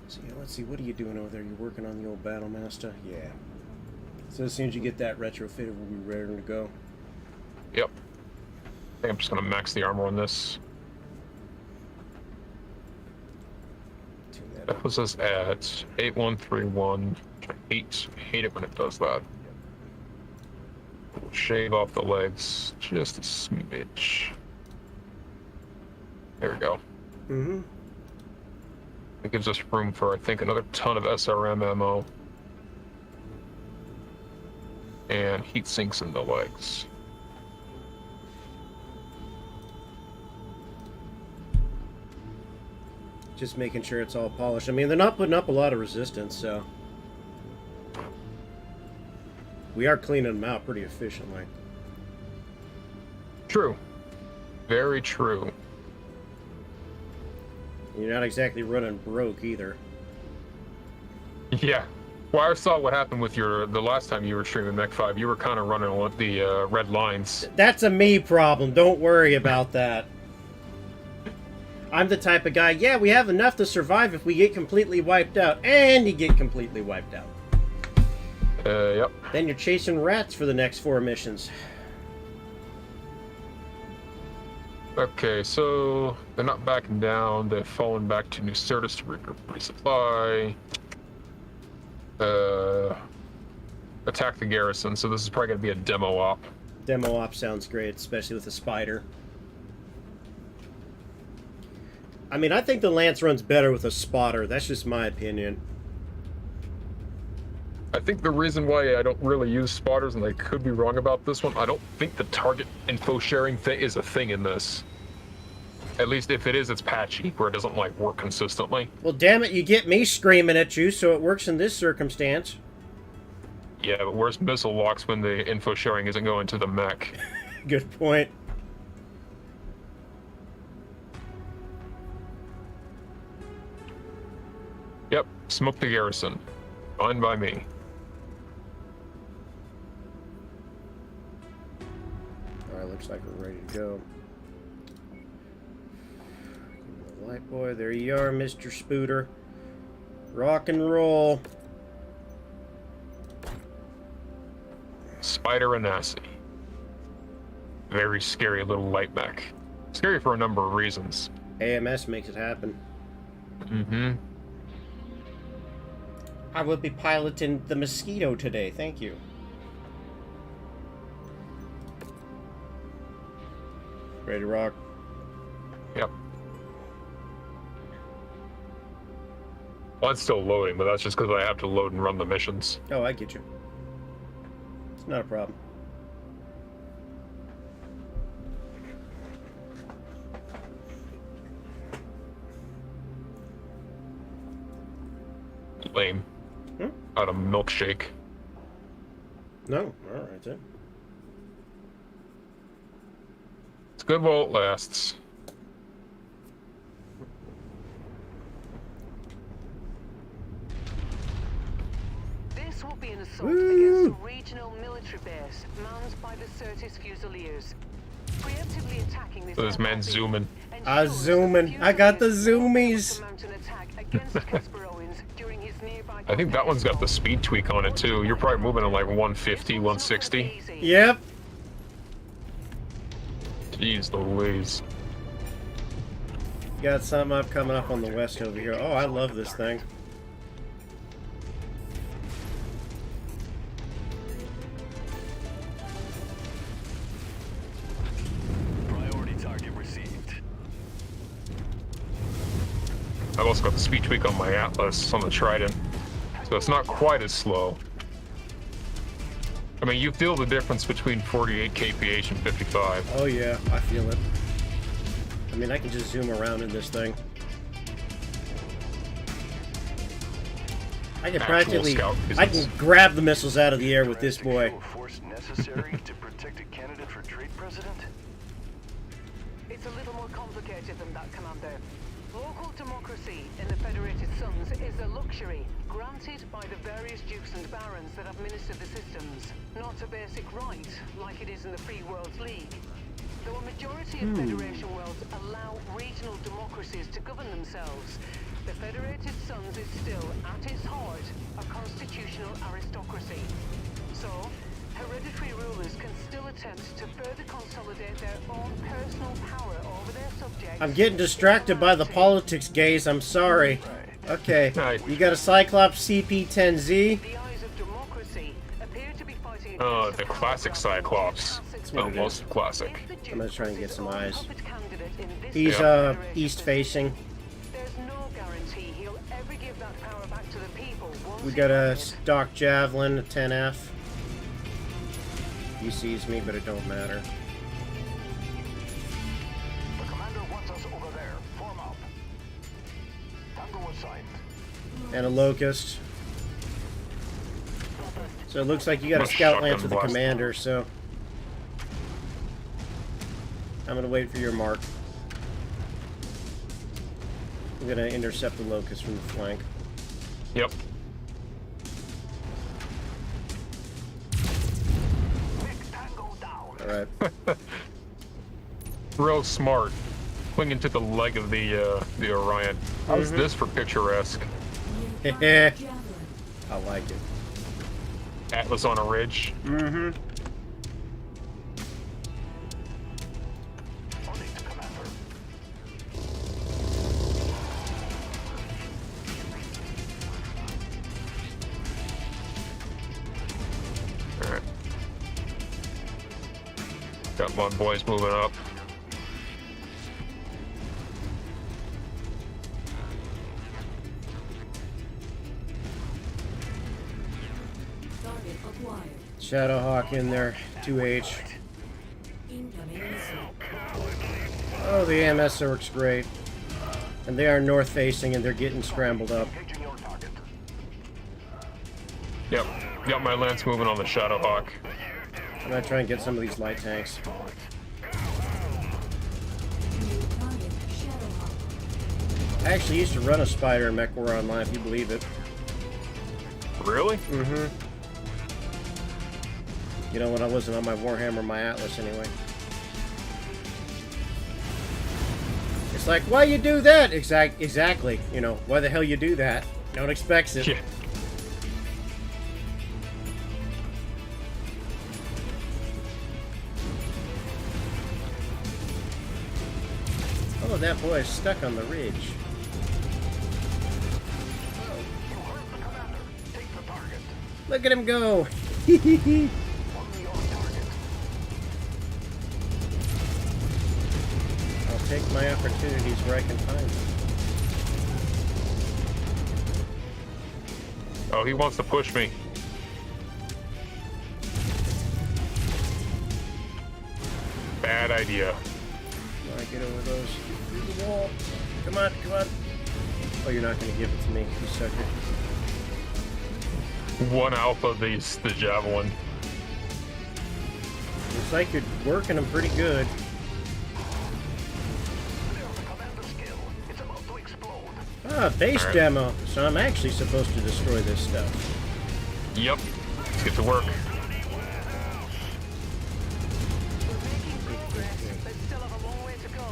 So yeah, let's see, what are you doing over there? You working on the old Battle Master? Yeah. So as soon as you get that retrofitted, we'll be ready to go. Yep. I think I'm just gonna max the armor on this. Tune that That up. puts us at 8131. I hate it when it does that. We'll shave off the legs just a smidge. There we go. Mm-hmm. It gives us room for, I think, another ton of SRM ammo. And heat sinks in the legs. Just making sure it's all polished. I mean, they're not putting up a lot of resistance, so... We are cleaning them out pretty efficiently. True. Very true. You're not exactly running broke either. Yeah. Well, I saw what happened with the last time you were streaming Mech 5. You were kind of running with the red lines. That's a me problem. Don't worry about that. I'm the type of guy, yeah, we have enough to survive if we get completely wiped out. And you get completely wiped out. Yep. Then you're chasing rats for the next 4 missions. Okay, so they're not backing down. They've fallen back to New Certus to resupply. Attack the garrison. So this is probably going to be a demo op. Demo op sounds great, especially with the spider. I mean, I think the Lance runs better with a spotter. That's just my opinion. I think the reason why I don't really use spotters, and I could be wrong about this one, I don't think the target info sharing thing is a thing in this. At least if it is, it's patchy, where it doesn't like work consistently. Well, damn it, you get me screaming at you, so it works in this circumstance. Yeah, but where's missile locks when the info sharing isn't going to the mech? Good point. Yep, smoke the garrison. Fine by me. Alright, looks like we're ready to go. Give me the light boy. There you are, Mr. Spooter. Rock and roll. Spider Anasi. Very scary little light mech. Scary for a number of reasons. AMS makes it happen. Mm-hmm. I will be piloting the Mosquito today, thank you. Ready to rock? Yep. Well, it's still loading, but that's just because I have to load and run the missions. Oh, I get you. It's not a problem. Lame. Out of milkshake. No, alright then. It's good while it lasts. This will be an assault Woo! against a regional military base manned by the Certis Fusiliers. Preemptively attacking this This man's zooming. I zooming. I got the zoomies. I think that one's got the speed tweak on it too. You're probably moving at like 150, 160. Yep. Jeez Louise. Got something up coming up on the west over here. Oh, I love this thing. Priority target received. I've also got the speed tweak on my Atlas on the Trident, so it's not quite as slow. I mean, you feel the difference between 48 kph and 55. Oh yeah, I feel it. I mean, I can just zoom around in this thing. I can practically, I can grab the missiles out of the air with this boy. Force necessary to protect a candidate for trade president? It's a little more complicated than that, Commander. Local democracy in the Federated Suns is a luxury granted by the various dukes and barons that administer the systems, not a basic right like it is in the Free Worlds League. Though a majority of Federation worlds allow regional democracies to govern themselves, the Federated Suns is still, at its heart, a constitutional aristocracy. So, hereditary rulers can still attempt to further consolidate their own personal power over their subjects. I'm getting distracted by the politics, gaze. I'm sorry. Okay, you got a Cyclops CP-10Z. The eyes of democracy appear to be fighting Oh, against the classic Cyclops. Almost classic. I'm gonna try and get some eyes. He's He's east-facing. There's no guarantee he'll ever give that power back to the people. We got a stock Javelin, a 10F. He sees me, but it don't matter. The commander wants us over there. Form up. And a locust. So it looks like you got a Must scout shotgun lance with the blast. commander, so I'm gonna wait for your mark. I'm gonna intercept the locust from the flank. Yep. Alright. Real smart. Clinging to the leg of the Orion. How's this for picturesque? Heh. Javelin. I like it. Atlas on a ridge. Mm-hmm. Alright. Got my boys moving up. Target acquired. Shadowhawk in there. 2H. Incoming missile. Oh, the AMS works great. And they are north facing and they're getting scrambled up. Yep. Got my lance moving on the Shadowhawk. I'm gonna try and get some of these light tanks. Target Shadowhawk. I actually used to run a spider in MechWarrior Online, if you believe it. Really? Mm-hmm. You know, when I wasn't on my Warhammer, my Atlas, anyway. It's like, why you do that? Exactly. You know, why the hell you do that? No one expects it. Yeah. Oh, that boy is stuck on the ridge. Look at him go! I'll take my opportunities where I can find them. Oh, he wants to push me. Bad idea. When I get over those through the wall. Come on, come on. Oh, you're not gonna give it to me, you sucker. One alpha, the javelin. Looks like you're working them pretty good. Ah, base Alright. demo. So I'm actually supposed to destroy this stuff. Yep. Let's get to work. We're making progress, but still have a long way to go.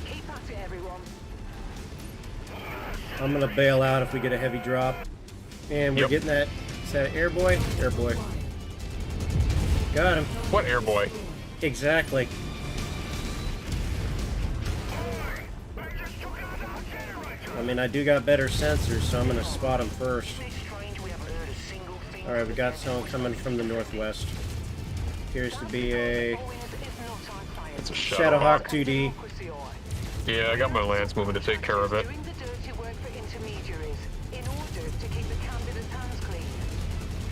Keep at it, everyone. I'm gonna bail out if we get a heavy drop. And we're Yep. getting that. Is that airboy? Airboy. Got him. What airboy? Exactly. I mean, I do got better sensors, so I'm gonna spot him first. Alright, we got someone coming from the northwest. Appears to be a It's a Shadowhawk Shadowhawk. 2D. Yeah, I got my lance moving to take care of it. Doing the dirty work for intermediaries in order to keep the candidate's hands clean.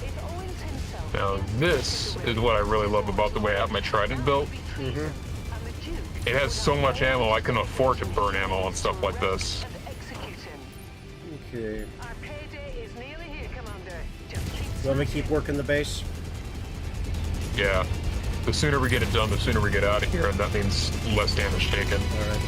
If Owens himself Now, this is what I really love about the way I have my Trident built. and the Duke It has so much ammo, I can afford to burn ammo on stuff like this. and execute him. Okay. Our payday is nearly here, Commander. Just keep Let me keep working the base. Yeah. The sooner we get it done, the sooner we get out of here, and that means less damage taken. Alright.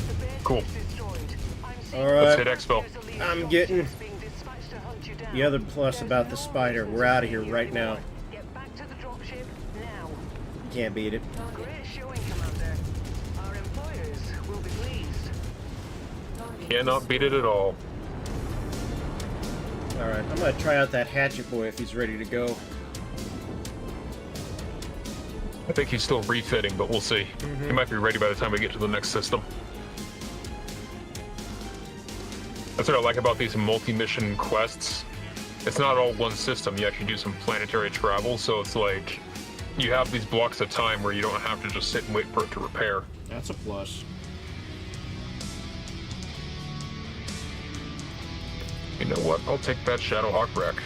the base Cool. is destroyed. I'm seeing Alright. Let's hit Expo. there's a lead I'm getting being dispatched to hunt you down. the other plus about the spider. We're out of here right now. Get back to the dropship now. Can't beat it. Great showing, Commander. Our employers will be pleased. Target Cannot beat it at all. Alright, I'm gonna try out that hatchet boy if he's ready to go. I think he's still refitting, but we'll see. He might be ready by the time we get to the next system. That's what I like about these multi-mission quests. It's not all one system. You actually do some planetary travel, so it's like you have these blocks of time where you don't have to just sit and wait for it to repair. That's a plus. You know what? I'll take that Shadowhawk wreck.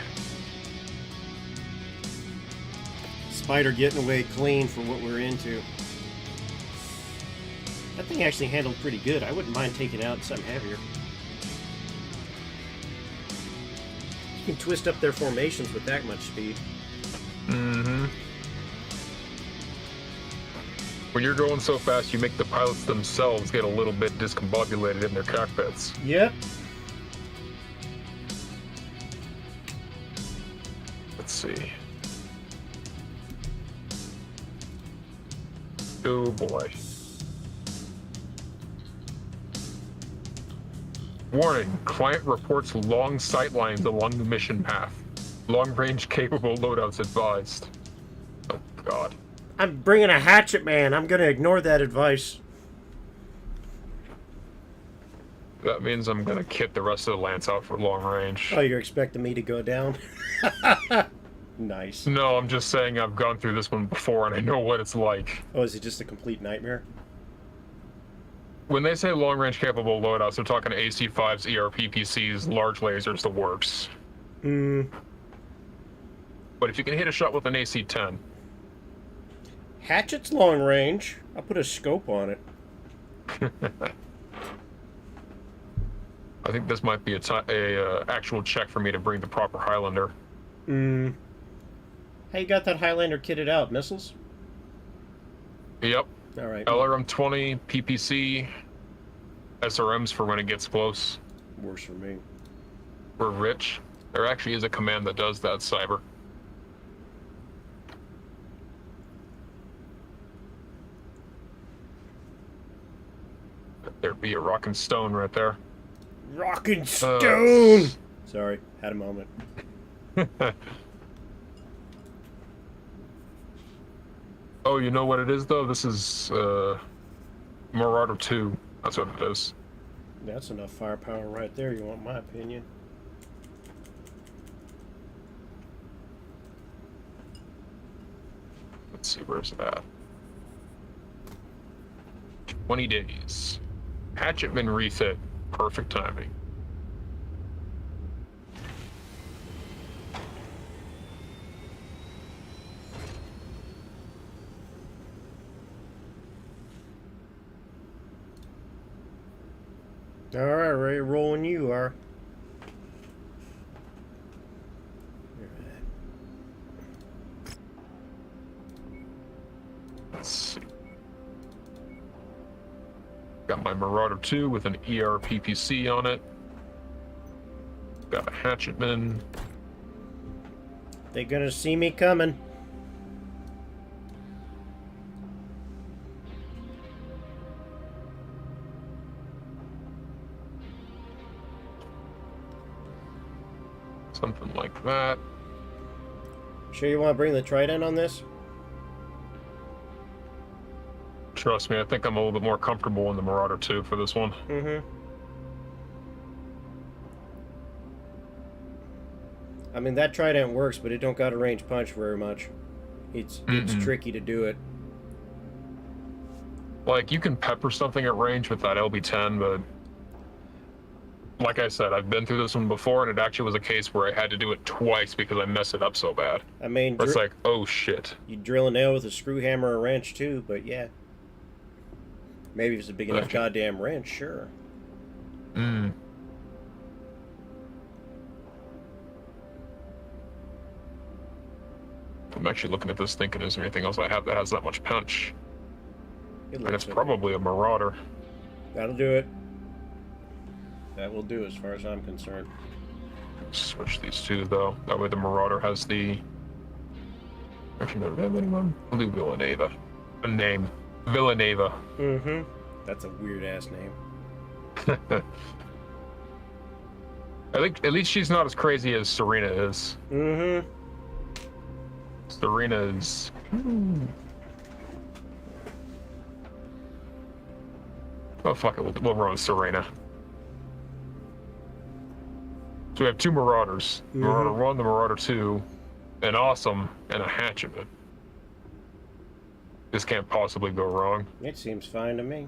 spider getting away clean for what we're into. That thing actually handled pretty good. I wouldn't mind taking out something heavier. You can twist up their formations with that much speed. Mm-hmm. When you're going so fast, you make the pilots themselves get a little bit discombobulated in their cockpits. Yep. Let's see. Oh boy. Warning, client reports long sight lines along the mission path. Long-range capable loadouts advised. Oh god. I'm bringing a hatchet man. I'm going to ignore that advice. That means I'm gonna kit the rest of the Lance out for long range. Oh, you're expecting me to go down? Nice. No, I'm just saying I've gone through this one before and I know what it's like. Oh, is it just a complete nightmare? When they say long-range capable loadouts, they're talking AC-5s, ERPPCs, large lasers, the works. Hmm. But if you can hit a shot with an AC-10... Hatchet's long range. I'll put a scope on it. I think this might be a actual check for me to bring the proper Highlander. Hmm. How you got that Highlander kitted out? Missiles? Yep. All right. LRM-20, PPC, SRMs for when it gets close. Works for me. We're rich. There actually is a command that does that, Cyber. There'd be a rockin' stone right there. Rockin' stone! Sorry, had a moment. Oh, you know what it is, though? This is, Marauder 2. That's what it is. That's enough firepower right there, you want my opinion. Let's see, where's that? 20 days. Hatchetman refit. Perfect timing. All right, ready to roll when you are. Let's see. Got my Marauder 2 with an ERPPC on it. Got a Hatchetman. They're gonna see me coming. Something like that. Sure you want to bring the Trident on this? Trust me, I think I'm a little bit more comfortable in the Marauder 2 for this one. Mm-hmm. I mean, that Trident works, but it don't got a range punch very much. It's tricky to do it. Like, you can pepper something at range with that LB-10, but... like I said, I've been through this one before, and it actually was a case where I had to do it twice because I messed it up so bad. I mean... it's like, oh shit. You drill a nail with a screw hammer or a wrench, too, but yeah. Maybe if it's a big enough goddamn wrench, sure. Mm. I'm actually looking at this thinking, is there anything else I have that has that much punch? And it's probably a Marauder. That'll do it. That will do as far as I'm concerned. Switch these two, though. That way the Marauder has the... actually, no, do they have anyone? Blue Villaneva. A name. Villaneva. Mm-hmm. That's a weird-ass name. At least she's not as crazy as Serena is. Mm-hmm. Serena is... oh, fuck it. We'll run Serena. So we have two Marauders. Marauder 1, the Marauder 2, an Awesome, and a Hatchetman. This can't possibly go wrong. It seems fine to me.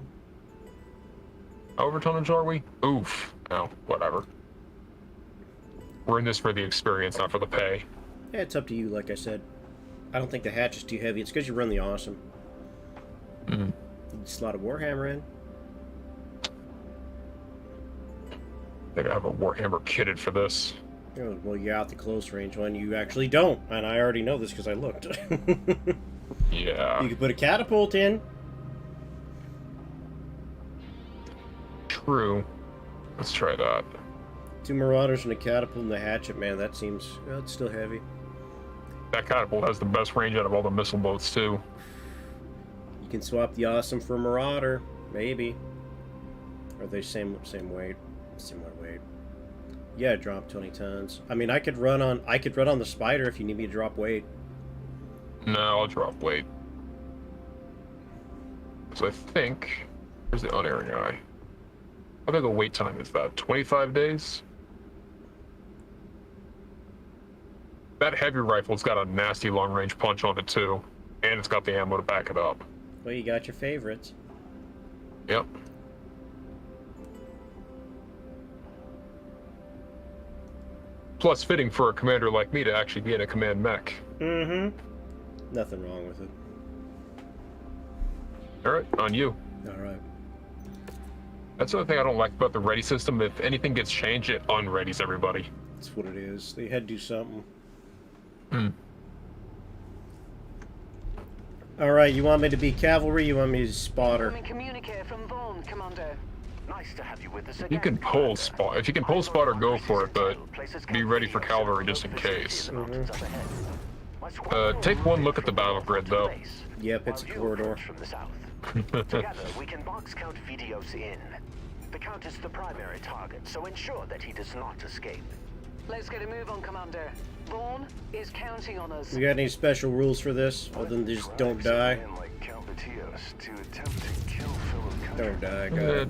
How overtonnage are we? Oof. Oh, whatever. We're in this for the experience, not for the pay. Yeah, it's up to you, like I said. I don't think the hatch is too heavy. It's because you run the awesome. Mm. Slot a Warhammer in. I think I have a Warhammer kitted for this. Oh, well, you're out the close range one. You actually don't, and I already know this because I looked. Yeah. You could put a catapult in. True. Let's try that. 2 Marauders and a catapult and the hatchet, man. That seems... Well, it's still heavy. That catapult has the best range out of all the missile boats, too. You can swap the awesome for Marauder, maybe. Or they same weight, similar weight. Yeah, drop 20 tons. I mean, I could run on the Spider if you need me to drop weight. No, I'll drop weight. So I think... Where's the unerring eye? How big a wait time is that? 25 days? That heavy rifle's got a nasty long-range punch on it, too. And it's got the ammo to back it up. Well, you got your favorites. Yep. Plus fitting for a commander like me to actually be in a command mech. Mm-hmm. Nothing wrong with it. Alright, on you. Alright. That's the other thing I don't like about the ready system. If anything gets changed, it unreadies everybody. That's what it is. They had to do something. Hmm. Alright, you want me to be cavalry? You want me to spotter? Incoming communique from Vaughn, Commander. Nice to have you with us again. You can pull spot. If you can pull spotter, go for it, but be ready for cavalry just in case. Take one look at the battle grid, though. Yep, it's a corridor. From the south. Together, we can box count videos in. The count is the primary target, so ensure that he does not escape. Let's get a move on, Commander. Vaughn is counting on us. We got any special rules for this? Other than just don't die? Don't die, God.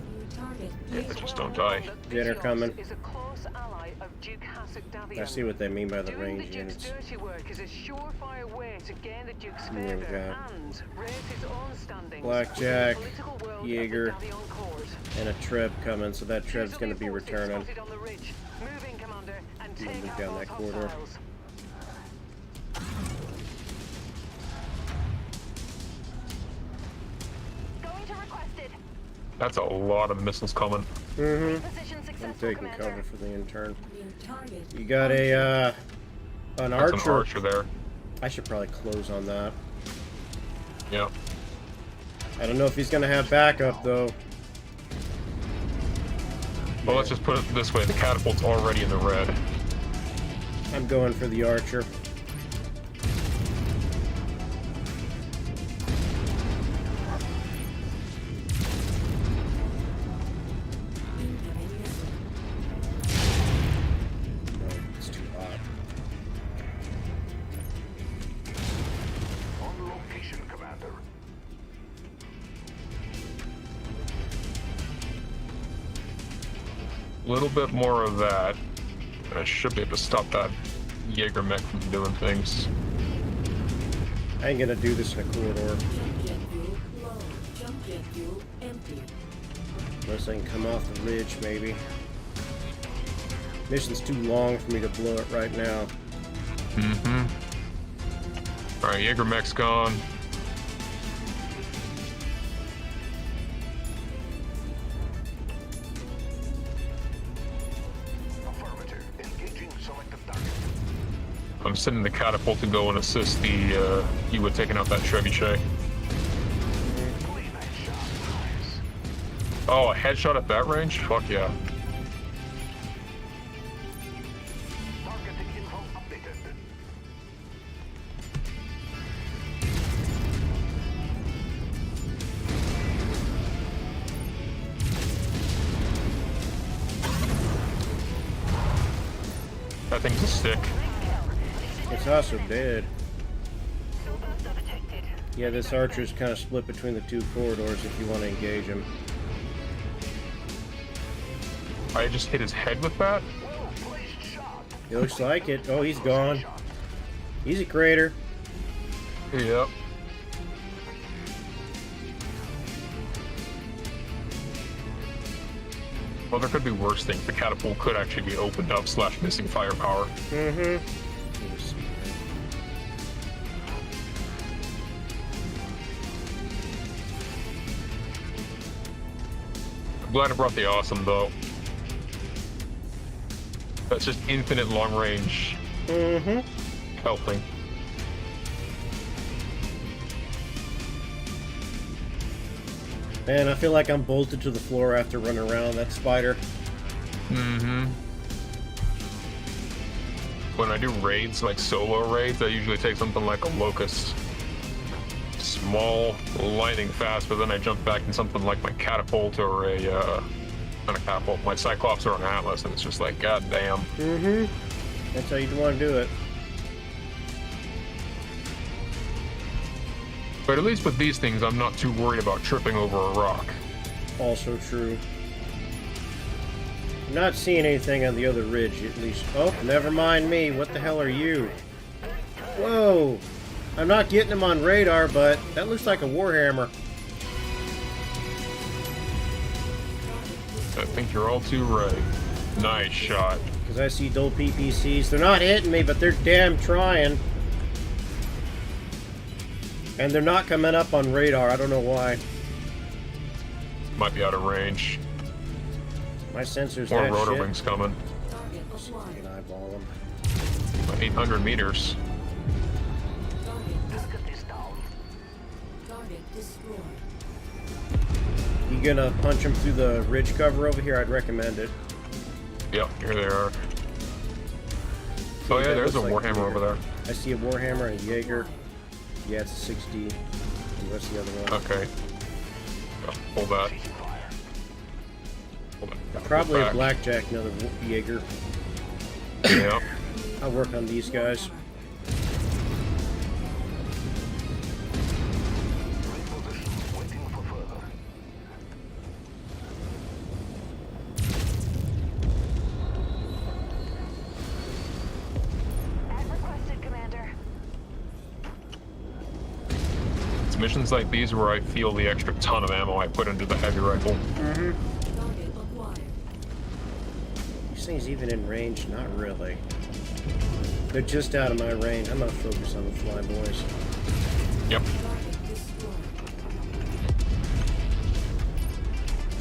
Yeah, just don't die. Dinner coming. Is a close ally of Duke Hasek Davion. I see what they mean by the Doing range the Duke's units. dirty work is a surefire way to gain the Duke's There we favor go. and raise his own standing. Blackjack, in the political world of Jaeger, the Davion court. and a Treb coming, so that Treb's going to be Choose the returning. spotted on the ridge. Move in, Commander, and Move take out down those that corridor. hostiles. Going to requested. That's a lot of missiles coming. Mm-hmm. Position I'm successful, taking Commander. cover for the intern. New target. You got a, an That's archer. an archer there. I should probably close on that. Yep. I don't know if he's going to have backup, though. Well, let's just put it this way. The catapult's already in the red. I'm going for the archer. Incoming missile. No, it's too hot. On location, Commander. A little bit more of that. I should be able to stop that Jaeger mech from doing things. I ain't gonna do this in a corridor. Jump jet fuel low. Jump jet fuel empty. Unless I can come off the ridge, maybe. Mission's too long for me to blow it right now. Mm-hmm. Alright, Jaeger mech's gone. Affirmative. Engaging selected target. I'm sending the catapult to go and assist the, you with taking out that trebuchet. Clean headshot. Nice. Oh, a headshot at that range? Fuck yeah. Targeting info updated. That thing's a stick. It's also dead. Yeah, this archer's kind of split between the two corridors if you want to engage him. I just hit his head with that? Well placed shot. It looks like it. Oh, he's gone. He's a crater. Yep. Well, there could be worse things. The catapult could actually be opened up / missing firepower. Mm-hmm. Glad I brought the awesome though. That's just infinite long range. Mm-hmm. Helping. Man, I feel like I'm bolted to the floor after running around that spider. Mm-hmm. When I do raids, like solo raids, I usually take something like a locust. Small, lightning fast, but then I jump back in something like my catapult or a, not a catapult, my Cyclops or an Atlas, and it's just like, god damn. Mm-hmm. That's how you'd want to do it. But at least with these things, I'm not too worried about tripping over a rock. Also true. I'm not seeing anything on the other ridge, at least. Oh, never mind me. What the hell are you? Whoa! I'm not getting him on radar, but that looks like a Warhammer. I think you're all too right. Nice shot. Because I see dull PPCs. They're not hitting me, but they're damn trying. And they're not coming up on radar. I don't know why. Might be out of range. My sensors More that rotor shit. wings coming. Target You acquired. can eyeball them. 800 meters. Target, Target is down. target destroyed. You gonna punch them through the ridge cover over here? I'd recommend it. Yep, here they are. Oh yeah, that there's a looks like Warhammer over there. I see a Warhammer and a Jaeger. Yeah, it's a 6D. And what's the other one? Okay. Oh, hold that. Hold that. Probably a Back. Blackjack, another Jaeger. Yeah. I'll work on these guys. Reposition. Waiting for further. As requested, Commander. It's missions like these where I feel the extra ton of ammo I put into the heavy rifle. Target acquired. These things even in range? Not really. They're just out of my range. I'm gonna focus on the fly boys. Yep. Target destroyed.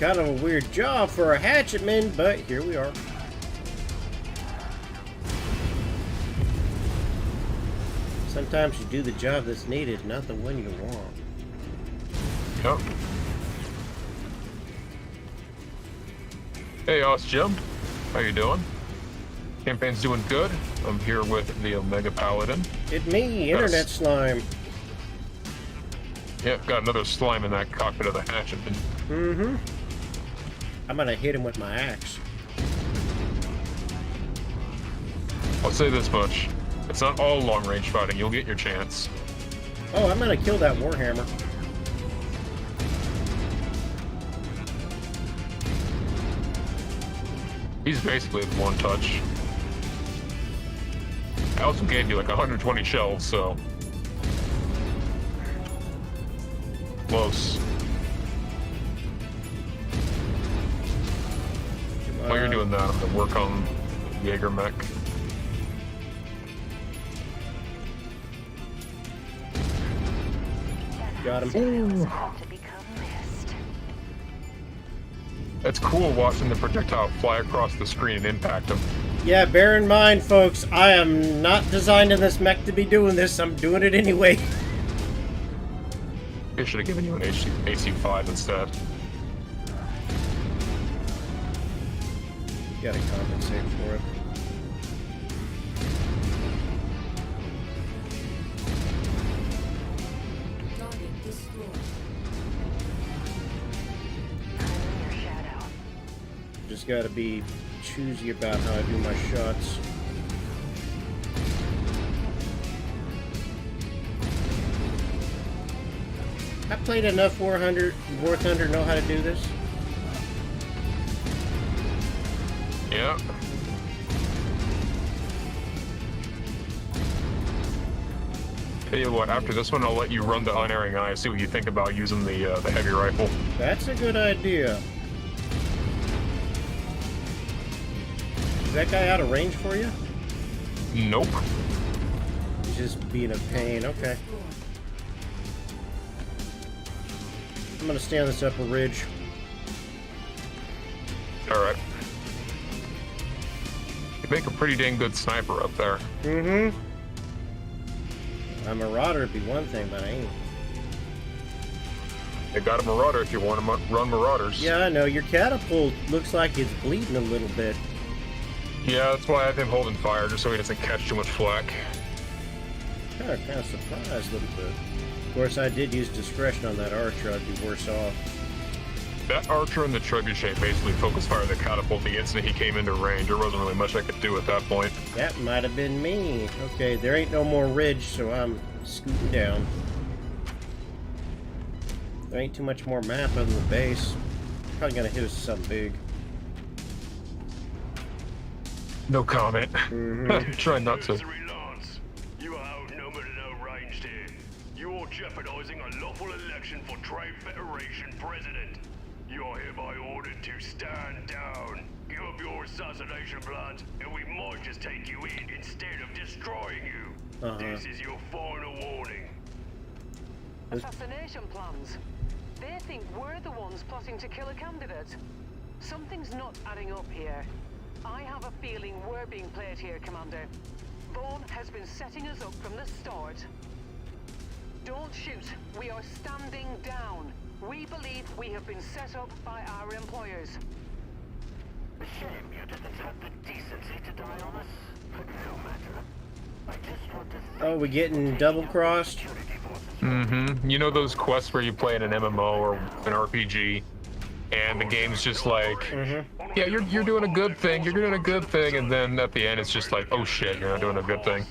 Kind of a weird job for a hatchetman, but here we are. Sometimes you do the job that's needed, not the one you want. Yep. Hey, Oz Jim. How you doing? Campaign's doing good. I'm here with the Omega Paladin. It me, Internet Slime. Yep, got another slime in that cockpit of the hatchet. Mm-hmm. I'm gonna hit him with my axe. I'll say this much. It's not all long-range fighting. You'll get your chance. Oh, I'm gonna kill that Warhammer. He's basically one touch. I also gave you like 120 shells, so... Close. While you're doing that, I'm gonna work on Jaeger mech. Got him. About to become mist. It's cool watching the projectile fly across the screen and impact him. Yeah, bear in mind, folks, I am not designing this mech to be doing this. I'm doing it anyway. I should have given you an AC5 instead. Gotta compensate for it. Target destroyed. I'm in your shadow. Just gotta be choosy about how I do my shots. I played enough War Thunder to know how to do this. Yeah. Tell you what, after this one, I'll let you run the unerring eye, see what you think about using the heavy rifle. That's a good idea. Is that guy out of range for you? Nope. He's just being a pain. Okay. I'm gonna stay on this upper ridge. Alright. You make a pretty dang good sniper up there. Mm-hmm. A marauder would be one thing, but I ain't. They got a marauder if you want to run marauders. Yeah, I know. Your catapult looks like it's bleeding a little bit. Yeah, that's why I have him holding fire, just so he doesn't catch too much flack. Kind of surprised a little bit. Of course, I did use discretion on that archer. I'd be worse off. That archer and the trebuchet basically focus fire the catapult the instant he came into range. There wasn't really much I could do at that point. That might have been me. Okay, there ain't no more ridge, so I'm scooting down. There ain't too much more map other than the base. Probably gonna hit us with something big. No comment. Try not to. You are outnumbered and outranged here. You are jeopardizing a lawful election for Trade Federation president. You are hereby ordered to stand down. Give up your assassination plans, and we might just take you in instead of destroying you. This is your final warning. Assassination plans? They think we're the ones plotting to kill a candidate. Something's not adding up here. I have a feeling we're being played here, Commander. Vaughn has been setting us up from the start. Don't shoot. We are standing down. We believe we have been set up by our employers. Shame you didn't have the decency to die on us, but no matter. I just want to Oh, we getting double crossed? Mm-hmm. You know those quests where you play in an MMO or an RPG, and the game's just like, yeah, you're doing a good thing, you're doing a good thing, and then at the end it's just like, oh shit, you're not doing a good thing.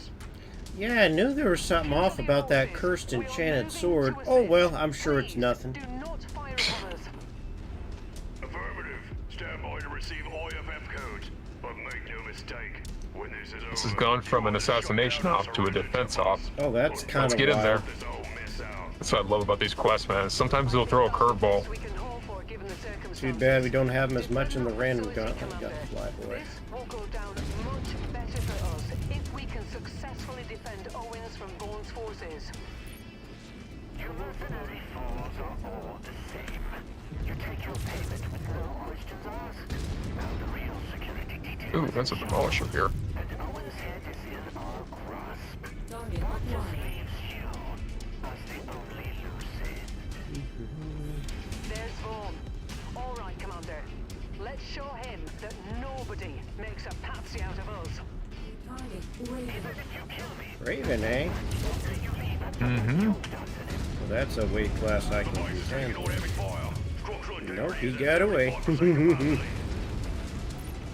Yeah, I knew there was something off about that cursed enchanted sword. Oh well, I'm sure it's nothing. Do not fire upon us. Affirmative. Stand by to receive IFF codes. But make no mistake, when this is over, This has gone from an assassination op to a defense op. Oh, that's kind Let's of get in there. this whole mess out. That's what I love about these quests, man. Sometimes they'll throw a curveball. We can hope for, given the circumstances. Too bad we don't have them as much in the random gun. Oh, we got the flyboy. This will go down much better for us if we can successfully defend Owens from Vaughn's forces. You mercenary fools are all the same. You take your payment with no questions asked. Now the real security details. Ooh, that's a demolisher here. And Owen's head is in our grasp. Target What just acquired. leaves you as the only lucid. There's Vaughn. All right, Commander. Let's show him that nobody makes a patsy out of us. Target Raven. Raven, eh? Mm-hmm. Well, that's a weight class I can use. Nope, he got away.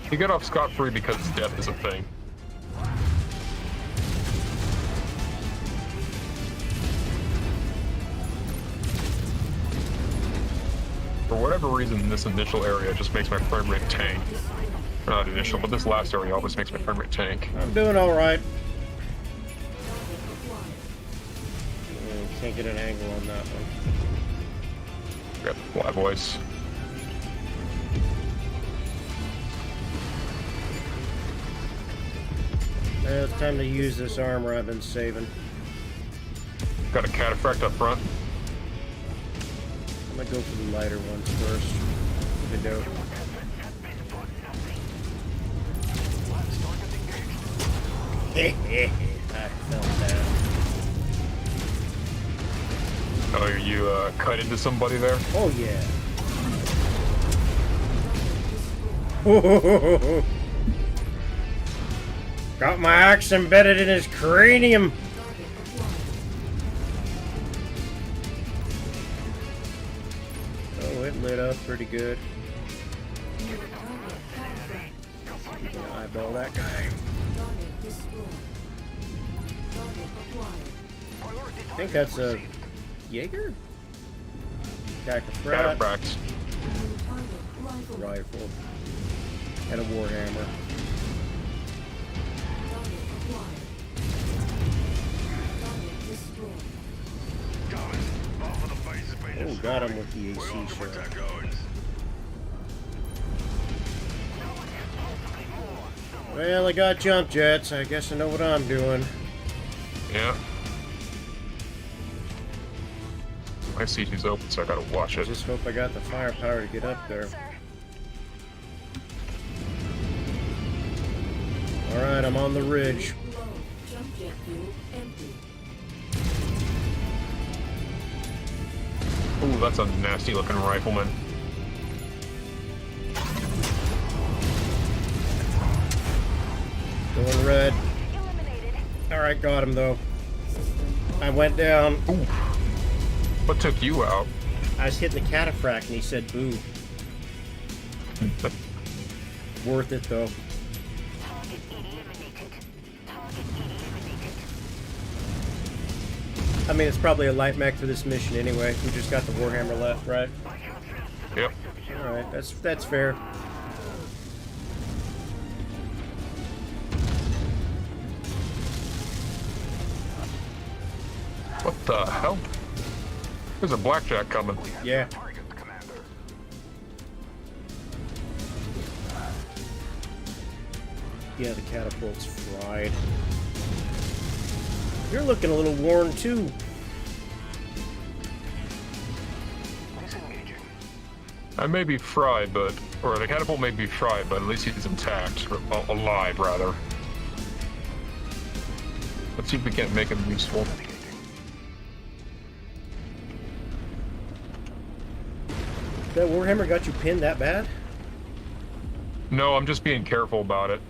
He got off scot-free because death is a thing. For whatever reason, this initial area just makes my frame rate tank. Not initial, but this last area always makes my frame rate tank. I'm doing all right. Can't get an angle on that one. Got the fly voice. Well, it's time to use this armor I've been saving. Got a cataphract up front. I'm gonna go for the lighter ones first. Good dope. I felt that. Oh, you cut into somebody there? Oh yeah. Got my axe embedded in his cranium. Oh, it lit up pretty good. You can eyeball that guy. I think that's a Jaeger? Cataphracts. Cataphracts. Rifle. And a warhammer. Oh, got him with the AC shot. Well, I got jump jets. I guess I know what I'm doing. Yeah. My CT's open, so I gotta watch it. Just hope I got the firepower to get up there. Alright, I'm on the ridge. Low. Jump jet fuel empty. Ooh, that's a nasty looking rifleman. Going red. Eliminated. Alright, got him though. I went down. Ooh. What took you out? I was hitting the cataphract and he said boo. Worth it though. Target eliminated. Target eliminated. I mean, it's probably a light mech for this mission anyway. We just got the Warhammer left, right? Yep. Alright, that's fair. What the hell? There's a blackjack coming. Yeah. Yeah, the catapult's fried. You're looking a little worn too. I may be fried, or the catapult may be fried, but at least he's intact, or alive rather. Let's see if we can't make him useful. That Warhammer got you pinned that bad? No, I'm just being careful about it.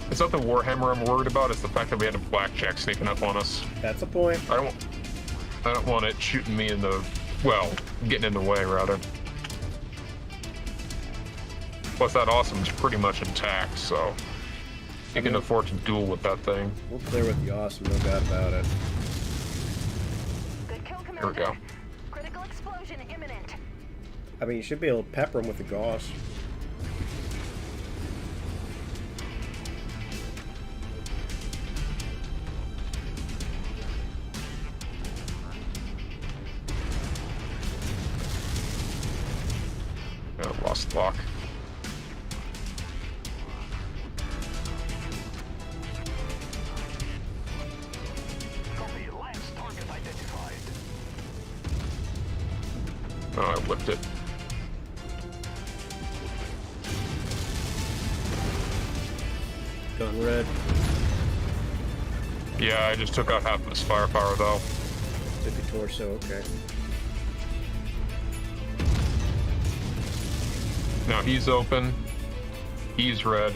It's not the Warhammer I'm worried about, it's the fact that we had a blackjack sneaking up on us. That's a point. I don't want it shooting me in the, well, getting in the way rather. Plus that awesome's pretty much intact, so you can afford to duel with that thing. We'll clear with the awesome, no doubt about it. Good kill, Commander. Here we go. Critical explosion imminent. I mean, you should be able to pepper him with the gauze. Yeah, lost lock. Oh, I whipped it. Gun red. Yeah, I just took out half of his firepower though. Took a torso, okay. Now he's open. He's red.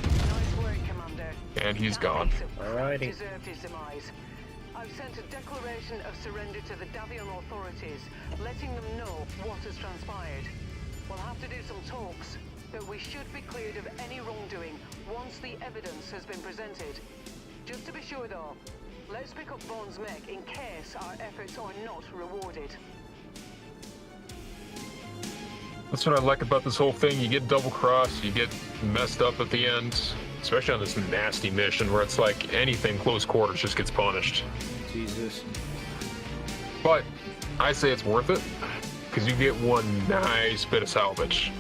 Nice work, Commander. And he's gone. Alrighty. Deserved his demise. I've sent a declaration of surrender to the Davion authorities, letting them know what has transpired. We'll have to do some talks, but we should be cleared of any wrongdoing once the evidence has been presented. Just to be sure though, let's pick up Vaughn's mech in case our efforts are not rewarded. That's what I like about this whole thing. You get double-crossed, you get messed up at the end. Especially on this nasty mission where it's like anything close quarters just gets punished. Jesus. But I say it's worth it because you get one nice bit of salvage.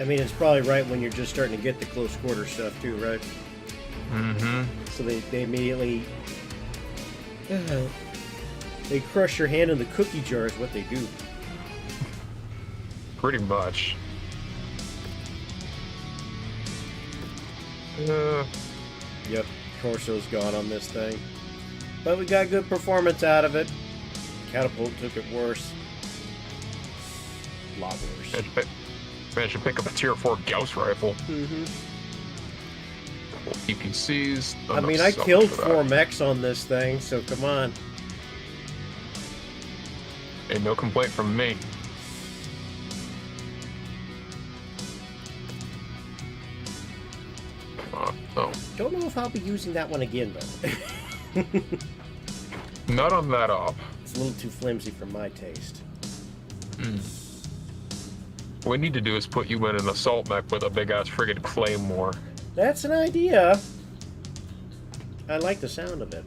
I mean, it's probably right when you're just starting to get the close quarter stuff too, right? Mm-hmm. So they immediately... they crush your hand in the cookie jar is what they do. Pretty much. Yep, torso's gone on this thing. But we got good performance out of it. Catapult took it worse. A lot worse. Man, should pick up a tier 4 Gauss rifle. Mm-hmm. PPCs. I mean, I killed 4 mechs on this thing, so come on. Ain't no complaint from me. Oh. Don't know if I'll be using that one again, though. Not on that op. It's a little too flimsy for my taste. What we need to do is put you in an assault mech with a big-ass friggin' claymore. That's an idea. I like the sound of it.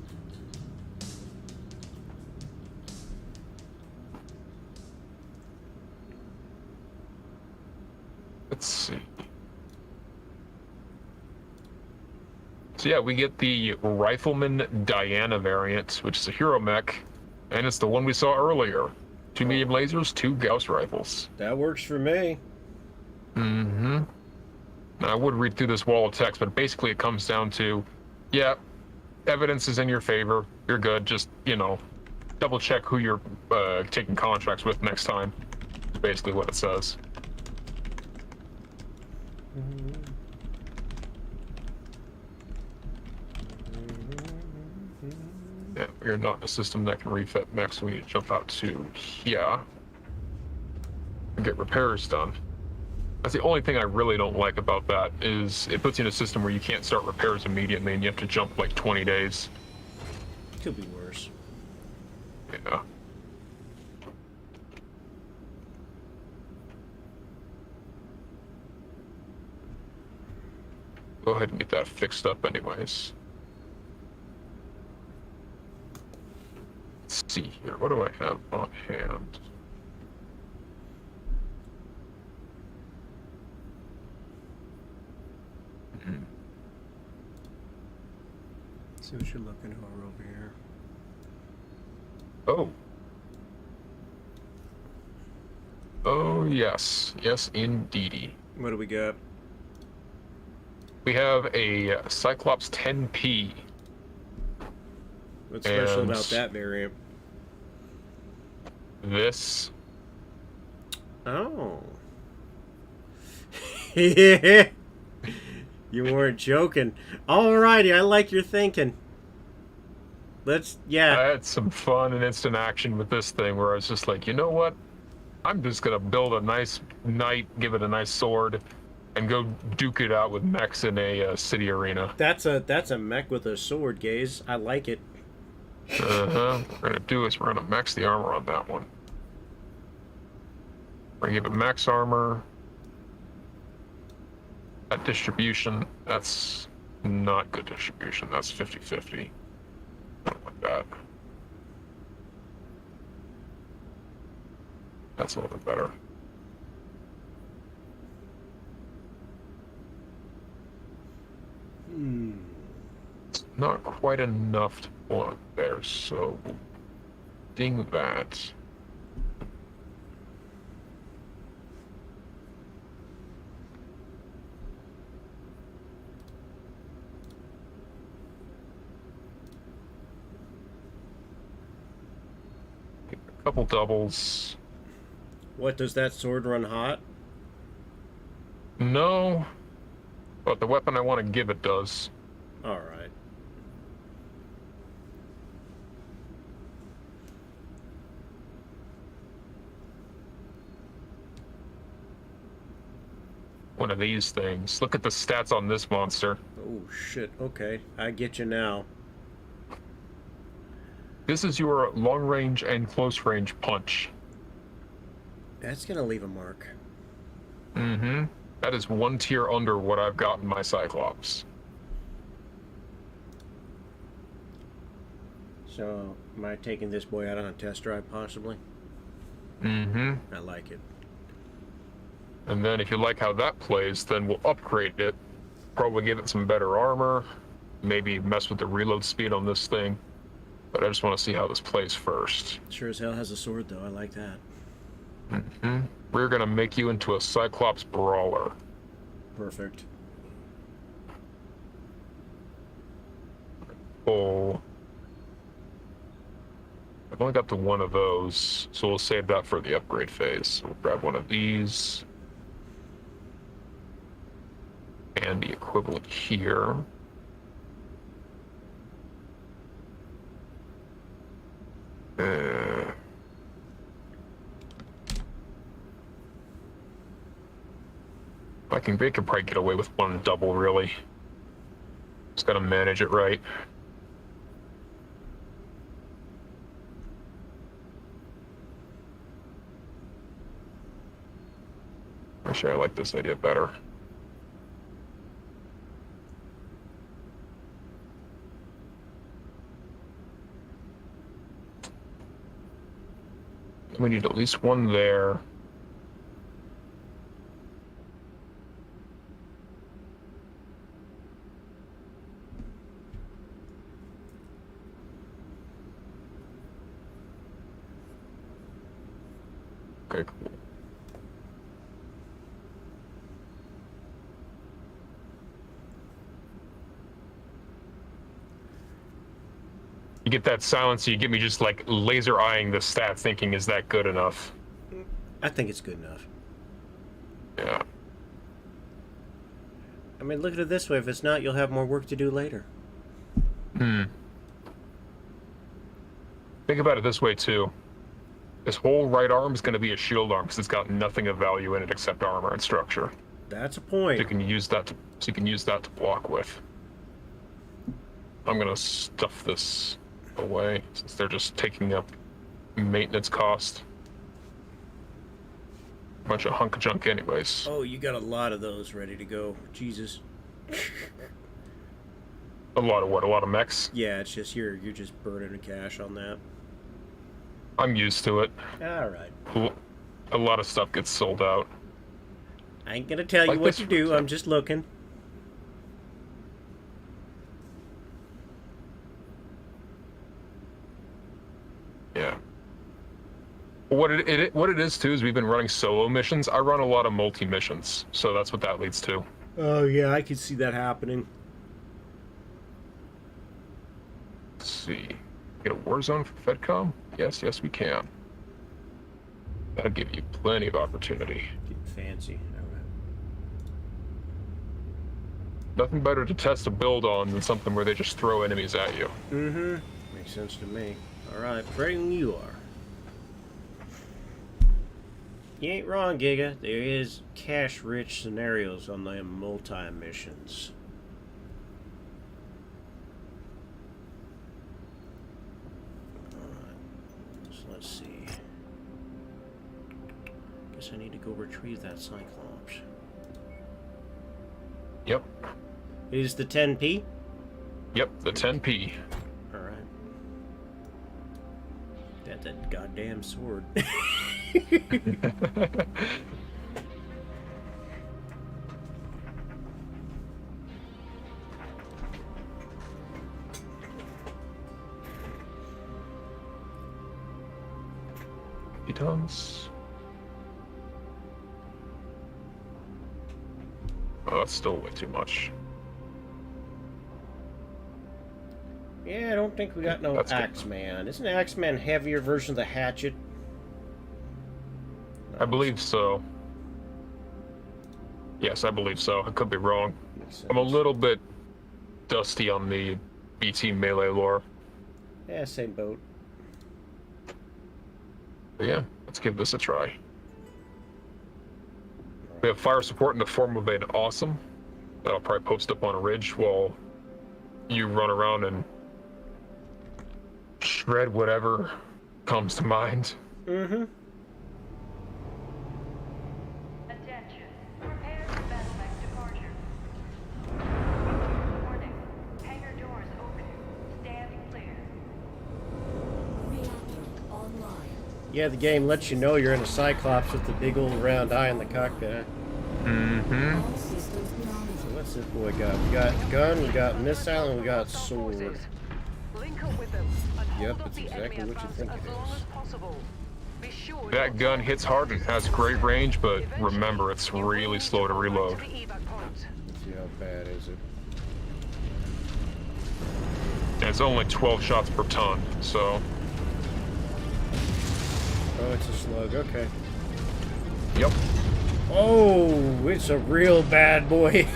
Let's see. So yeah, we get the Rifleman Diana variant, which is a hero mech, and it's the one we saw earlier. 2 medium lasers, 2 Gauss rifles. That works for me. Mm-hmm. Now, I would read through this wall of text, but basically it comes down to, yeah, evidence is in your favor. You're good. Just, you know, double check who you're taking contracts with next time. Is basically what it says. Yeah, we're not in a system that can refit mechs, so we need to jump out to here and get repairs done. That's the only thing I really don't like about that, is it puts you in a system where you can't start repairs immediately and you have to jump like 20 days. Could be worse. Yeah. Go ahead and get that fixed up anyways. Let's see here, what do I have on hand? See what you're looking for over here. Oh. Oh, yes. Yes, indeedy. What do we got? We have a Cyclops 10P. What's special And about that variant? This. Oh. You weren't joking. Alrighty, I like your thinking. I had some fun and instant action with this thing where I was just like, you know what? I'm just gonna build a nice knight, give it a nice sword, and go duke it out with mechs in a city arena. That's a mech with a sword, Gaze. I like it. What we're gonna do is we're gonna max the armor on that one. We're gonna give it max armor. That distribution, that's not good distribution. That's 50-50. Something like that. That's a little bit better. It's not quite enough to want there, so ding that. A couple doubles. What, does that sword run hot? No, but the weapon I want to give it does. Alright. One of these things. Look at the stats on this monster. Oh shit, okay. I get you now. This is your long range and close range punch. That's gonna leave a mark. Mm-hmm. That is one tier under what I've got in my Cyclops. So, am I taking this boy out on a test drive, possibly? Mm-hmm. I like it. And then if you like how that plays, then we'll upgrade it. Probably give it some better armor. Maybe mess with the reload speed on this thing. But I just want to see how this plays first. Sure as hell has a sword, though. I like that. Mm-hmm. We're gonna make you into a Cyclops brawler. Perfect. Oh. I've only got to one of those, so we'll save that for the upgrade phase. So we'll grab one of these. And the equivalent here. They can probably get away with one double, really. Just gotta manage it right. Actually, I like this idea better. We need at least one there. Very cool. You get that silence, so you get me just like laser eyeing the stat, thinking, is that good enough? I think it's good enough. Yeah. I mean, look at it this way. If it's not, you'll have more work to do later. Think about it this way, too. This whole right arm is going to be a shield arm because it's got nothing of value in it except armor and structure. That's a point. So you can use that to block with. I'm going to stuff this away since they're just taking up maintenance cost. Bunch of hunk of junk anyways. Oh, you got a lot of those ready to go. Jesus. A lot of what? A lot of mechs? Yeah, it's just you're just burning the cash on that. I'm used to it. Alright. A lot of stuff gets sold out. I ain't gonna tell you Like what this, to for do, example. I'm just looking. Yeah. What it is too is we've been running solo missions. I run a lot of multi missions, so that's what that leads to. Oh yeah, I could see that happening. Let's see. Get a war zone for FedCom? Yes, we can. That'll give you plenty of opportunity. Getting fancy. Alright. Nothing better to test a build on than something where they just throw enemies at you. Mm-hmm. Makes sense to me. Alright, ready when you are. You ain't wrong, Giga. There is cash-rich scenarios on the multi-missions. Alright, so let's see. Guess I need to go retrieve that Cyclops. Yep. Is the 10p? Yep, the 10p. Alright. That goddamn sword. Tons. Oh, that's still way too much. Yeah, I don't think we got no That's good. Axeman. Isn't Axeman heavier version of the hatchet? I believe so. Yes, I believe so. I could be wrong. Makes I'm a sense. little bit dusty on the BT melee lore. Yeah, same boat. But yeah, let's give this a try. We have fire support in the form of an awesome that I'll probably post up on a ridge while you run around and shred whatever comes to mind. Mm-hmm. Attention. Prepare for battle mech departure. Warning. Hangar doors open. Stand clear. Reactor online. Yeah, the game lets you know you're in a Cyclops with the big old round eye in the cockpit. Mm-hmm. All systems So nominated. what's this boy got? We got gun, we got missile, and we got sword. Link up with them and hold Yep, off that's the exactly enemy what you advance think it as long is. as possible. Be sure That you're gun hits hard and has great range, but remember, it's You will really need slow to go right reload. the evac point. Let's see how bad is it. And it's only 12 shots per ton, so Oh, it's a slug. Okay. yep. Oh, it's a real bad boy.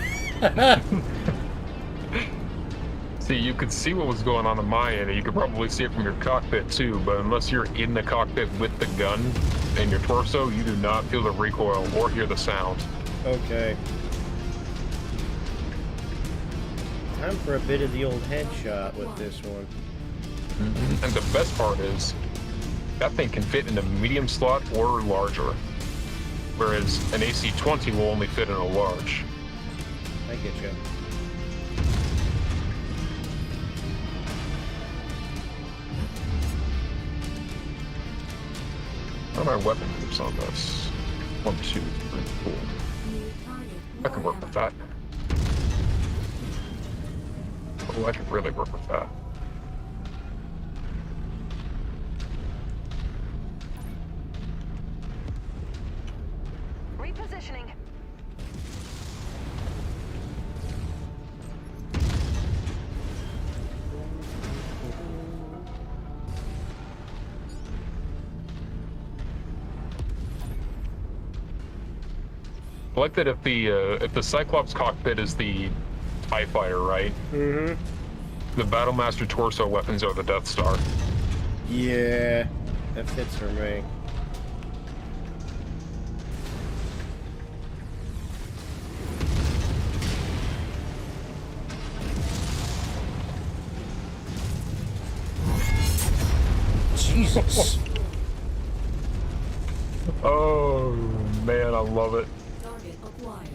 See, you could see what was going on my end, and you could probably see it from your cockpit too, but unless you're in the cockpit with the gun and your torso, you do not feel the recoil or hear the sound. Okay. Time for a bit of the old headshot with this one. And the best part is, that thing can fit in a medium slot or larger, whereas an AC-20 will only fit in a large. I get you. What are my weapon moves on this? 1, 2, 3, 4. New target. I can work with that. Oh, I can really work with that. I like that if the Cyclops cockpit is the TIE fighter, right? Mm-hmm. The Battlemaster torso weapons are the Death Star. Yeah, that fits for me. Jesus. Oh man, I love it. Target acquired.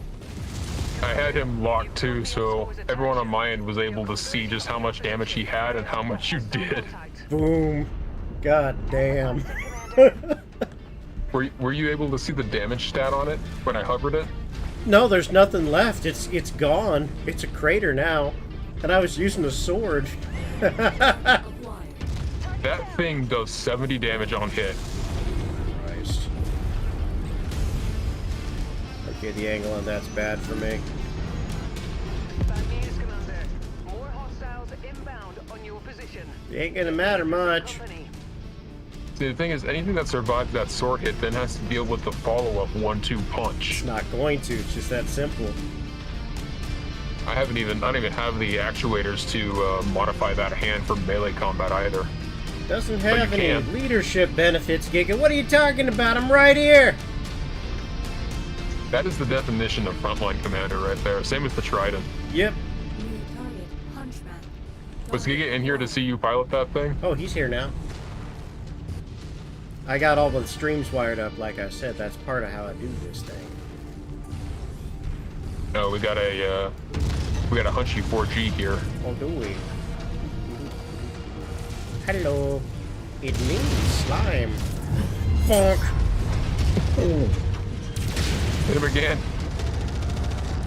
I had him locked too, so everyone on my end was able to see just how much damage he had and how much you did. Boom. God damn. Were you able to see the damage stat on it when I hovered it? No, there's nothing left. It's gone. It's a crater now. And I was using a sword. Acquired. That thing does 70 damage on hit. Christ. Okay, the angle on that's bad for me. Bad news, Commander. More hostiles inbound on your position. It ain't gonna matter much. Company. See, the thing is, anything that survives that sword hit then has to deal with the follow-up 1-2 punch. It's not going to. It's just that simple. I don't even have the actuators to modify that hand for melee combat either. Doesn't But have you any can. leadership benefits, Giga. What are you talking about? I'm right here. That is the definition of frontline commander right there. Same with the Trident. Yep. New target. Hunchback. Was Giga in here to see you pilot that thing? Oh, he's here now. I got all the streams wired up, like I said. That's part of how I do this thing. No, we got a Hunchy 4G here. Oh, do we? Hello. It means slime. Bonk. Hit him again.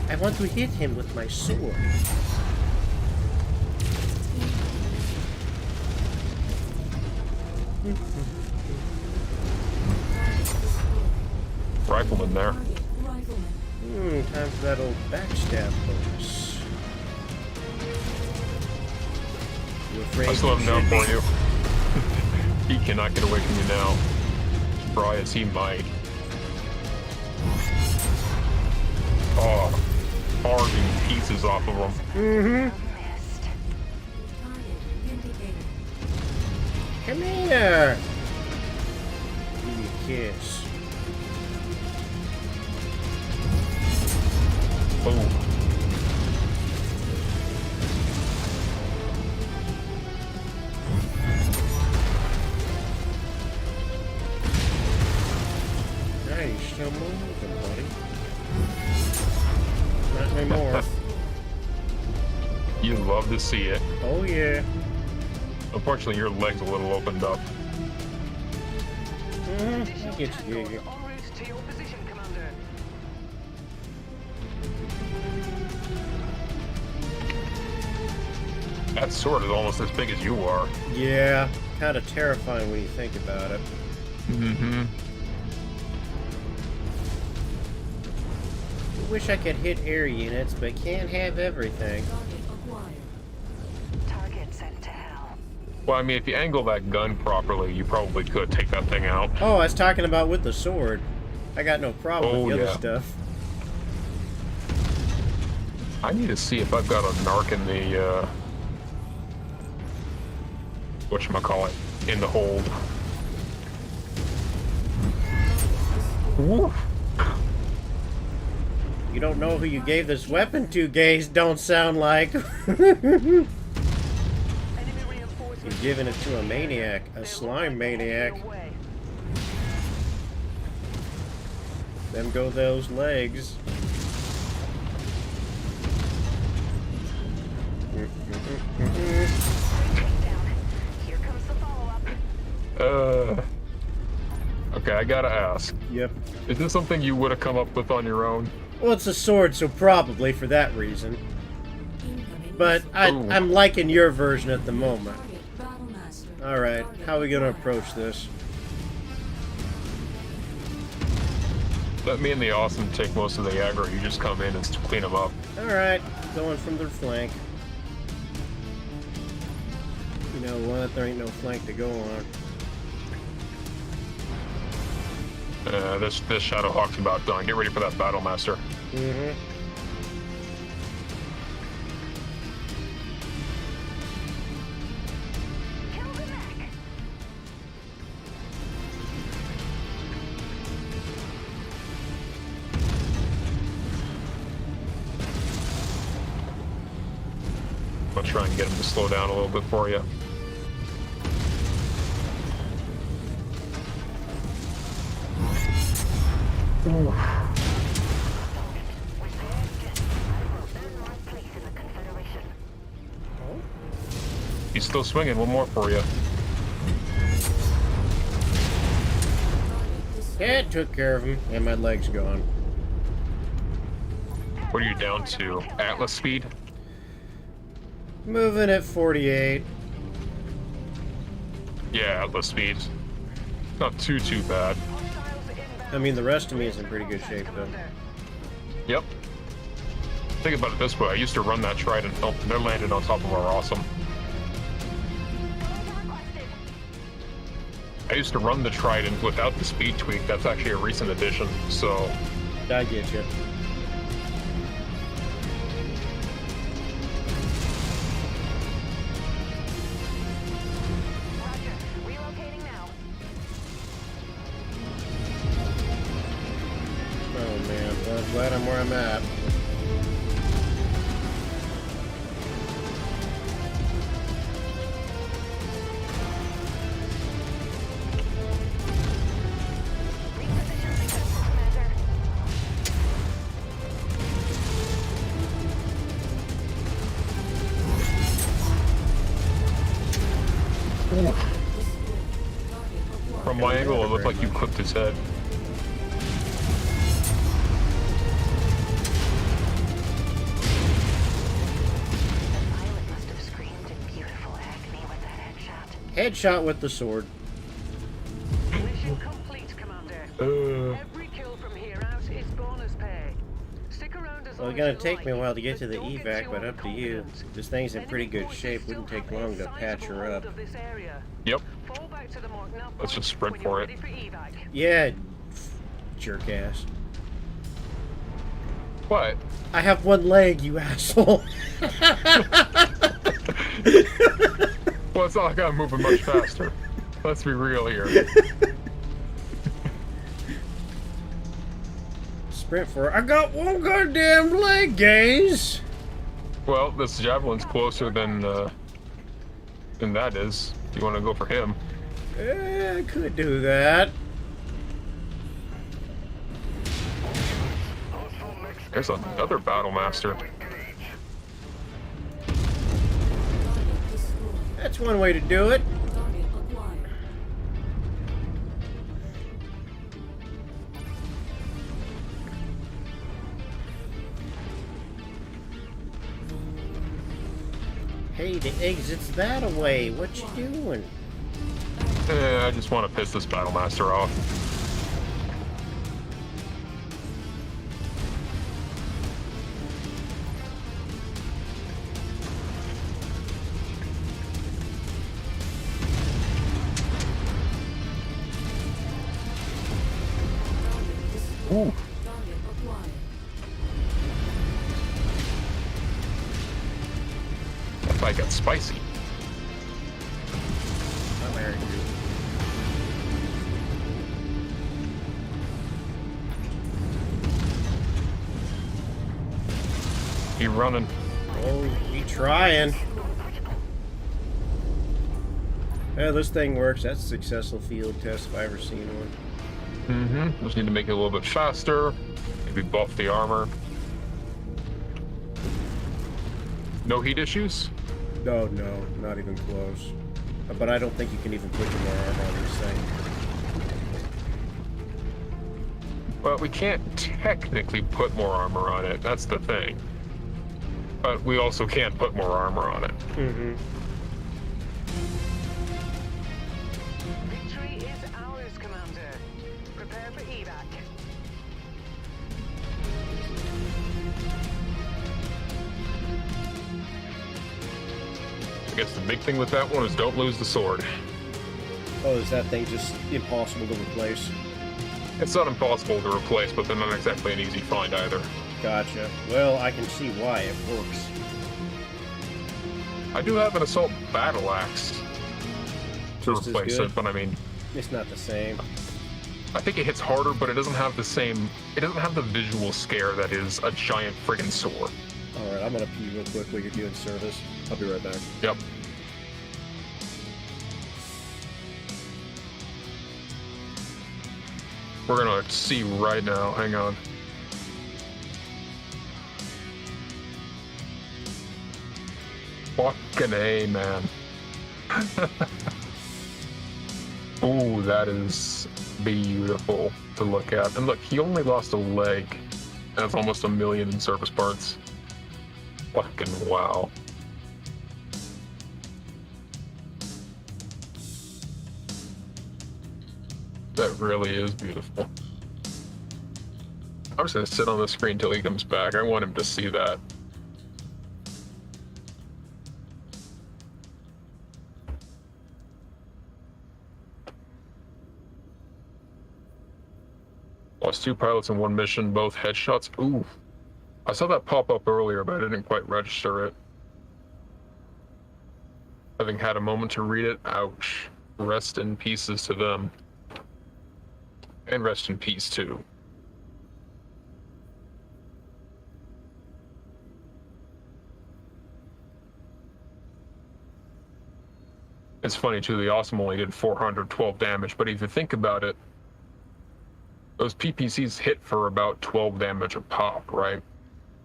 I want to hit him with my sword. Rifleman there. Target. Rifleman. Time for that old backstab bonus. You afraid? I still have you him down should for you. He cannot get away from you now. Try as he might. Oh, carving pieces off of him. Missed. Target vindicated. Come here. Give me a kiss. Oh, Hey, you're still moving, buddy. Not anymore. you love to see it. Oh yeah. Unfortunately, your leg's a little opened up. I Additional get you, tangos Giga. en route to your position, Commander. That sword is almost as big as you are. Yeah, kind of terrifying when you think about it. Mm-hmm. I wish I could hit air units, but can't have everything. Target acquired. Target sent to hell. Well, I mean, if you angle that gun properly, you probably could take that thing out. Oh, I was talking about with the sword. I got no problem Oh, with the yeah. other stuff. I need to see if I've got a narc in the, whatchamacallit, in the hold. Woo. You don't know who you gave this weapon to, gays. Don't sound like. Enemy reinforcements. You're giving it to a maniac, a They're slime right maniac. your way. Them go those legs. Takedown. Here comes the follow-up. Okay, I gotta ask. Yep. Is this something you would have come up with on your own? Well, it's a sword, so probably for that reason. Incoming. But Ooh. I'm liking your version at the moment. Target Battlemaster. Alright, Target how are we gonna acquired. approach this? Let me and the Awesome take most of the aggro. You just come in and clean them up. Alright, going from their flank. You know what? There ain't no flank to go on. This Shadowhawk's about done. Get ready for that Battle Master. Mm-hmm. Kill the mech! I'll try and get him to slow down a little bit for you. He's still swinging. One more for you. Yeah, it took care of him, and my leg's gone. What are you down to? Atlas speed? Moving at 48. Yeah, Atlas speed. Not too bad. I mean, the rest of me is in pretty good shape, though. Yep. Think about it this way. I used to run that Trident. Oh, they're landing on top of our awesome. I used to run the Trident without the speed tweak. That's actually a recent addition, so... I get you. Roger. Relocating now. Oh, man. Well, I'm glad I'm where I'm at. Reposition successful, Commander. From my angle, it looked like you clipped his head. Pilot must have screamed in beautiful agony with that headshot. Headshot with the sword. Mission complete, Commander. Every kill from here out is bonus pay. Stick around as Well, long it's gonna as you take like, me a while to get to but the don't get evac, too but up to you. overconfident. This thing's in pretty good Enemy shape. forces Wouldn't still take have a long to patch sizable her hold up. of this area. Yep. Fall back to the mark now, Let's just point sprint when you're for it. ready for evac. Yeah, jerk ass. What? I have one leg, you asshole. Well, it's not like I'm moving much faster. Let's be real here. Sprint for it. I got one goddamn leg, guys. Well, this Javelin's closer than that is. If you want to go for him. I could do that. There's another Battle Master. That's one way to do it. Target acquired. Hey, the exit's that away. What you doing? I just want to piss this Battle Master off. Ooh. Target acquired. That fight got spicy. I'm married to you. Keep running. Oh, we trying. Yeah, this thing works. That's a successful field test if I've ever seen one. Mm-hmm. Just need to make it a little bit faster. Maybe buff the armor. No heat issues? No, not even close. But I don't think you can even put any more armor on this thing. Well, we can't technically put more armor on it. That's the thing. But we also can't put more armor on it. Mm-hmm. Victory is ours, Commander. Prepare for evac. I guess the big thing with that one is don't lose the sword. Oh, is that thing just impossible to replace? It's not impossible to replace, but they're not exactly an easy find either. Gotcha. Well, I can see why it works. I do have an assault battle axe to Just as replace good? it, but I mean, It's not the same. I think it hits harder, but it doesn't have the same. It doesn't have the visual scare that is a giant friggin' sword. All right, I'm gonna pee real quick while you're doing service. I'll be right back. Yep. We're gonna see right now. Hang on. Fucking A, man. Ooh, that is beautiful to look at. And look, he only lost a leg. That's almost 1 million in service parts. Fucking wow. That really is beautiful. I'm just gonna sit on the screen till he comes back. I want him to see that. Lost 2 pilots in 1 mission, both headshots. Ooh. I saw that pop up earlier, but I didn't quite register it. Having had a moment to read it, ouch. Rest in pieces to them. And rest in peace, too. It's funny, too, the Awesome only did 412 damage, but if you think about it, those PPCs hit for about 12 damage a pop, right?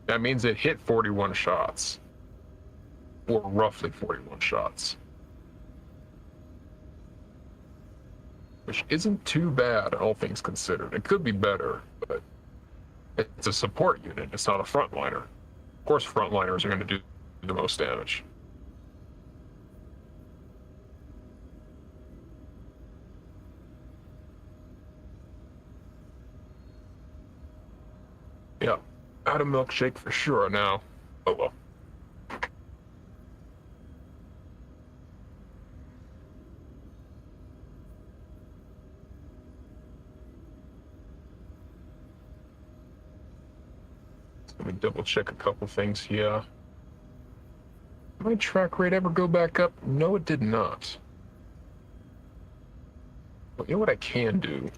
That means it hit 41 shots. Or roughly 41 shots. Which isn't too bad, all things considered. It could be better, but it's a support unit, it's not a frontliner. Of course frontliners are going to do the most damage. Yeah, out of milkshake for sure now. Oh well. Let me double check a couple things. Yeah. Did my track rate ever go back up? No, it did not. Well, you know what I can do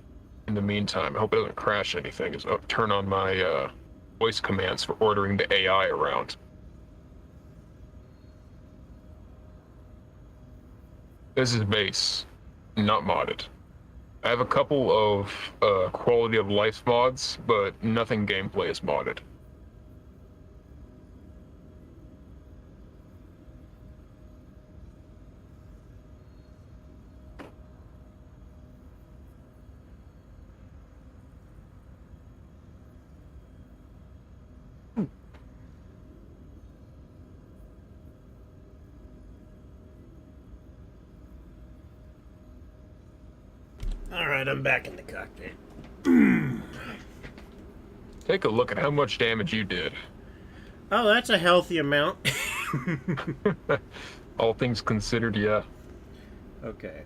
in the meantime? I hope it doesn't crash anything. Is turn on my voice commands for ordering the AI around. This is base, not modded. I have a couple of quality of life mods, but nothing gameplay is modded. Alright, I'm back in the cockpit. Take a look at how much damage you did. Oh, that's a healthy amount. All things considered, yeah. Okay.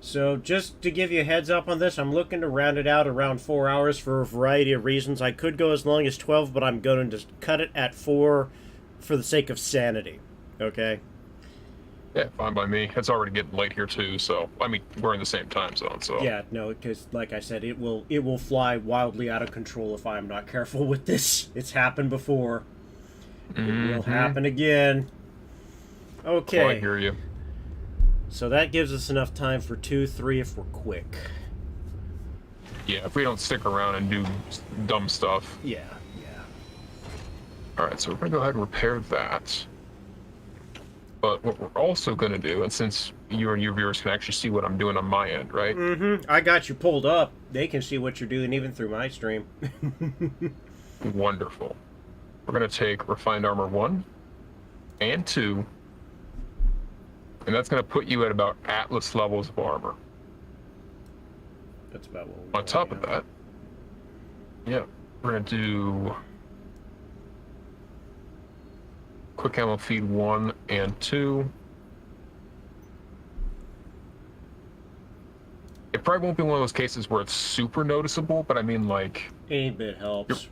So, just to give you a heads up on this, I'm looking to round it out around 4 hours for a variety of reasons. I could go as long as 12, but I'm going to cut it at 4 for the sake of sanity. Okay? Yeah, fine by me. It's already getting late here too, so I mean we're in the same time zone, so Yeah, no, because like I said, it will fly wildly out of control if I'm not careful with this. It's happened before. It will happen again. Okay. Oh, I hear you. So that gives us enough time for 2, 3 if we're quick. Yeah, if we don't stick around and do dumb stuff. Yeah. Alright, so we're gonna go ahead and repair that. But what we're also gonna do, and since you and your viewers can actually see what I'm doing on my end, right? I got you pulled up. They can see what you're doing even through my stream. Wonderful. We're gonna take Refined Armor 1 and 2, and that's gonna put you at about Atlas levels of armor. That's about what we On want, top yeah. of that, yeah, we're gonna do Quick Ammo Feed 1 and 2. It probably won't be one of those cases where it's super noticeable, but I mean, like... Any bit helps.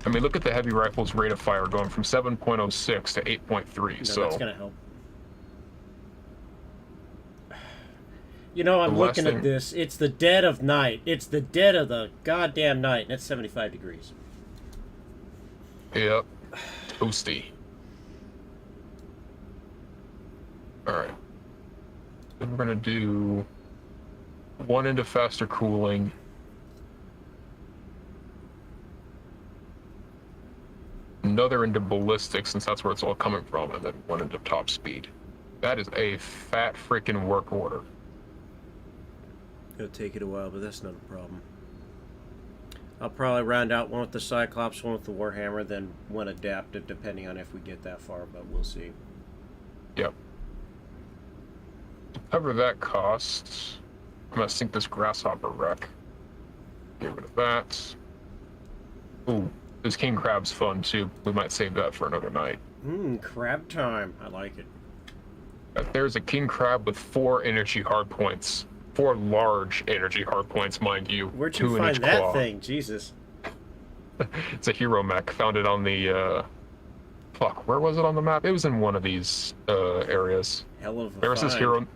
I mean, look at the heavy rifle's rate of fire going from 7.06 to 8.3, No, so... that's gonna help. You know, I'm The last looking at thing- this. It's the dead of night. It's the dead of the goddamn night, and it's 75 degrees. Yep. Toasty. Alright. Then we're gonna do... one into faster cooling. Another into ballistic, since that's where it's all coming from, and then one into top speed. That is a fat freaking work order. It'll take it a while, but that's not a problem. I'll probably round out one with the Cyclops, one with the Warhammer, then one adaptive, depending on if we get that far, but we'll see. Yep. To cover that cost, I'm gonna sink this grasshopper wreck. Get rid of that. Ooh, this king crab's fun too. We might save that for another night. Crab time. I like it. There's a king crab with 4 energy hardpoints. 4 large energy hardpoints, mind you. Where'd 2 you in find each that claw. thing? Jesus. It's a hero mech. Found it on the, fuck, where was it on the map? It was in one of these, areas. Hell of a There's this find. hero...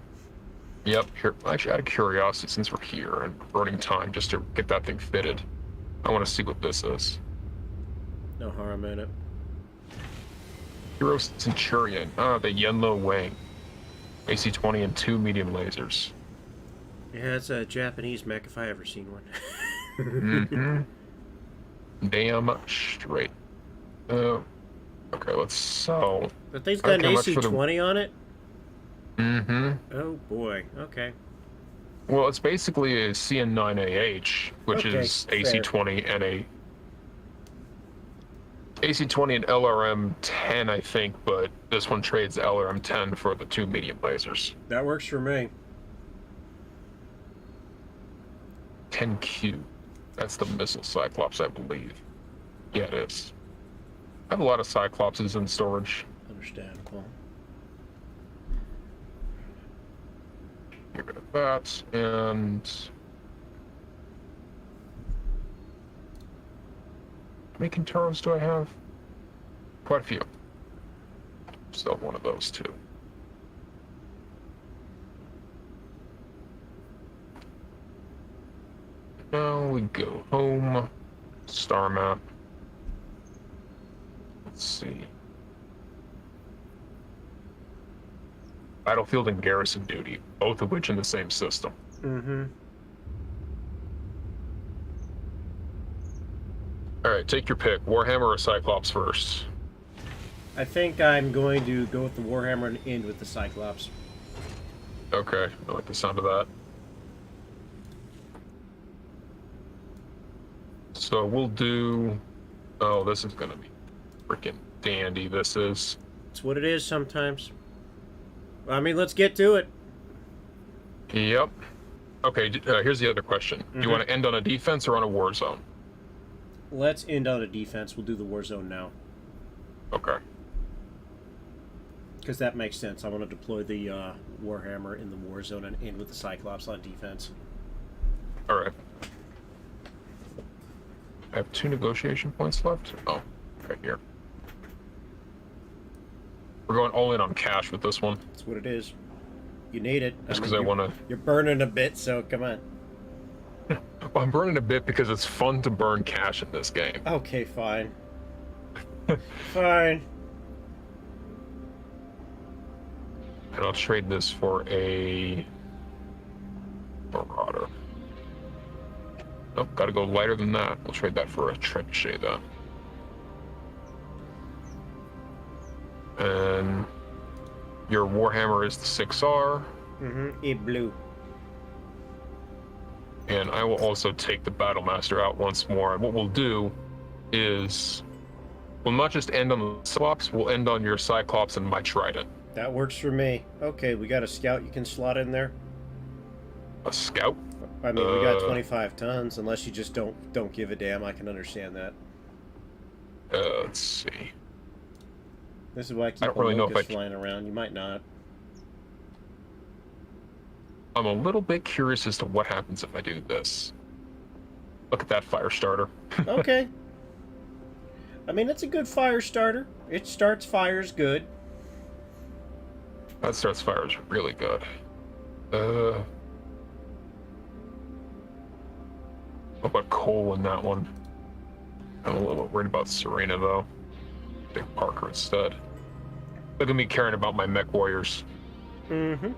Yep, here. Actually, out of curiosity, since we're here and burning time just to get that thing fitted, I want to see what this is. No harm in it. Hero Centurion. Ah, the Yenlo Wang. AC-20 and 2 medium lasers. Yeah, it's a Japanese mech if I ever seen one. Mm-hmm. Damn straight. Okay, let's sell. That thing's got an Okay, much for the- AC-20 on it? Mm-hmm. Oh boy, okay. Well, it's basically a CN9AH, which Okay, is fair. AC-20 and a... AC-20 and LRM-10, I think, but this one trades LRM-10 for the 2 medium lasers. That works for me. 10Q. That's the missile Cyclops, I believe. Yeah, it is. I have a lot of Cyclopses in storage. Understandable. Get rid of that, and... How many Kintaros do I have? Quite a few. Still one of those, too. Now we go home. Star map. Let's see. Battlefield and garrison duty, both of which in the same system. Mm-hmm. Alright, take your pick. Warhammer or Cyclops first? I think I'm going to go with the Warhammer and end with the Cyclops. Okay, I like the sound of that. So we'll do... Oh, this is gonna be freaking dandy, this is. It's what it is sometimes. I mean, let's get to it. Yep. Okay, here's the other question. Do you want to end on a defense or on a war zone? Let's end on a defense. We'll do the war zone now. Okay. Because that makes sense. I want to deploy the Warhammer in the war zone and end with the Cyclops on defense. Alright. I have 2 negotiation points left? Oh, right here. We're going all in on cash with this one. That's what it is. You need it. Just because mean, I you're- want to... You're burning a bit, so come on. Well, I'm burning a bit because it's fun to burn cash in this game. Okay, fine. Fine. And I'll trade this for a... Marauder. Nope, gotta go lighter than that. We'll trade that for a Trebuchet then. And your Warhammer is the 6R. It blue. And I will also take the Battlemaster out once more. And what we'll do is we'll not just end on the Cyclops, we'll end on your Cyclops and my Trident. That works for me. Okay, we got a scout you can slot in there. A Scout? I mean, we got 25 tons. Unless you just don't give a damn, I can understand that. Let's see. This is why I keep I don't really know if Locust I flying around. You might not. I'm a little bit curious as to what happens if I do this. Look at that fire starter. Okay. I mean, it's a good fire starter. It starts fires good. That starts fires really good. What about coal in that one? I'm a little worried about Serena though. Big Parker instead. Look at me caring about my mech warriors. Mm-hmm.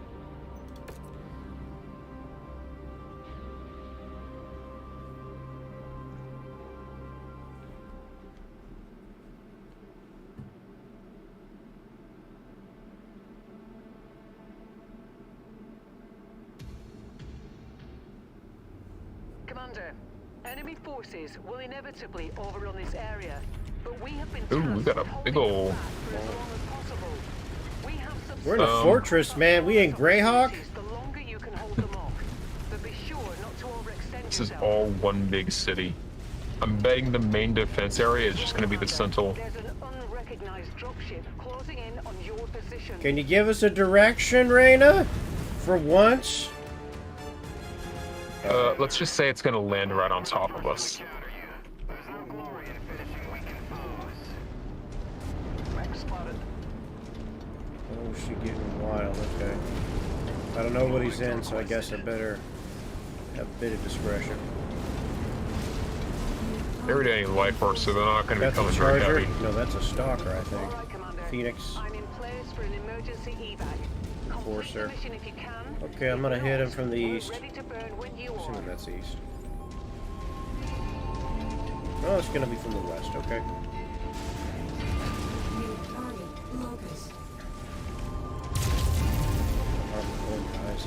Commander, enemy forces will inevitably overrun this area, but we have been Ooh, we got a big ol'... for as long as possible. We have some We're in a fortress, man. We in Greyhawk. the longer you can hold them off. But be sure not to overextend This is yourself. all one big city. I'm betting the main defense area is just going to be the Sentinel. There's an unrecognized dropship closing in on your position. Can you give us a direction, Reyna? For once? Let's just say it's going to land right on top of us. Oh, she getting wild. Okay. I don't know what he's in, so I guess I better have a bit of discretion. They're any life force, so they're not going to be That's a coming very charger? heavy. No, that's a stalker, I think. All right, Commander. Phoenix. I'm in place for an emergency evac. Complete Forcer. the mission if you can. Okay, I'm gonna hit him from the We're east. ready to burn when you are. Assuming that's east. Oh, it's gonna be from the west, okay. New target locus. Guys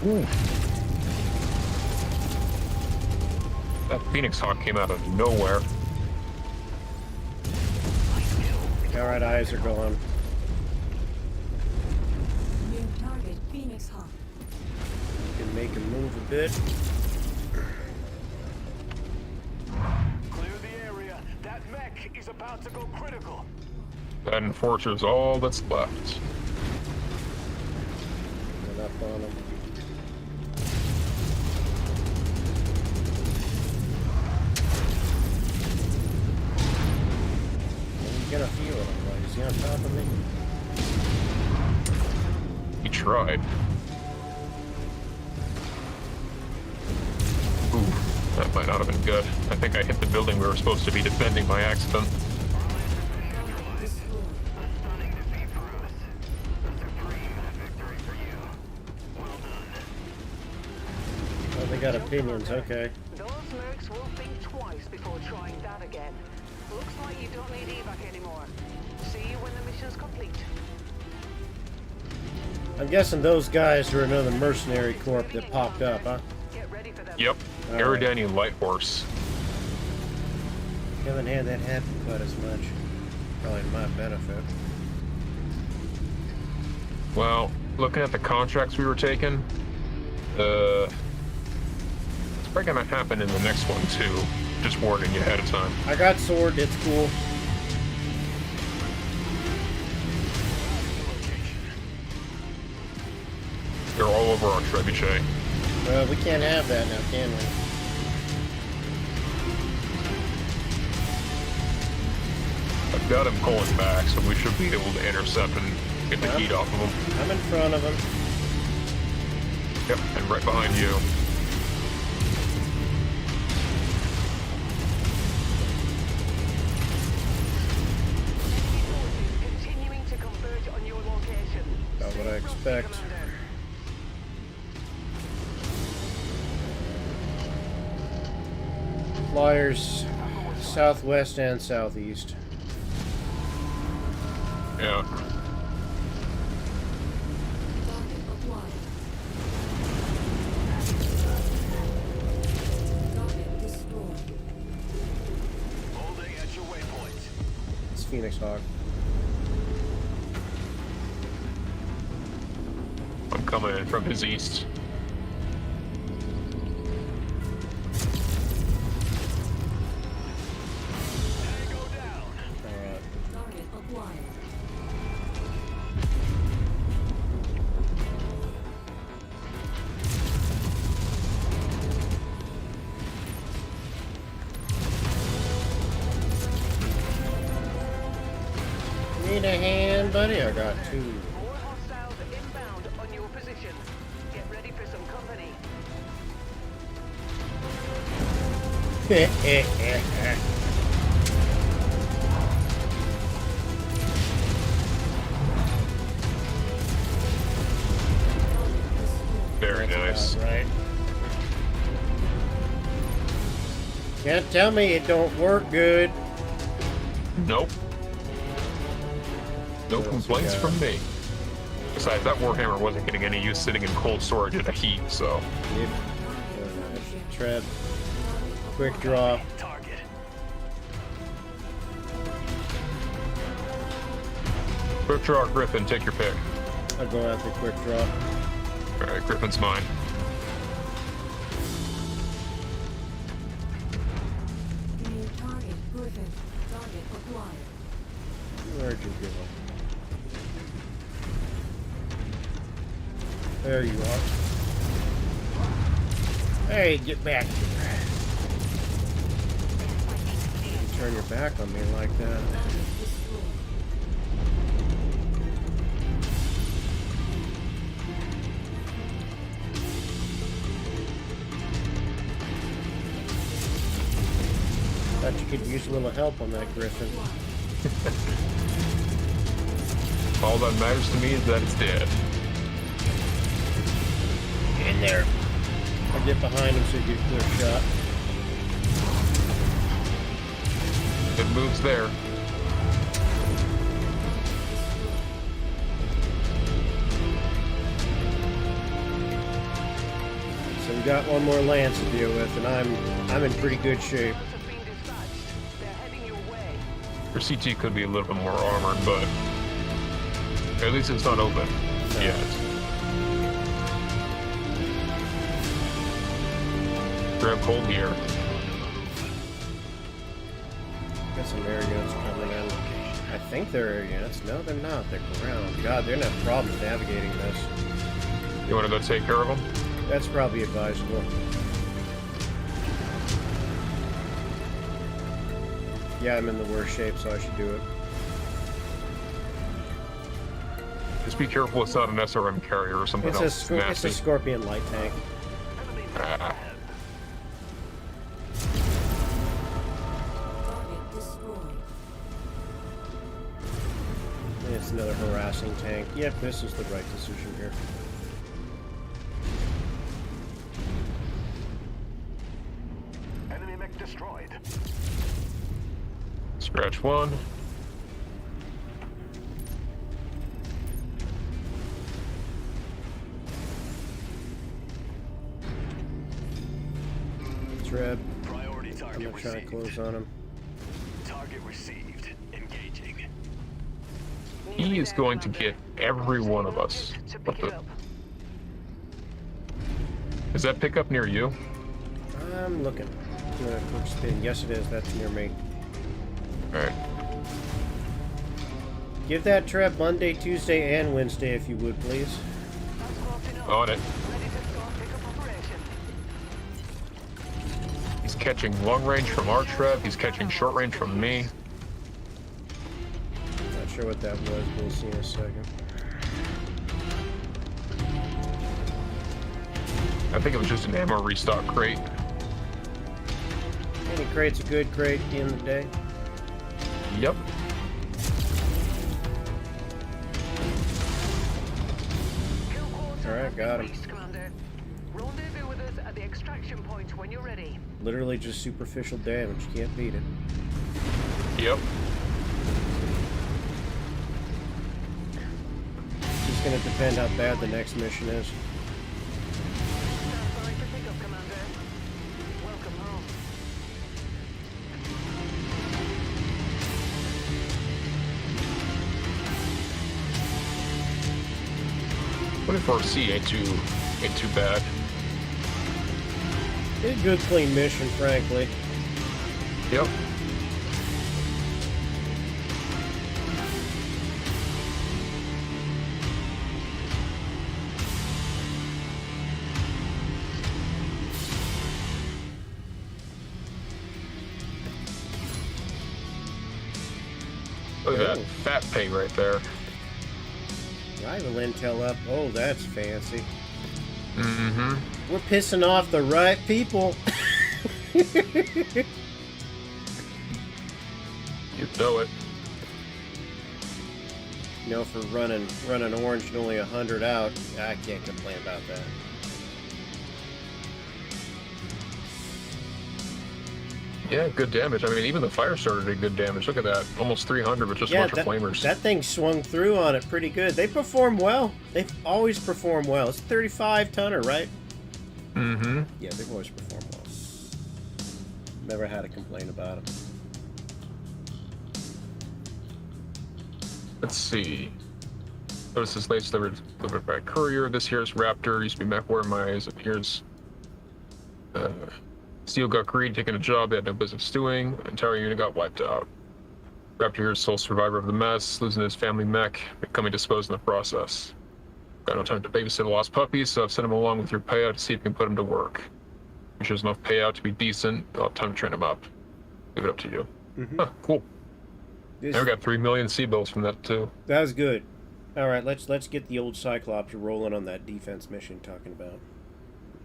Ooh. That Phoenix Hawk came out of nowhere. Alright, eyes are going. New target Phoenix Hawk. Can make him move a bit. Clear the area. That mech is about to go critical. That enforcer's all that's left. Get up on him. I'm gonna feel it. Like, is he on top of me? He tried. Ooh, that might not have been good. I think I hit the building we were supposed to be defending by accident. Oh, they got opinions, okay. Those mercs will think twice before trying that again. Looks like you don't need evac anymore. See you when the mission's complete. I'm guessing those guys are another mercenary corp that popped up, huh? Get ready for them. Yep, All right. Eridani Light Horse. Haven't had that happen quite as much. Probably to my benefit. Well, looking at the contracts we were taking, it's probably gonna happen in the next one too. Just warning you ahead of time. I got sword, it's cool. They're all over our trebuchet. We can't have that now, can we? I've got him pulling back, so we should be able to intercept and get the Yeah. heat off of him. I'm in front of him. Yep, and right behind you. Continuing to converge on your location. About what I expect. Commander. Flyers southwest and southeast. Yeah. Target acquired. Target destroyed. Holding at your waypoint. It's Phoenix Hawk. I'm coming in from his east. Tango down. Alright. Target acquired. need a hand, buddy? I got 2. More hostiles inbound on your position. Get ready for some company. Very nice. Right. Can't tell me it don't work good. Nope. No What else complaints we got? from me. Besides, that Warhammer wasn't getting any use sitting in cold storage in the heat, so. Yep. Tread. Quick draw. Target. Quick draw, Griffin, take your pick. I'll go after quick draw. Alright, Griffin's mine. New target, Griffin. Target acquired. Where'd you go? There you are. Hey, get back here. You turn your back on me like that. Target destroyed. Thought you could use a little help on that Griffin. All that matters to me is that it's dead. In there. I'll get behind him so you get a clear shot. Good moves there. So we got one more lance to deal with, and I'm in pretty good shape. Hostiles have been dispatched. They're heading your way. Your CT could be a little bit more armored, but at least it's not open yet. Grab cold here. Got some air units coming in. I think they're air units. No, they're not. They're ground. God, they're gonna have problems navigating this. You want to go take care of them? That's probably advisable. Yeah, I'm in the worst shape, so I should do it. Just be careful it's not an SRM carrier or something It's else a nasty. Scorpion light tank. Ah, Target destroyed. It's another harassing tank. Yep, this is the right decision here. Enemy mech destroyed. scratch one. Tread. Priority I'm target gonna try to received. close on him. Target received. Engaging. He is going to get every one of us. To What pick it the? up. Is that pickup near you? I'm looking. Doing a quick spin. Yes, it is. That's near me. Alright. Give that Trev Monday, Tuesday, and Wednesday if you would, please. That's close enough. On it. Ready to start pickup operation. He's catching long range from our Trev. He's catching short range from me. Not sure what that was. We'll see in a second. I think it was just an ammo restock crate. Any crate's a good crate at the end of the day. Yep. Kill quarter All right, has got been him. reached, Commander. Rendezvous with us at the extraction point when you're ready. Literally just superficial damage. You can't beat it. Yep. It's gonna depend how bad the next mission is. Stand by for pickup, Commander. Welcome home. 24C ain't too bad. It's a good, clean mission, frankly. Yep. Look at that. fat pay right there. Rival intel up. Oh, that's fancy. Mm-hmm. We're pissing off the right people. You know it. You know, for running orange and only 100 out, I can't complain about that. Yeah, good damage. I mean, even the fire starter did good damage. Look at that. Almost 300 with just a bunch of flamers. That thing swung through on it pretty good. They perform well. They've always performed well. It's a 35 tonner, right? Mm-hmm. Yeah, they've always performed well. Never had a complaint about them. Let's see. Notice this latest delivered by courier. This here's Raptor. Used to be MechWarrior. My eyes. Here's Steel got greed, taking a job they had no business doing. Entire unit got wiped out. Raptor here is sole survivor of the mess, losing his family mech, becoming disposed in the process. Got no time to babysit a lost puppy, so I've sent him along with your payout to see if you can put him to work. Which is enough payout to be decent. I'll have time to train him up. Leave it up to you. Huh, cool. Now we got 3 million C-bills from that too. That was good. All right, let's get the old Cyclops rolling on that defense mission you're talking about.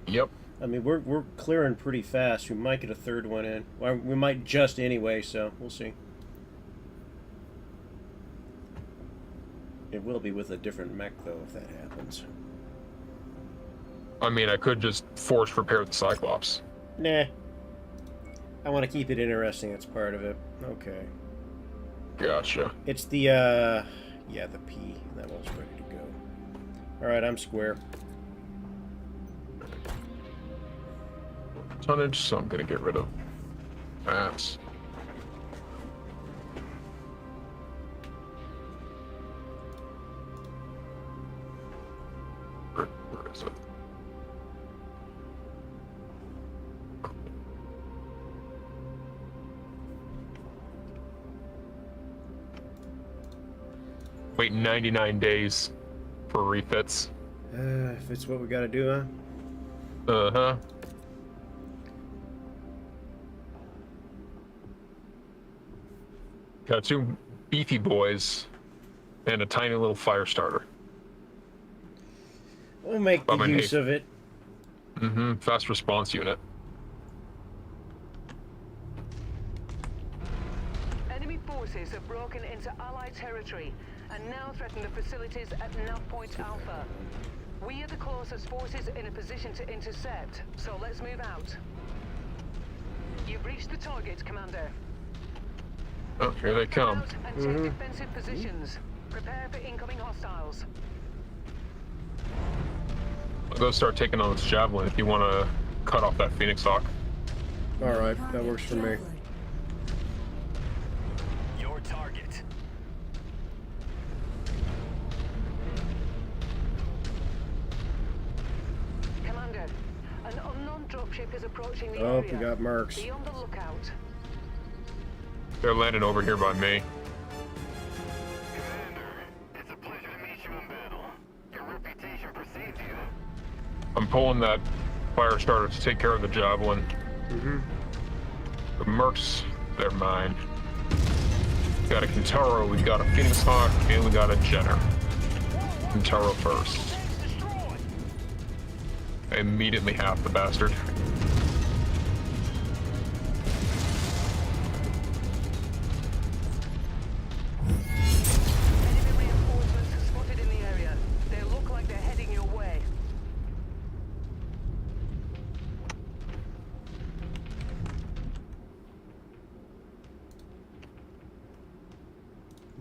Yep. I mean, we're clearing pretty fast. We might get a third one in. Well, we might just anyway, so we'll see. It will be with a different mech, though, if that happens. I mean, I could just force repair the Cyclops. Nah. I want to keep it interesting. That's part of it. Okay. Gotcha. It's the, yeah, the P. That one's ready to go. Alright, I'm square. Tonnage, so I'm gonna get rid of that. Where is it? Wait 99 days for refits. If it's what we gotta do, huh? Uh-huh. Got 2 beefy boys and a tiny little fire starter. We'll make the use of it. Mm-hmm. Fast response unit. Enemy forces have broken into Allied territory and now threaten the facilities at Nav Point Alpha. We are the closest forces in a position to intercept, so let's move out. You've reached the target, Commander. Oh, here they come. Out and take defensive positions. Prepare for incoming hostiles. I'll go start taking on this javelin if you want to cut off that Phoenix Hawk. Alright, that works for me. Your target. Commander, an unknown dropship is approaching the Oh, area. we got mercs. Be on the lookout. They're landing over here by me. Commander, it's a pleasure to meet you in battle. Your reputation precedes you. I'm pulling that fire starter to take care of the javelin. The mercs, they're mine. We got a Kintaro, we got a Phoenix Hawk, and we got a Jenner. Kintaro first. I immediately halved the bastard. Enemy reinforcements are spotted in the area. They look like they're heading your way.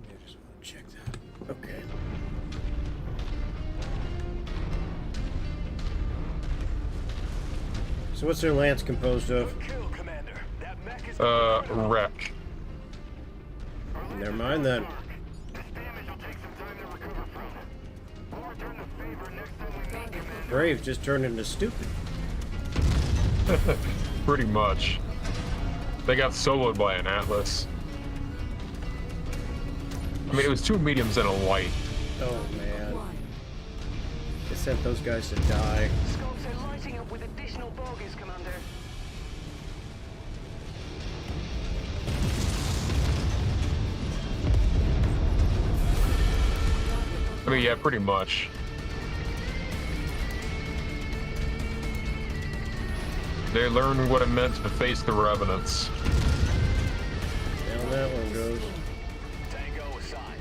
Yeah, just want to check that. Okay. So what's their lance composed of? Kill, Commander. That mech is Wreck. Never mind then. This damage will take some time to recover from. We'll return the favor next time we meet, Commander. Brave just turned into stupid. Pretty much. They got soloed by an Atlas. I mean, it was 2 mediums and a light. Oh man. They sent those guys to die. Scopes are lighting up with additional bogies, Commander. I mean, yeah, pretty much. They learned what it meant to face the revenants. Down that one goes. Tango aside.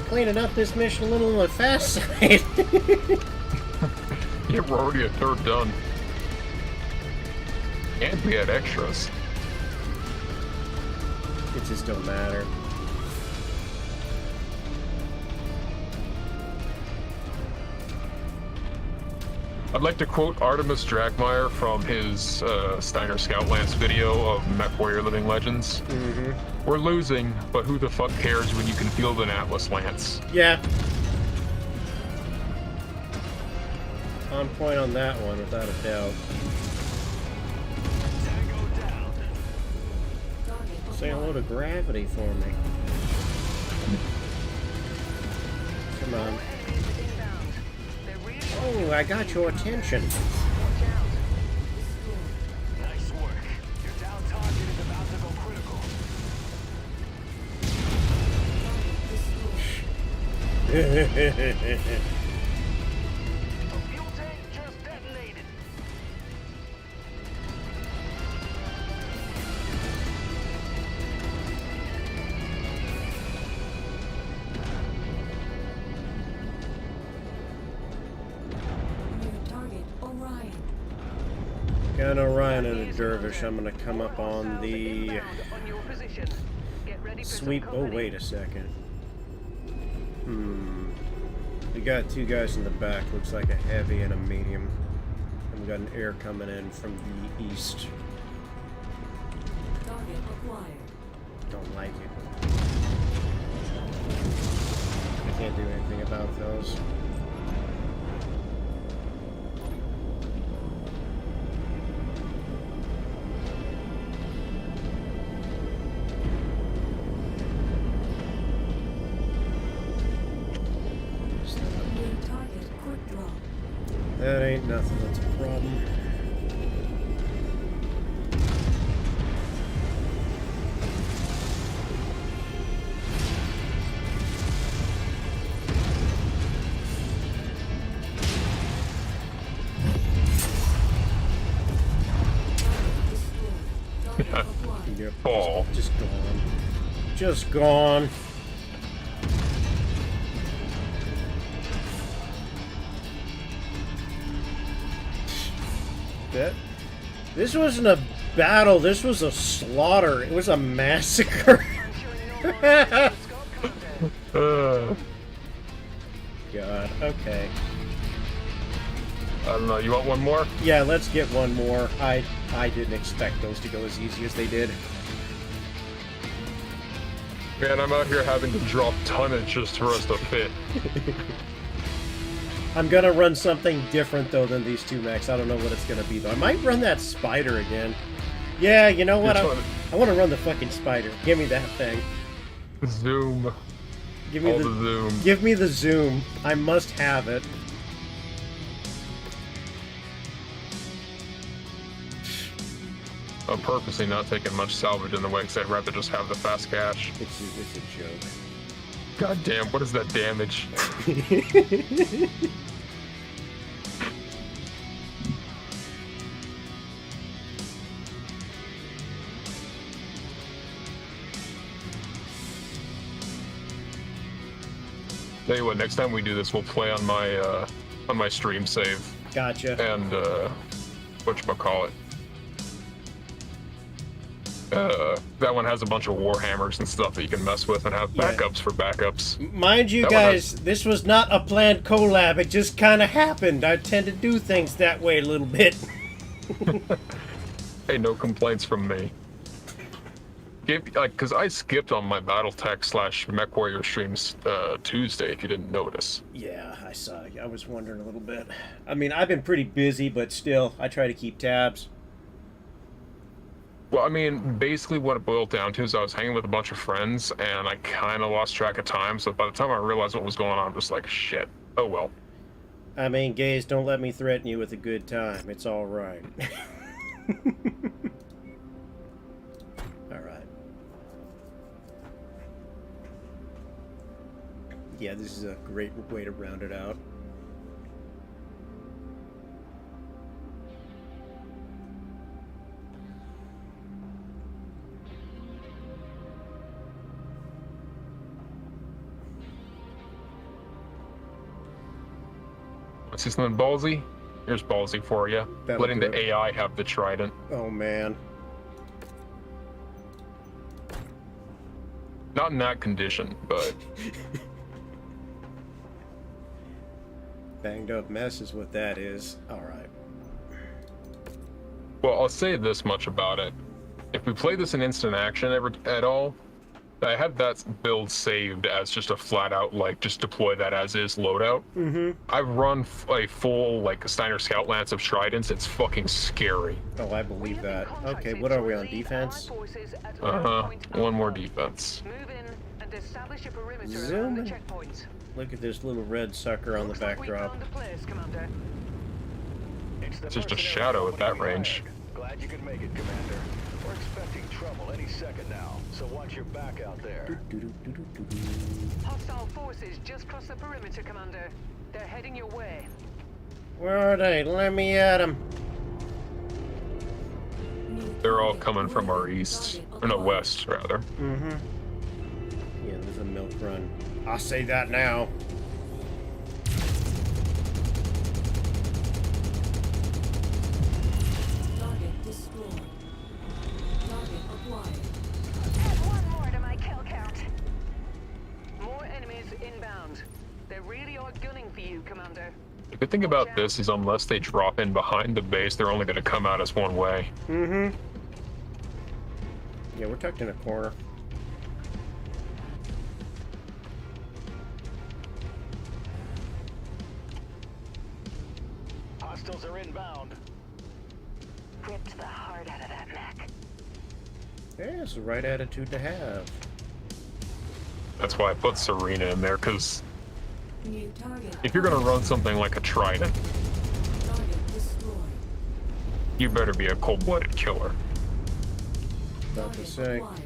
Cleaning up this mission a little on the fast side. Yeah, we're already a third done. And we had extras. It just don't matter. I'd like to quote Artemis Dragmeyer from his Steiner Scoutlands video of MechWarrior Living Legends. Mm-hmm. We're losing, but who the fuck cares when you can field an Atlas Lance? Yeah. On point on that one, without a doubt. Tango down. Say hello to gravity for me. Come on. Enemies inbound. They're really Oh, I got your attention. watch out. Nice work. Your down target is about to go critical. A fuel tank just detonated. Near target Orion. Got Orion and a Dervish. I'm gonna come up on the Inbound on your position. Get ready for some sweep. Oh, company. wait a second. We got two guys in the back. Looks like a heavy and a medium. And we got an air coming in from the east. Target acquired. Don't like it. I can't do anything about those. Near target quick draw. That ain't nothing. That's a problem. Destroyed. Target acquired. Yep. Ball. Just gone. Just gone. That. This wasn't a battle. This was a slaughter. It was a massacre. I'm showing no more scope content. God. Okay. I don't know, you want one more? Yeah, let's get one more. I didn't expect those to go as easy as they did. Man, I'm out here having to drop tonnage just for us to fit. I'm gonna run something different though than these two mechs. I don't know what it's gonna be though. I might run that spider again. Yeah, you know what? Which I one? want to run the fucking spider. Give me that thing. Zoom. Give me All the the zoom. Give me the zoom. I must have it. I'm purposely not taking much salvage in the way because I'd rather just have the fast cash. It's a joke. God damn, what is that damage? Tell you what, next time we do this, we'll play on my stream save Gotcha. and whatchamacallit. That one has a bunch of warhammers and stuff that you can mess with and have Yeah. backups for backups. Mind you That one guys, this was not a planned collab. It just kind of happened. I tend to do things that way a little bit. Hey, no complaints from me. Cause I skipped on my BattleTech / MechWarrior streams Tuesday. If you didn't notice. Yeah, I saw. I was wondering a little bit. I mean, I've been pretty busy, but still, I try to keep tabs. Well, I mean, basically what it boiled down to is I was hanging with a bunch of friends and I kind of lost track of time. So by the time I realized what was going on, I'm just like, shit. Oh well. I mean, gays, don't let me threaten you with a good time. It's all right. All right. Yeah, this is a great way to round it out. Want to see something ballsy? Here's ballsy for you. That'll Letting do the it. AI have the trident. Oh, man. Not in that condition, but Banged up mess is what that is. Alright. well, I'll say this much about it. If we play this in instant action at all, I have that build saved as just a flat out, like, just deploy that as is loadout. Mm-hmm. I've run a full, like, Steiner Scout Lance of Tridents. It's fucking scary. Oh, I believe that. Okay, what are we on? Defense? One more defense. Move in and establish a perimeter Zoom around the in. checkpoint. Look at this little red sucker on the Looks like we backdrop. found a place, Commander. It's the Just a personnel shadow at that company we range. hired. Glad you could make it, Commander. We're expecting trouble any second now, so watch your back out there. Hostile forces just crossed the perimeter, Commander. They're heading your way. Where are they? Let me at them. They're all coming from our east, or no, west, rather. Mm-hmm. Yeah, there's a milk run. I'll say that now. Target destroyed. Target acquired. Add one more to my kill count. More enemies inbound. They really are gunning for you, Commander. The good thing about this is unless they drop in behind the base, they're only going to come out as one way. Mm-hmm. Yeah, we're tucked in a corner. Hostiles are inbound. Ripped the heart out of that mech. Yeah, it's the right attitude to have. That's why I put Serena in there, because New target. if you're going to run something like a Trident, Target destroyed. you better be a cold-blooded killer. About to Target say. acquired.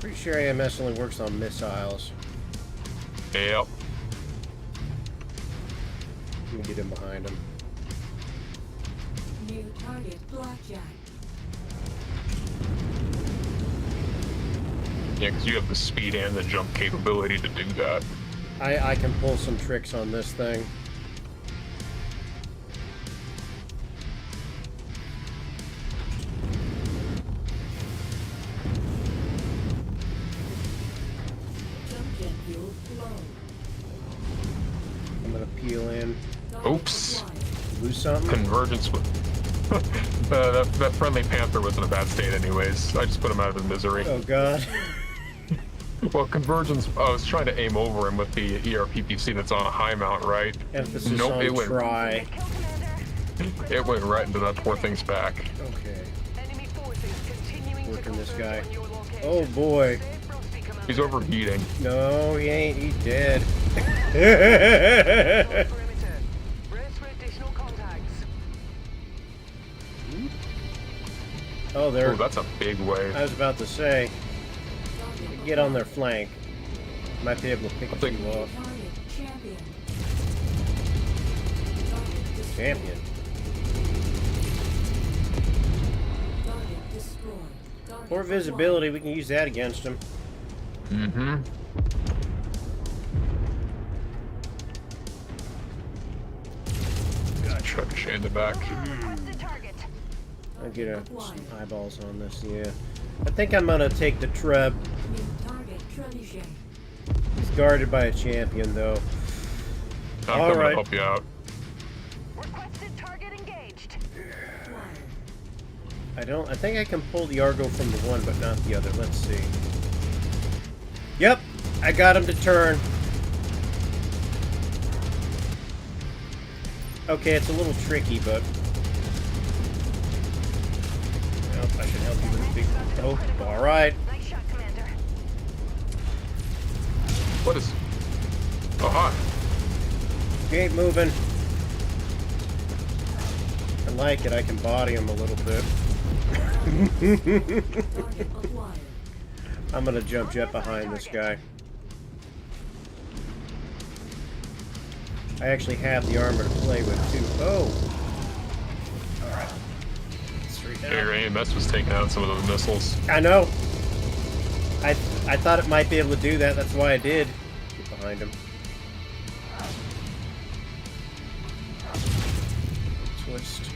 Pretty sure AMS only works on missiles. Yep. Let me get in behind him. New target blackjack. Yeah, because you have the speed and the jump capability to do that. I can pull some tricks on this thing. Jump jet fuel low. I'm gonna peel in. Target Oops. acquired. Lose something? Convergence with... that friendly Panther was in a bad state anyways. I just put him out of his misery. Oh god. Well, Convergence, I was trying to aim over him with the ERPPC that's on a high mount, right? Emphasis Nope, on it went- try. Kill Commander. It went right into that poor thing's back. Okay. Enemy forces continuing to Working this guy. converge on your location. Oh boy. Stay frosty, Commander. He's overheating. No, he ain't. He's dead. Perimeter. Brace for additional contacts. Oh, there. Oh, that's a big wave. I was about to say, Target get on their flank. Might be able to pick a think- few off. target champion. Target destroyed. Champion. Target destroyed. Target Poor visibility. We can use that against him. Mm-hmm. Trebuchet in the back. Requested target. I'll get some eyeballs on this, yeah. I think I'm gonna take the Treb. New target trebuchet. He's guarded by a champion, though. I'm All coming right. to help you out. Requested target engaged. Acquired. I think I can pull the Argo from the one, but not the other. Let's see. Yep, I got him to turn. Okay, it's a little tricky, but... Well, I should help you with a big... Oh, alright. Nice shot, Commander. What is... Oh, hi. He ain't moving. I like it. I can body him a little bit. Target acquired. I'm gonna jump jet behind this guy. I actually have the armor to play with too. Oh! Alright. Straight down. Your AMS was taking out some of those missiles. I know! I thought it might be able to do that, that's why I did. Get behind him. Twist.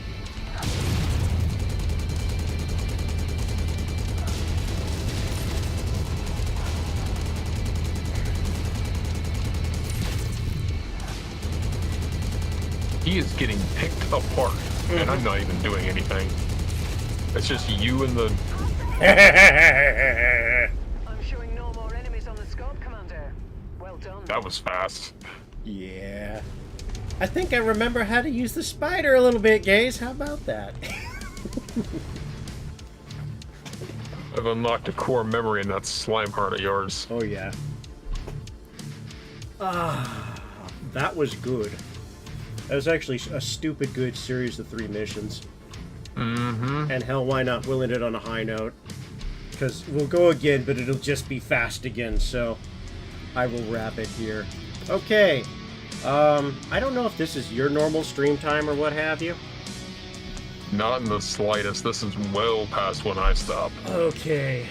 He is getting picked apart, and I'm not even doing anything. It's just you and the... I'm showing no more enemies on the scope, Commander. Well done. That was fast. Yeah. I think I remember how to use the spider a little bit, Gaze. How about that? I've unlocked a core memory in that slime heart of yours. Oh, yeah. Ah, that was good. That was actually a stupid good series of 3 missions. Mm-hmm. And hell, why not? We'll end it on a high note. Because we'll go again, but it'll just be fast again, so I will wrap it here. Okay. I don't know if this is your normal stream time or what have you. Not in the slightest. This is well past when I stop. Okay.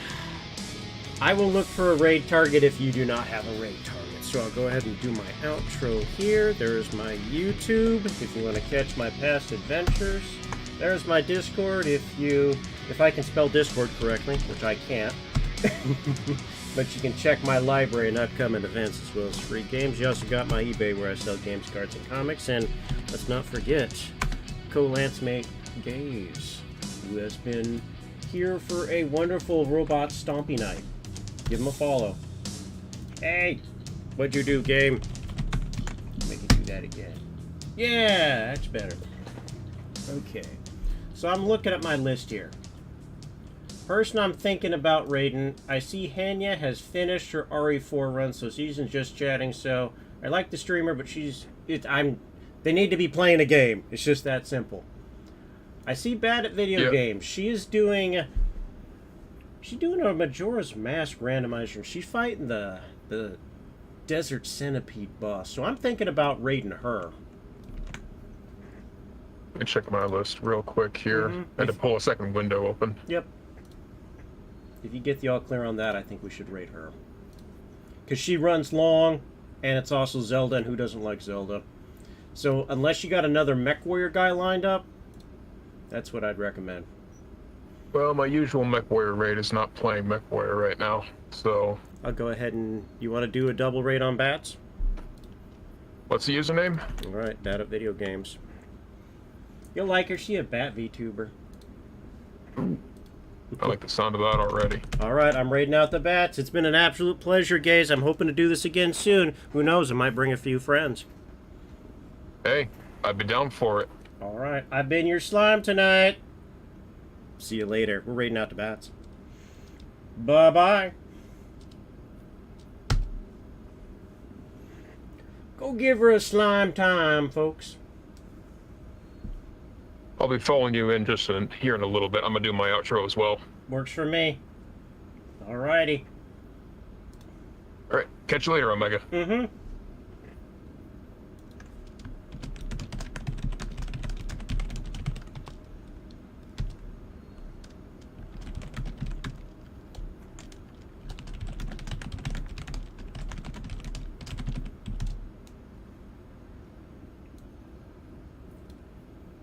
I will look for a raid target if you do not have a raid target. So I'll go ahead and do my outro here. There's my YouTube if you want to catch my past adventures. There's my Discord if I can spell Discord correctly, which I can't. But you can check my library and upcoming events as well as free games. You also got my eBay where I sell games, cards, and comics. And let's not forget co-lance mate Gaze, who has been here for a wonderful robot stompy night. Give him a follow. Hey, what'd you do, game? Make it do that again. Yeah, that's better. Okay, so I'm looking at my list here. Person I'm thinking about raiding, I see Hanya has finished her RE4 run, so she's just chatting. So I like the streamer, but they need to be playing a game. It's just that simple. I see Bad at Video Games. She's doing a Majora's Mask randomizer. She's fighting the Desert Centipede boss. So I'm thinking about raiding her. Let me check my list real quick here. I had to pull a second window open. Yep. If you get the all clear on that, I think we should raid her. Because she runs long, and it's also Zelda, and who doesn't like Zelda? So unless you got another MechWarrior guy lined up, that's what I'd recommend. Well, my usual MechWarrior raid is not playing MechWarrior right now, so... I'll go ahead and... You want to do a double raid on bats? What's the username? Alright, Bat at Video Games. You'll like her, she a bat VTuber. I like the sound of that already. Alright, I'm raiding out the bats. It's been an absolute pleasure, Gaze. I'm hoping to do this again soon. Who knows, I might bring a few friends. Hey, I'd be down for it. Alright, I've been your slime tonight. See you later. We're raiding out the bats. Bye-bye. Go give her a slime time, folks. I'll be following you in just here in a little bit. I'm gonna do my outro as well. Works for me. Alrighty. Alright, catch you later, Omega. Mm-hmm.